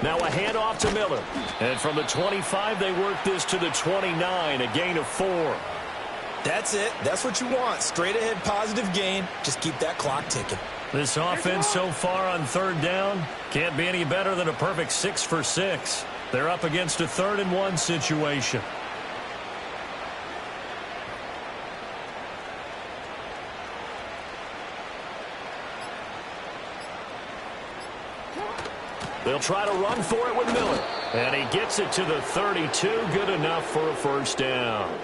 Now a handoff to Miller, and from the 25, they work this to the 29, a gain of 4. That's it. That's what you want. Straight ahead positive gain. Just keep that clock ticking. This offense so far on 3rd down can't be any better than a perfect 6 for 6. They're up against a 3rd and 1 situation. They'll try to run for it with Miller. And he gets it to the 32. Good enough for a 1st down.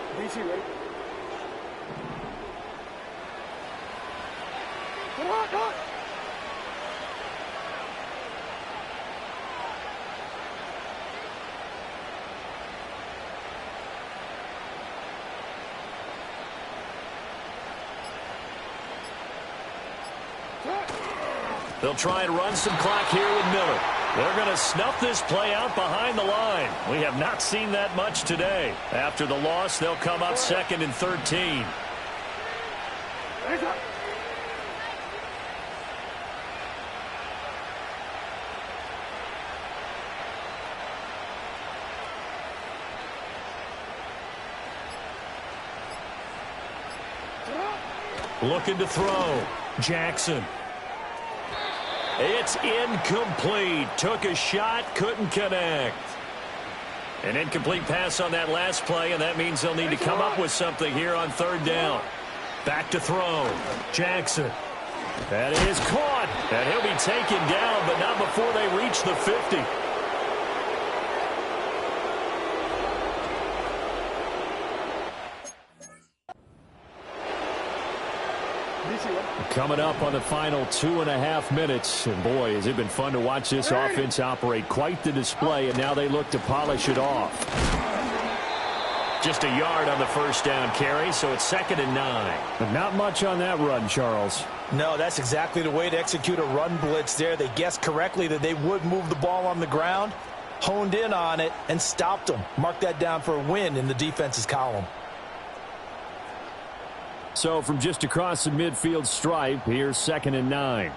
They'll try and run some clock here with Miller. They're going to snuff this play out behind the line. We have not seen that much today. After the loss, they'll come up 2nd and 13. Looking to throw. Jackson. It's incomplete. Took a shot, couldn't connect. An incomplete pass on that last play, and that means they'll need to come up with something here on 3rd down. Back to throw. Jackson. That is caught. And he'll be taken down, but not before they reach the 50. Coming up on the final 2.5 minutes. And boy, has it been fun to watch this offense operate. Quite the display, and now they look to polish it off. Just a yard on the 1st down carry, so it's 2nd and 9. But not much on that run, Charles. No, that's exactly the way to execute a run blitz there. They guessed correctly that they would move the ball on the ground, honed in on it, and stopped them. Mark that down for a win in the defense's column. So from just across the midfield stripe, here's 2nd and 9.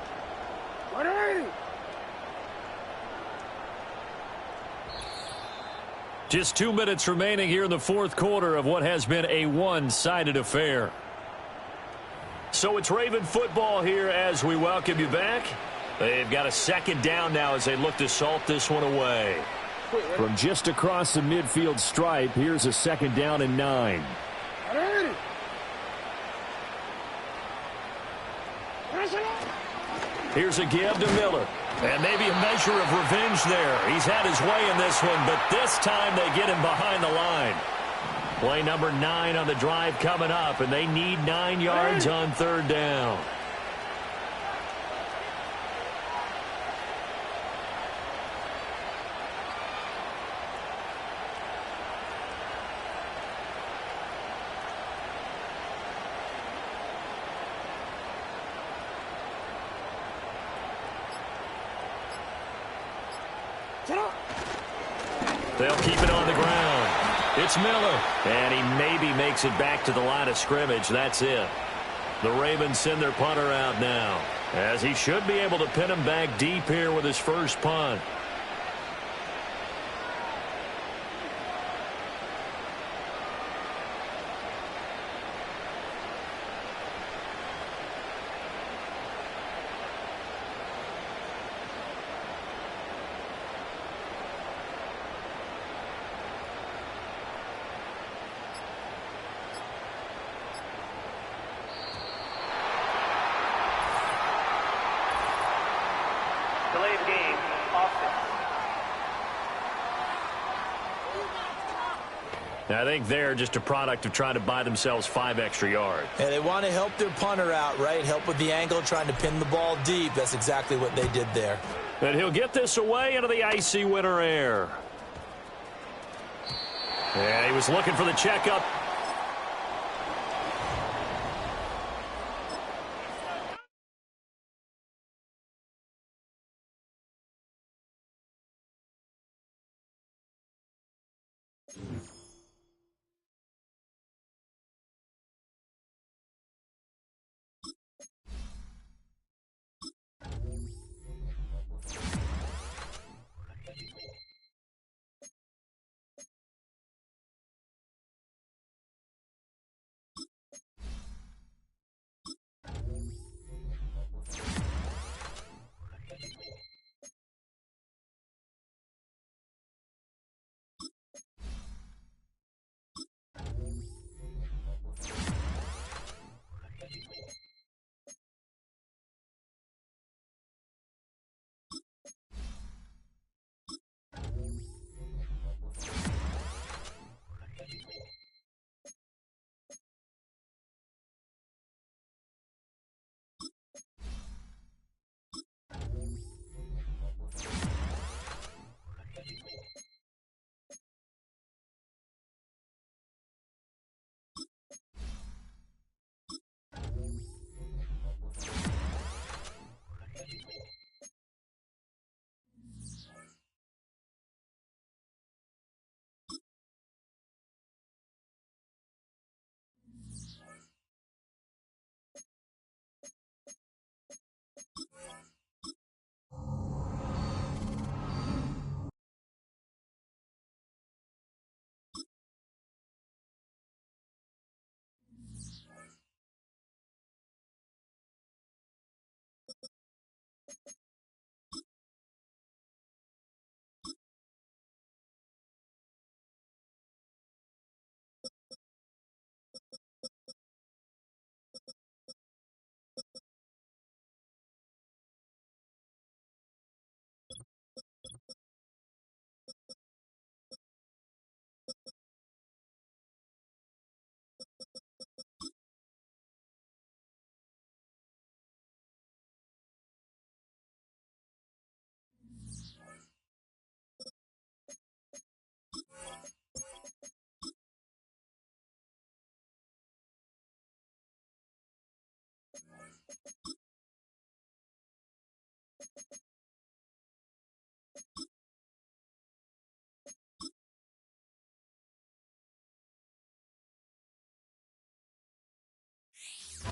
Just 2 minutes remaining here in the 4th quarter of what has been a one-sided affair. So it's Raven football here as we welcome you back. They've got a second down now as they look to salt this one away. From just across the midfield stripe, here's a second down and 9. Here's a give to Miller. And maybe a measure of revenge there. He's had his way in this one, but this time they get him behind the line. Play number 9 on the drive coming up, and they need 9 yards on third down. They'll keep it on the ground. It's Miller. And he maybe makes it back to the line of scrimmage. That's it. The Ravens send their punter out now, as he should be able to pin him back deep here with his first punt. Delay of game, offense. I think they're just a product of trying to buy themselves 5 extra yards. And they want to help their punter out, right? Help with the angle, trying to pin the ball deep. That's exactly what they did there. And he'll get this away into the icy winter air. And he was looking for the checkup.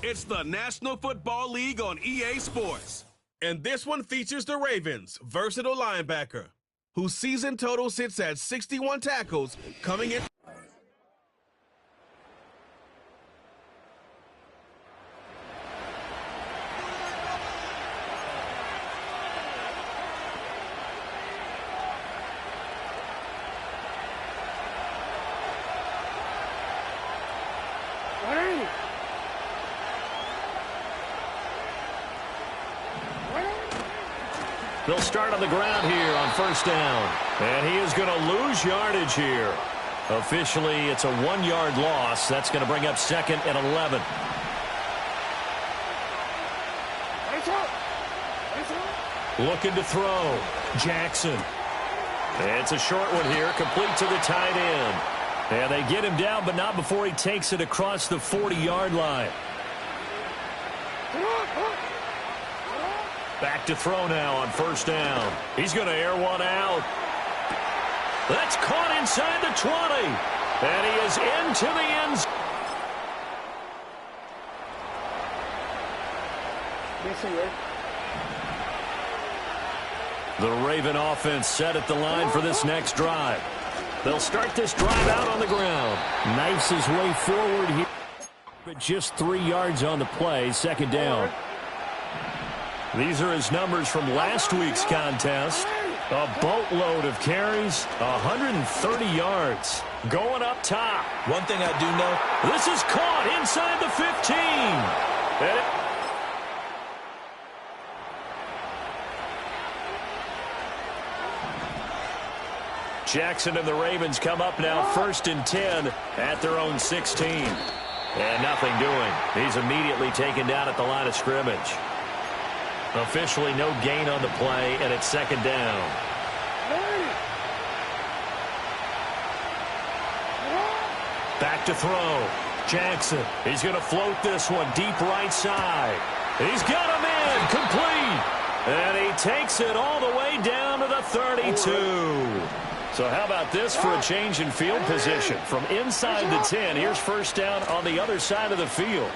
It's the National Football League on EA Sports. And this one features the Ravens' versatile linebacker, whose season total sits at 61 tackles coming in. They'll start on the ground here on first down. And he is going to lose yardage here. Officially, it's a 1-yard loss. That's going to bring up 2nd and 11. Looking to throw. Jackson. It's a short one here, complete to the tight end. And they get him down, but not before he takes it across the 40-yard line. Back to throw now on first down. He's going to air one out. That's caught inside the 20. And he is into the end zone. The Raven offense set at the line for this next drive. They'll start this drive out on the ground. Knifes his way forward here. But just 3 yards on the play, 2nd down. These are his numbers from last week's contest. A boatload of carries, 130 yards. Going up top. One thing I do know, this is caught inside the 15. And Jackson and the Ravens come up now 1st and 10 at their own 16. And nothing doing. He's immediately taken down at the line of scrimmage. Officially no gain on the play, and it's 2nd down. Back to throw. Jackson. He's going to float this one deep right side. He's got him in. Complete. And he takes it all the way down to the 32. So how about this for a change in field position? From inside the 10, here's first down on the other side of the field.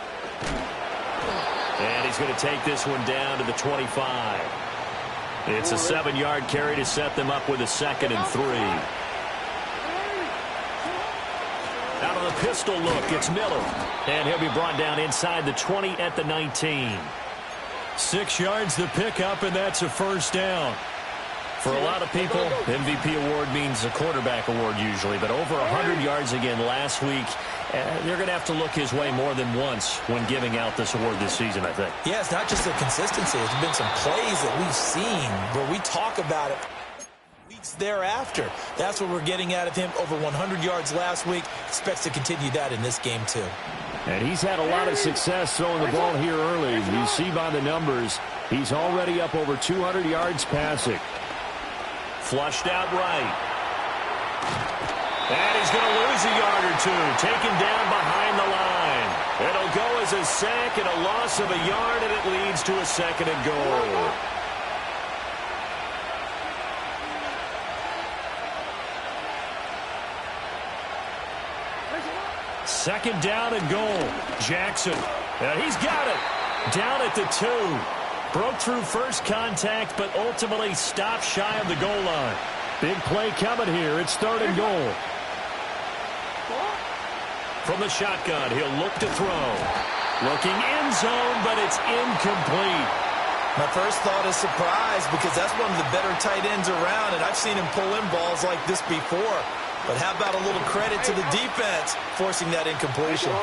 And he's going to take this one down to the 25. It's a 7-yard carry to set them up with a 2nd and 3. Out of the pistol look, it's Miller. And he'll be brought down inside the 20 at the 19. 6 yards the pickup, and that's a first down. For a lot of people, MVP award means a quarterback award usually, but over 100 yards again last week. They're going to have to look his way more than once when giving out this award this season, I think. Yeah, it's not just the consistency. There's been some plays that we've seen where we talk about it weeks thereafter. That's what we're getting out of him. Over 100 yards last week. Expects to continue that in this game, too. And he's had a lot of success throwing the ball here early. You see by the numbers, he's already up over 200 yards passing. Flushed out right. And he's going to lose a yard or two. Taken down behind the line. It'll go as a sack and a loss of a yard, and it leads to a 2nd and goal. Second down and goal. Jackson. He's got it. Down at the 2. Broke through first contact, but ultimately stopped shy of the goal line. Big play coming here. It's 3rd and goal. From the shotgun, he'll look to throw. Looking end zone, but it's incomplete. My first thought is surprise because that's one of the better tight ends around, and I've seen him pull in balls like this before. But how about a little credit to the defense forcing that incompletion?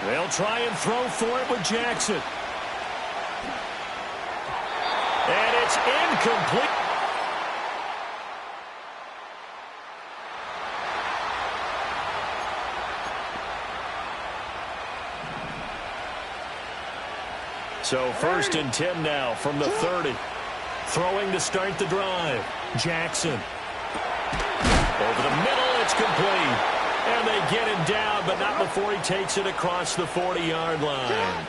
They'll try and throw for it with Jackson. And it's incomplete. So 1st and 10 now from the 30. Throwing to start the drive. Jackson. Over the middle, it's complete. And they get him down, but not before he takes it across the 40-yard line.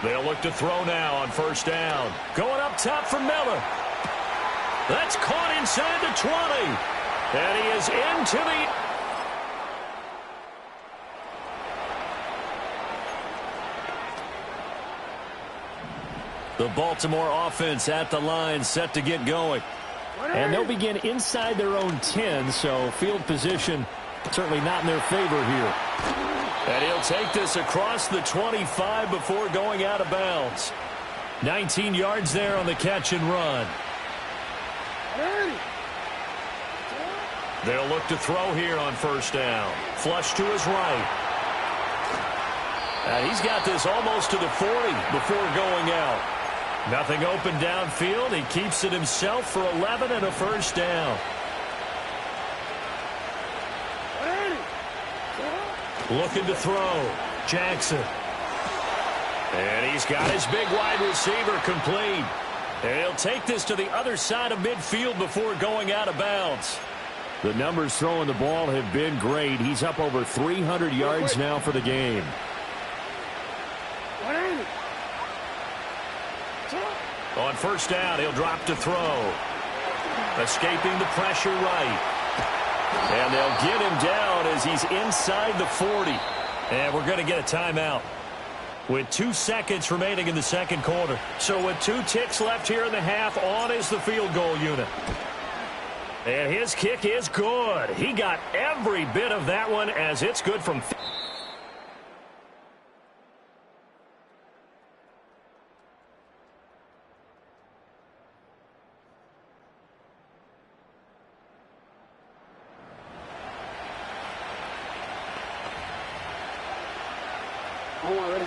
They'll look to throw now on first down. Going up top for Miller. That's caught inside the 20. And he is into the Baltimore offense at the line, set to get going. And they'll begin inside their own 10, so field position certainly not in their favor here. And he'll take this across the 25 before going out of bounds. 19 yards there on the catch and run. They'll look to throw here on first down. Flush to his right. And he's got this almost to the 40 before going out. Nothing open downfield. He keeps it himself for 11 and a first down. Looking to throw. Jackson. And he's got his big wide receiver complete. And he'll take this to the other side of midfield before going out of bounds. The numbers throwing the ball have been great. He's up over 300 yards now for the game. On first down, he'll drop to throw. Escaping the pressure right. And they'll get him down as he's inside the 40. And we're going to get a timeout with 2 seconds remaining in the second quarter. So with 2 ticks left here in the half, on is the field goal unit. And his kick is good. He got every bit of that one as it's good from... Ready?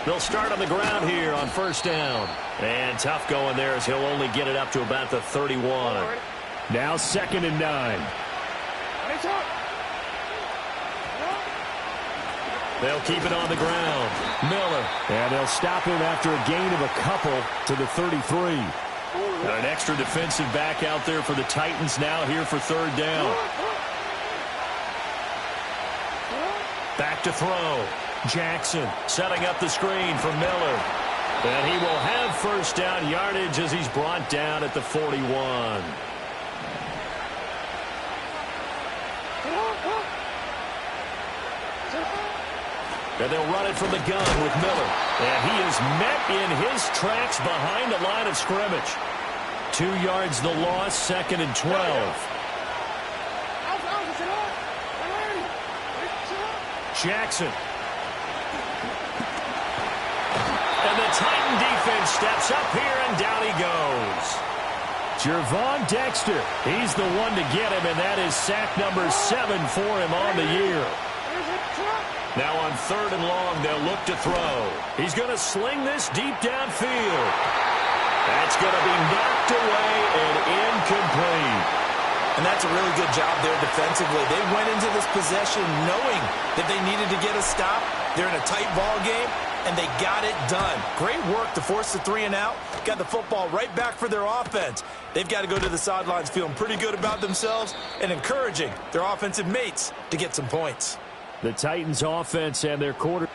They'll start on the ground here on first down. And tough going there as he'll only get it up to about the 31. Now 2nd and 9. They'll keep it on the ground. Miller. And they'll stop him after a gain of a couple to the 33. Got an extra defensive back out there for the Titans now here for 3rd down. Back to throw. Jackson setting up the screen for Miller. And he will have first down yardage as he's brought down at the 41. And they'll run it from the gun with Miller. And he is met in his tracks behind the line of scrimmage. 2 yards the loss, 2nd and 12. Jackson. And the Titan defense steps up here, and down he goes. Gervon Dexter. He's the one to get him, and that is sack number 7 for him on the year. Now on 3rd and long, they'll look to throw. He's going to sling this deep downfield. That's going to be knocked away and incomplete. And that's a really good job there defensively. They went into this possession knowing that they needed to get a stop. They're in a tight ball game, and they got it done. Great work to force the 3 and out. Got the football right back for their offense. They've got to go to the sidelines feeling pretty good about themselves and encouraging their offensive mates to get some points. The Titans offense and their quarter.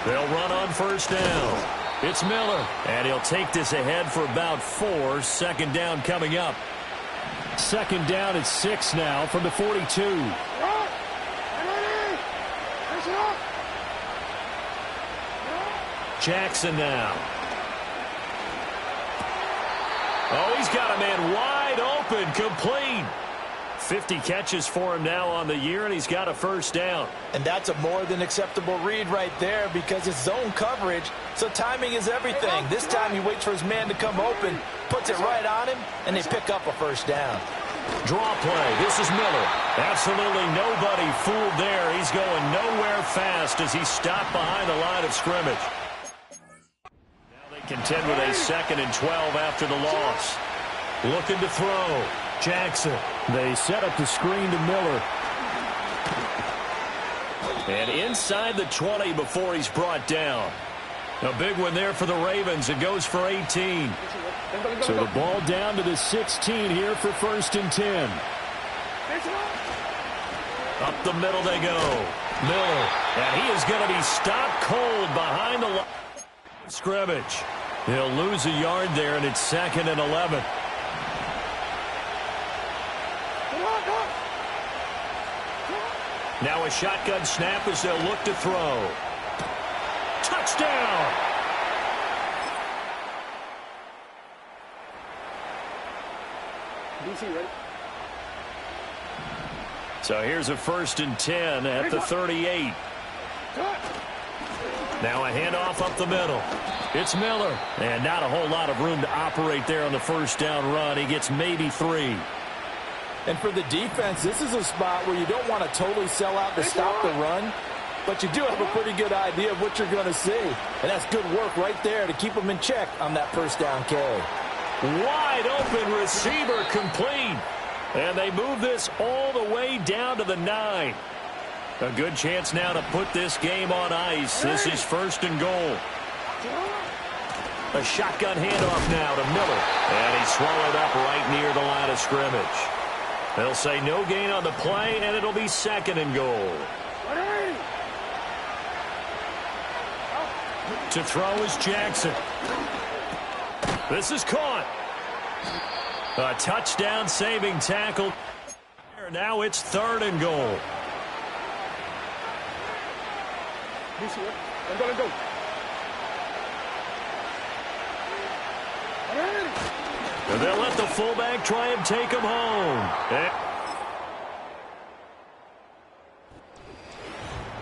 They'll run on first down. It's Miller, and he'll take this ahead for about 4. 2nd down coming up. 2nd down at 6 now from the 42. Jackson now. Oh, he's got a man wide open, complete. 50 catches for him now on the year, and he's got a first down. And that's a more than acceptable read right there because it's zone coverage, so timing is everything. This time he waits for his man to come open, puts it right on him, and they pick up a first down. Draw play. This is Miller. Absolutely nobody fooled there. He's going nowhere fast as he's stopped behind the line of scrimmage. Now they contend with a 2nd and 12 after the loss. Looking to throw. Jackson. They set up the screen to Miller. And inside the 20 before he's brought down. A big one there for the Ravens. It goes for 18. So the ball down to the 16 here for 1st and 10. Up the middle they go. Miller. And he is going to be stopped cold behind the line of scrimmage. He'll lose a yard there, and it's 2nd and 11. Now a shotgun snap as they'll look to throw. Touchdown! DC, ready? So here's a 1st and 10 at the 38. Now a handoff up the middle. It's Miller. And not a whole lot of room to operate there on the first down run. He gets maybe 3. And for the defense, this is a spot where you don't want to totally sell out to stop the run, but you do have a pretty good idea of what you're going to see. And that's good work right there to keep them in check on that first down carry. Wide open receiver complete. And they move this all the way down to the 9. A good chance now to put this game on ice. This is 1st and goal. A shotgun handoff now to Miller. And he's swallowed up right near the line of scrimmage. They'll say no gain on the play, and it'll be 2nd and goal. To throw is Jackson. This is caught. A touchdown-saving tackle. Now it's 3rd and goal. Let's go. And they'll let the fullback try and take him home.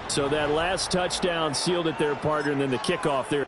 So that last touchdown sealed it there, partner, and then the kickoff there.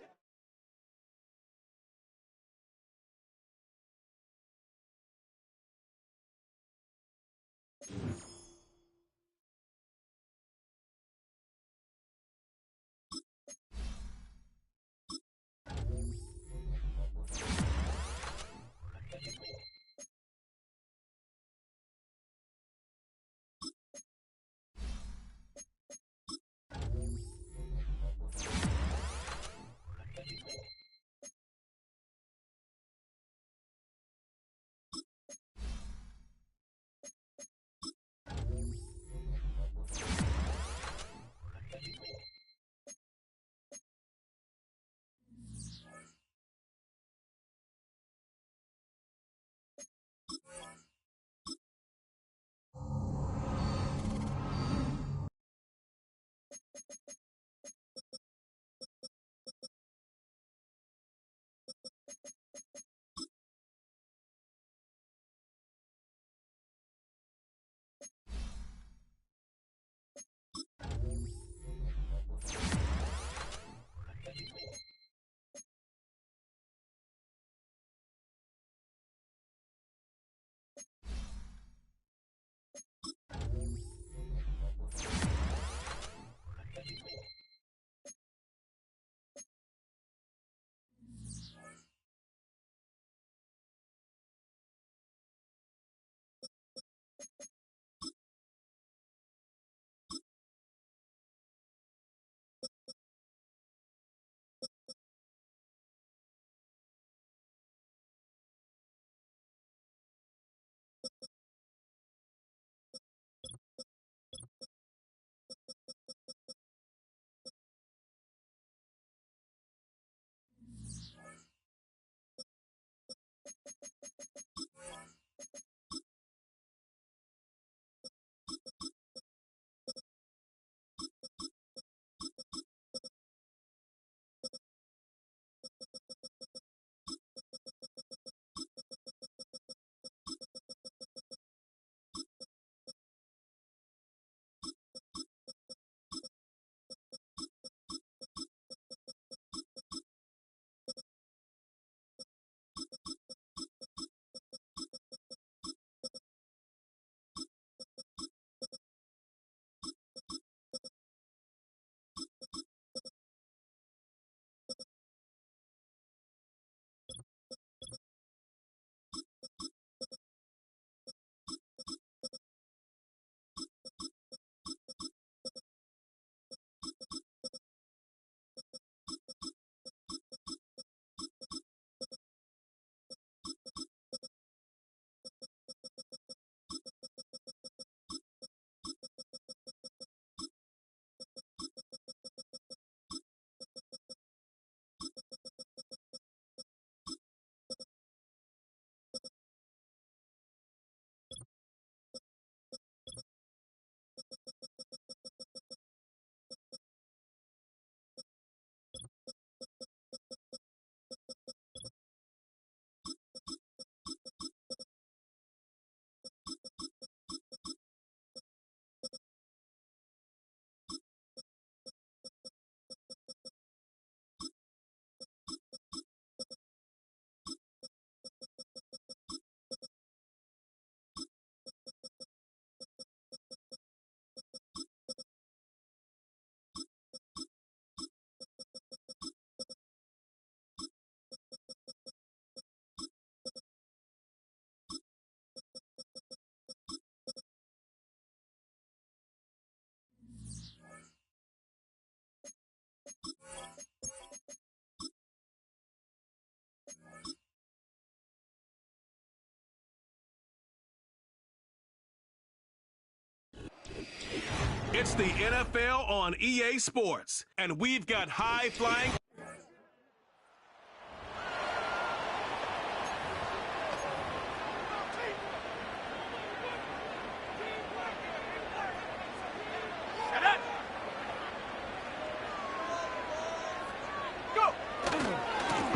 It's the NFL on EA Sports, and we've got high-flying...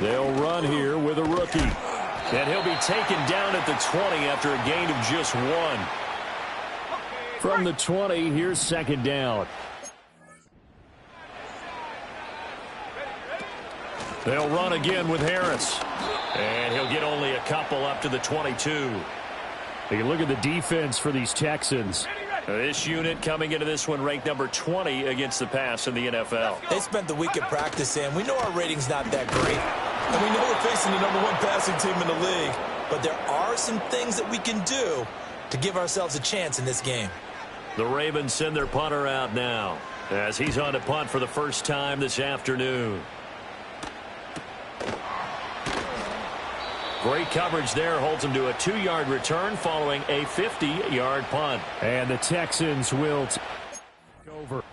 They'll run here with a rookie. And he'll be taken down at the 20 after a gain of just 1. From the 20, here's second down. They'll run again with Harris. And he'll get only a couple up to the 22. You look at the defense for these Texans. This unit coming into this one ranked number 20 against the pass in the NFL. They spent the week at practice, and we know our rating's not that great. And we know we're facing the number 1 passing team in the league. But there are some things that we can do to give ourselves a chance in this game. The Ravens send their punter out now as he's on to punt for the first time this afternoon. Great coverage there, holds him to a 2-yard return following a 50-yard punt. And the Texans will take over.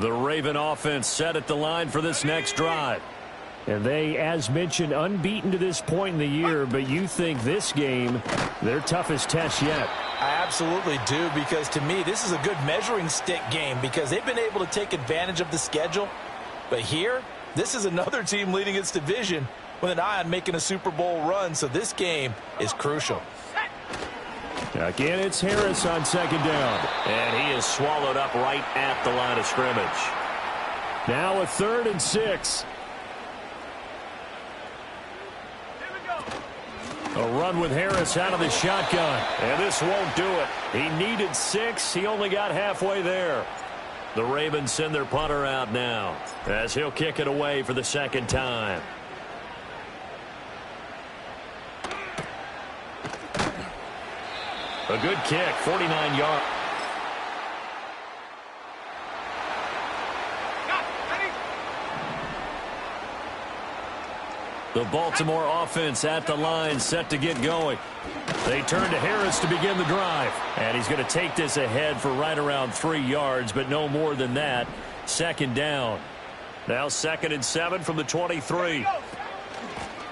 The Raven offense set at the line for this next drive. And they, as mentioned, unbeaten to this point in the year, but you think this game, their toughest test yet. I absolutely do, because to me, this is a good measuring stick game because they've been able to take advantage of the schedule. But here, this is another team leading its division with an eye on making a Super Bowl run, so this game is crucial. Again, it's Harris on second down. And he is swallowed up right at the line of scrimmage. Now a 3rd and 6. A run with Harris out of the shotgun. And this won't do it. He needed 6. He only got halfway there. The Ravens send their punter out now as he'll kick it away for the second time. A good kick, 49 yards. The Baltimore offense at the line, set to get going. They turn to Harris to begin the drive. And he's going to take this ahead for right around 3 yards, but no more than that. Second down. Now 2nd and 7 from the 23.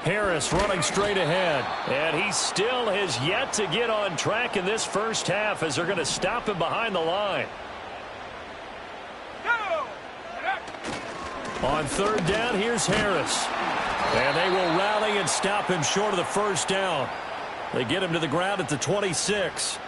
Harris running straight ahead. And he still has yet to get on track in this first half as they're going to stop him behind the line. On 3rd down, here's Harris. And they will rally and stop him short of the first down. They get him to the ground at the 26.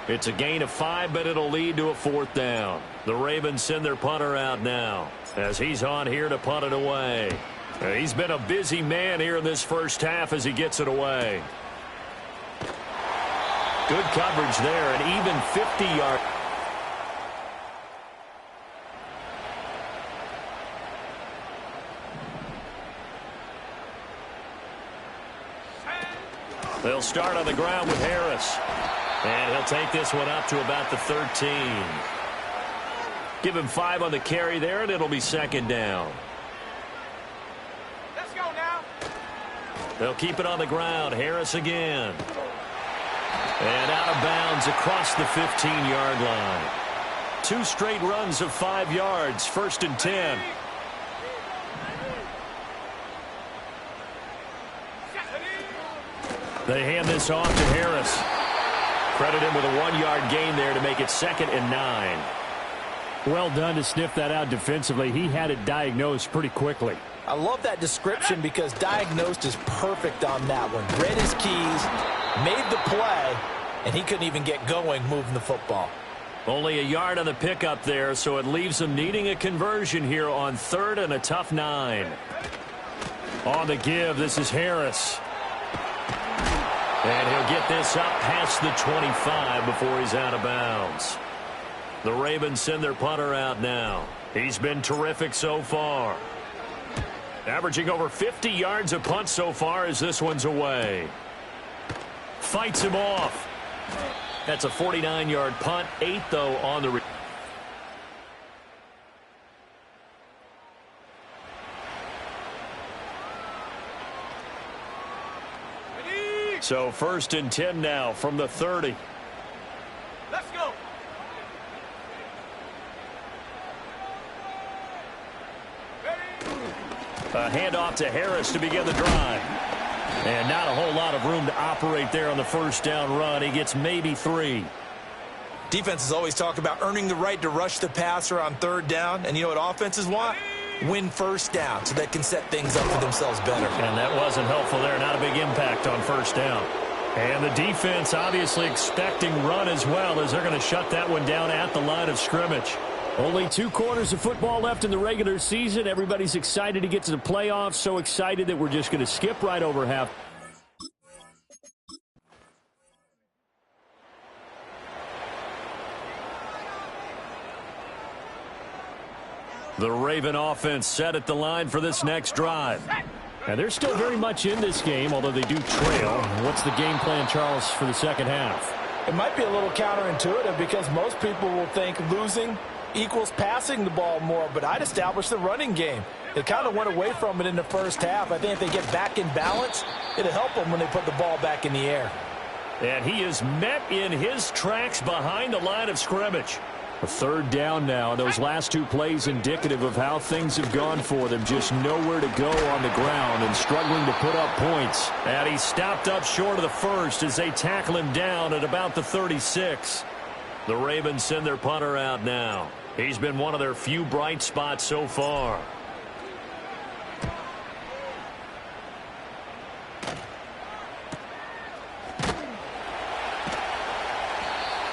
It's a gain of 5, but it'll lead to a 4th down. The Ravens send their punter out now as he's on here to punt it away. And he's been a busy man here in this first half as he gets it away. Good coverage there, an even 50-yard. They'll start on the ground with Harris. And he'll take this one up to about the 13. Give him 5 on the carry there, and it'll be second down. Let's go now. They'll keep it on the ground. Harris again. And out of bounds across the 15-yard line. 2 straight runs of 5 yards. 1st and 10. They hand this off to Harris. Credit him with a 1-yard gain there to make it 2nd and 9. Well done to sniff that out defensively. He had it diagnosed pretty quickly. I love that description because diagnosed is perfect on that one. Read his keys, made the play, and he couldn't even get going moving the football. Only a yard on the pickup there, so it leaves him needing a conversion here on 3rd and a tough 9. On the give, this is Harris. And he'll get this up past the 25 before he's out of bounds. The Ravens send their punter out now. He's been terrific so far. Averaging over 50 yards a punt so far as this one's away. Fights him off. That's a 49-yard punt. 8, though, on the... So 1st and 10 now from the 30. Let's go. A handoff to Harris to begin the drive. And not a whole lot of room to operate there on the first down run. He gets maybe 3. Defenses always talk about earning the right to rush the passer on 3rd down. And you know what offenses want? Win 1st down so they can set things up for themselves better. And that wasn't helpful there. Not a big impact on 1st down. And the defense obviously expecting run as well, as they're going to shut that one down at the line of scrimmage. Only 2 quarters of football left in the regular season. Everybody's excited to get to the playoffs. So excited that we're just going to skip right over half. The Raven offense set at the line for this next drive. And they're still very much in this game, although they do trail. What's the game plan, Charles, for the second half? It might be a little counterintuitive because most people will think losing equals passing the ball more, but I'd establish the running game. They kind of went away from it in the first half. I think if they get back in balance, it'll help them when they put the ball back in the air. And he is met in his tracks behind the line of scrimmage. A 3rd down now. Those last 2 plays indicative of how things have gone for them. Just nowhere to go on the ground and struggling to put up points. And he stopped up short of the first as they tackle him down at about the 36. The Ravens send their punter out now. He's been one of their few bright spots so far.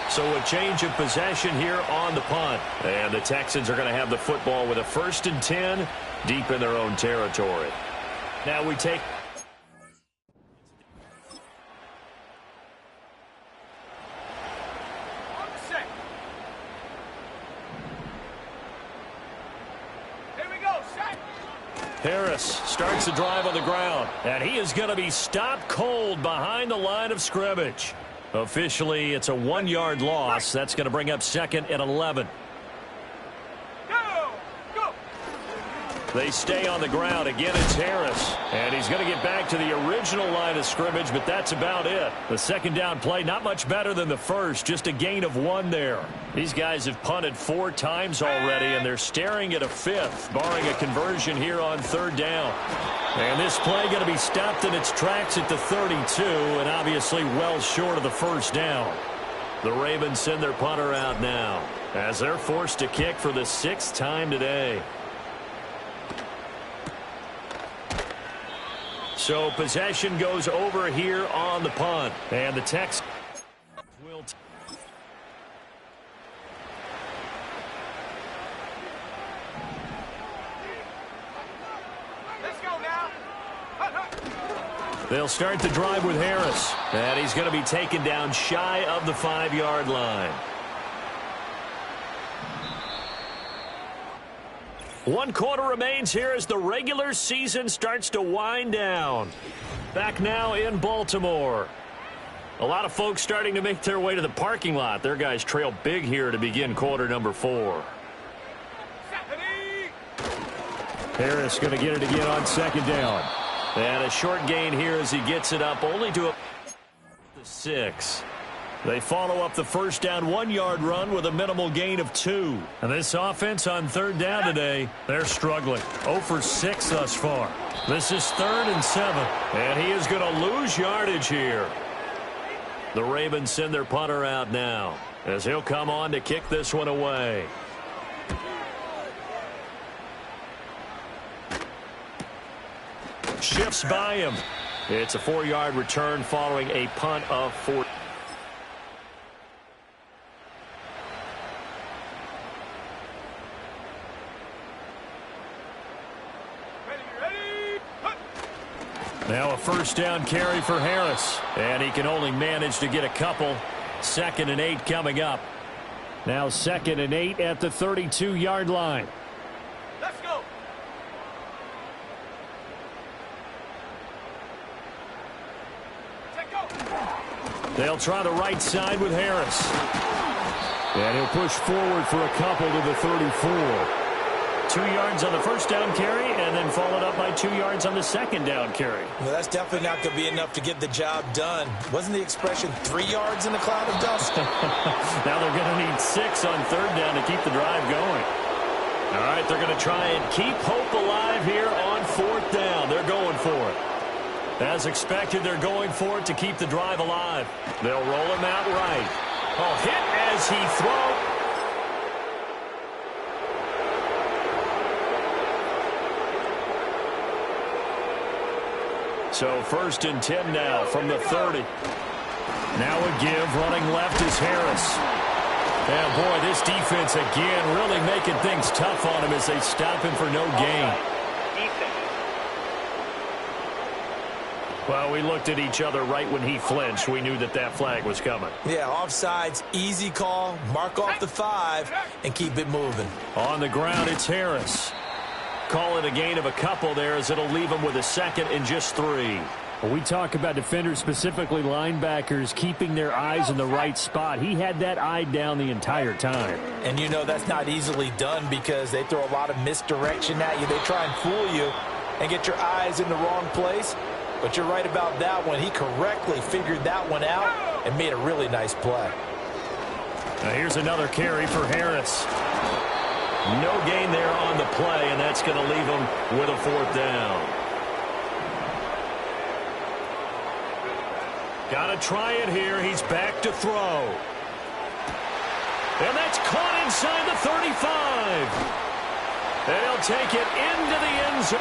So a change of possession here on the punt. And the Texans are going to have the football with a 1st and 10 deep in their own territory. Now we take... Harris starts the drive on the ground, and he is going to be stopped cold behind the line of scrimmage. Officially, it's a 1-yard loss. That's going to bring up 2nd and 11. They stay on the ground. Again, it's Harris. And he's going to get back to the original line of scrimmage, but that's about it. The 2nd down play, not much better than the first. Just a gain of 1 there. These guys have punted 4 times already, and they're staring at a 5th, barring a conversion here on 3rd down. And this play going to be stopped in its tracks at the 32, and obviously well short of the 1st down. The Ravens send their punter out now, as they're forced to kick for the 6th time today. So possession goes over here on the punt. And the Texans will... Let's go now. They'll start the drive with Harris. And he's going to be taken down shy of the 5-yard line. 1 quarter remains here as the regular season starts to wind down. Back now in Baltimore. A lot of folks starting to make their way to the parking lot. Their guys trail big here to begin quarter number 4. Harris going to get it again on 2nd down. And a short gain here as he gets it up only to the 6. They follow up the 1st down 1-yard run with a minimal gain of 2. And this offense on 3rd down today, they're struggling. 0 for 6 thus far. This is 3rd and 7. And he is going to lose yardage here. The Ravens send their punter out now as he'll come on to kick this one away. Shifts by him. It's a 4-yard return following a punt of 4. Now a 1st down carry for Harris. And he can only manage to get a couple. 2nd and 8 coming up. Now 2nd and 8 at the 32-yard line. Let's go. They'll try the right side with Harris. And he'll push forward for a couple to the 34. 2 yards on the first down carry, and then followed up by 2 yards on the second down carry. Well, that's definitely not going to be enough to get the job done. Wasn't the expression 3 yards in a cloud of dust? Now they're going to need 6 on third down to keep the drive going. All right, they're going to try and keep hope alive here on fourth down. They're going for it. As expected, they're going for it to keep the drive alive. They'll roll him out right. Oh, hit as he throws. So 1st and 10 now from the 30. Now a give, running left is Harris. And boy, this defense again really making things tough on him as they stop him for no gain. Well, we looked at each other right when he flinched. We knew that that flag was coming. Yeah, offsides, easy call, mark off the 5, and keep it moving. On the ground, it's Harris. Call it a gain of a couple there as it'll leave him with a 2nd and just 3. When we talk about defenders, specifically linebackers, keeping their eyes in the right spot, he had that eye down the entire time. And you know that's not easily done because they throw a lot of misdirection at you. They try and fool you and get your eyes in the wrong place. But you're right about that one. He correctly figured that one out and made a really nice play. Now here's another carry for Harris. No gain there on the play, and that's going to leave him with a 4th down. Got to try it here. He's back to throw. And that's caught inside the 35. They'll take it into the end zone.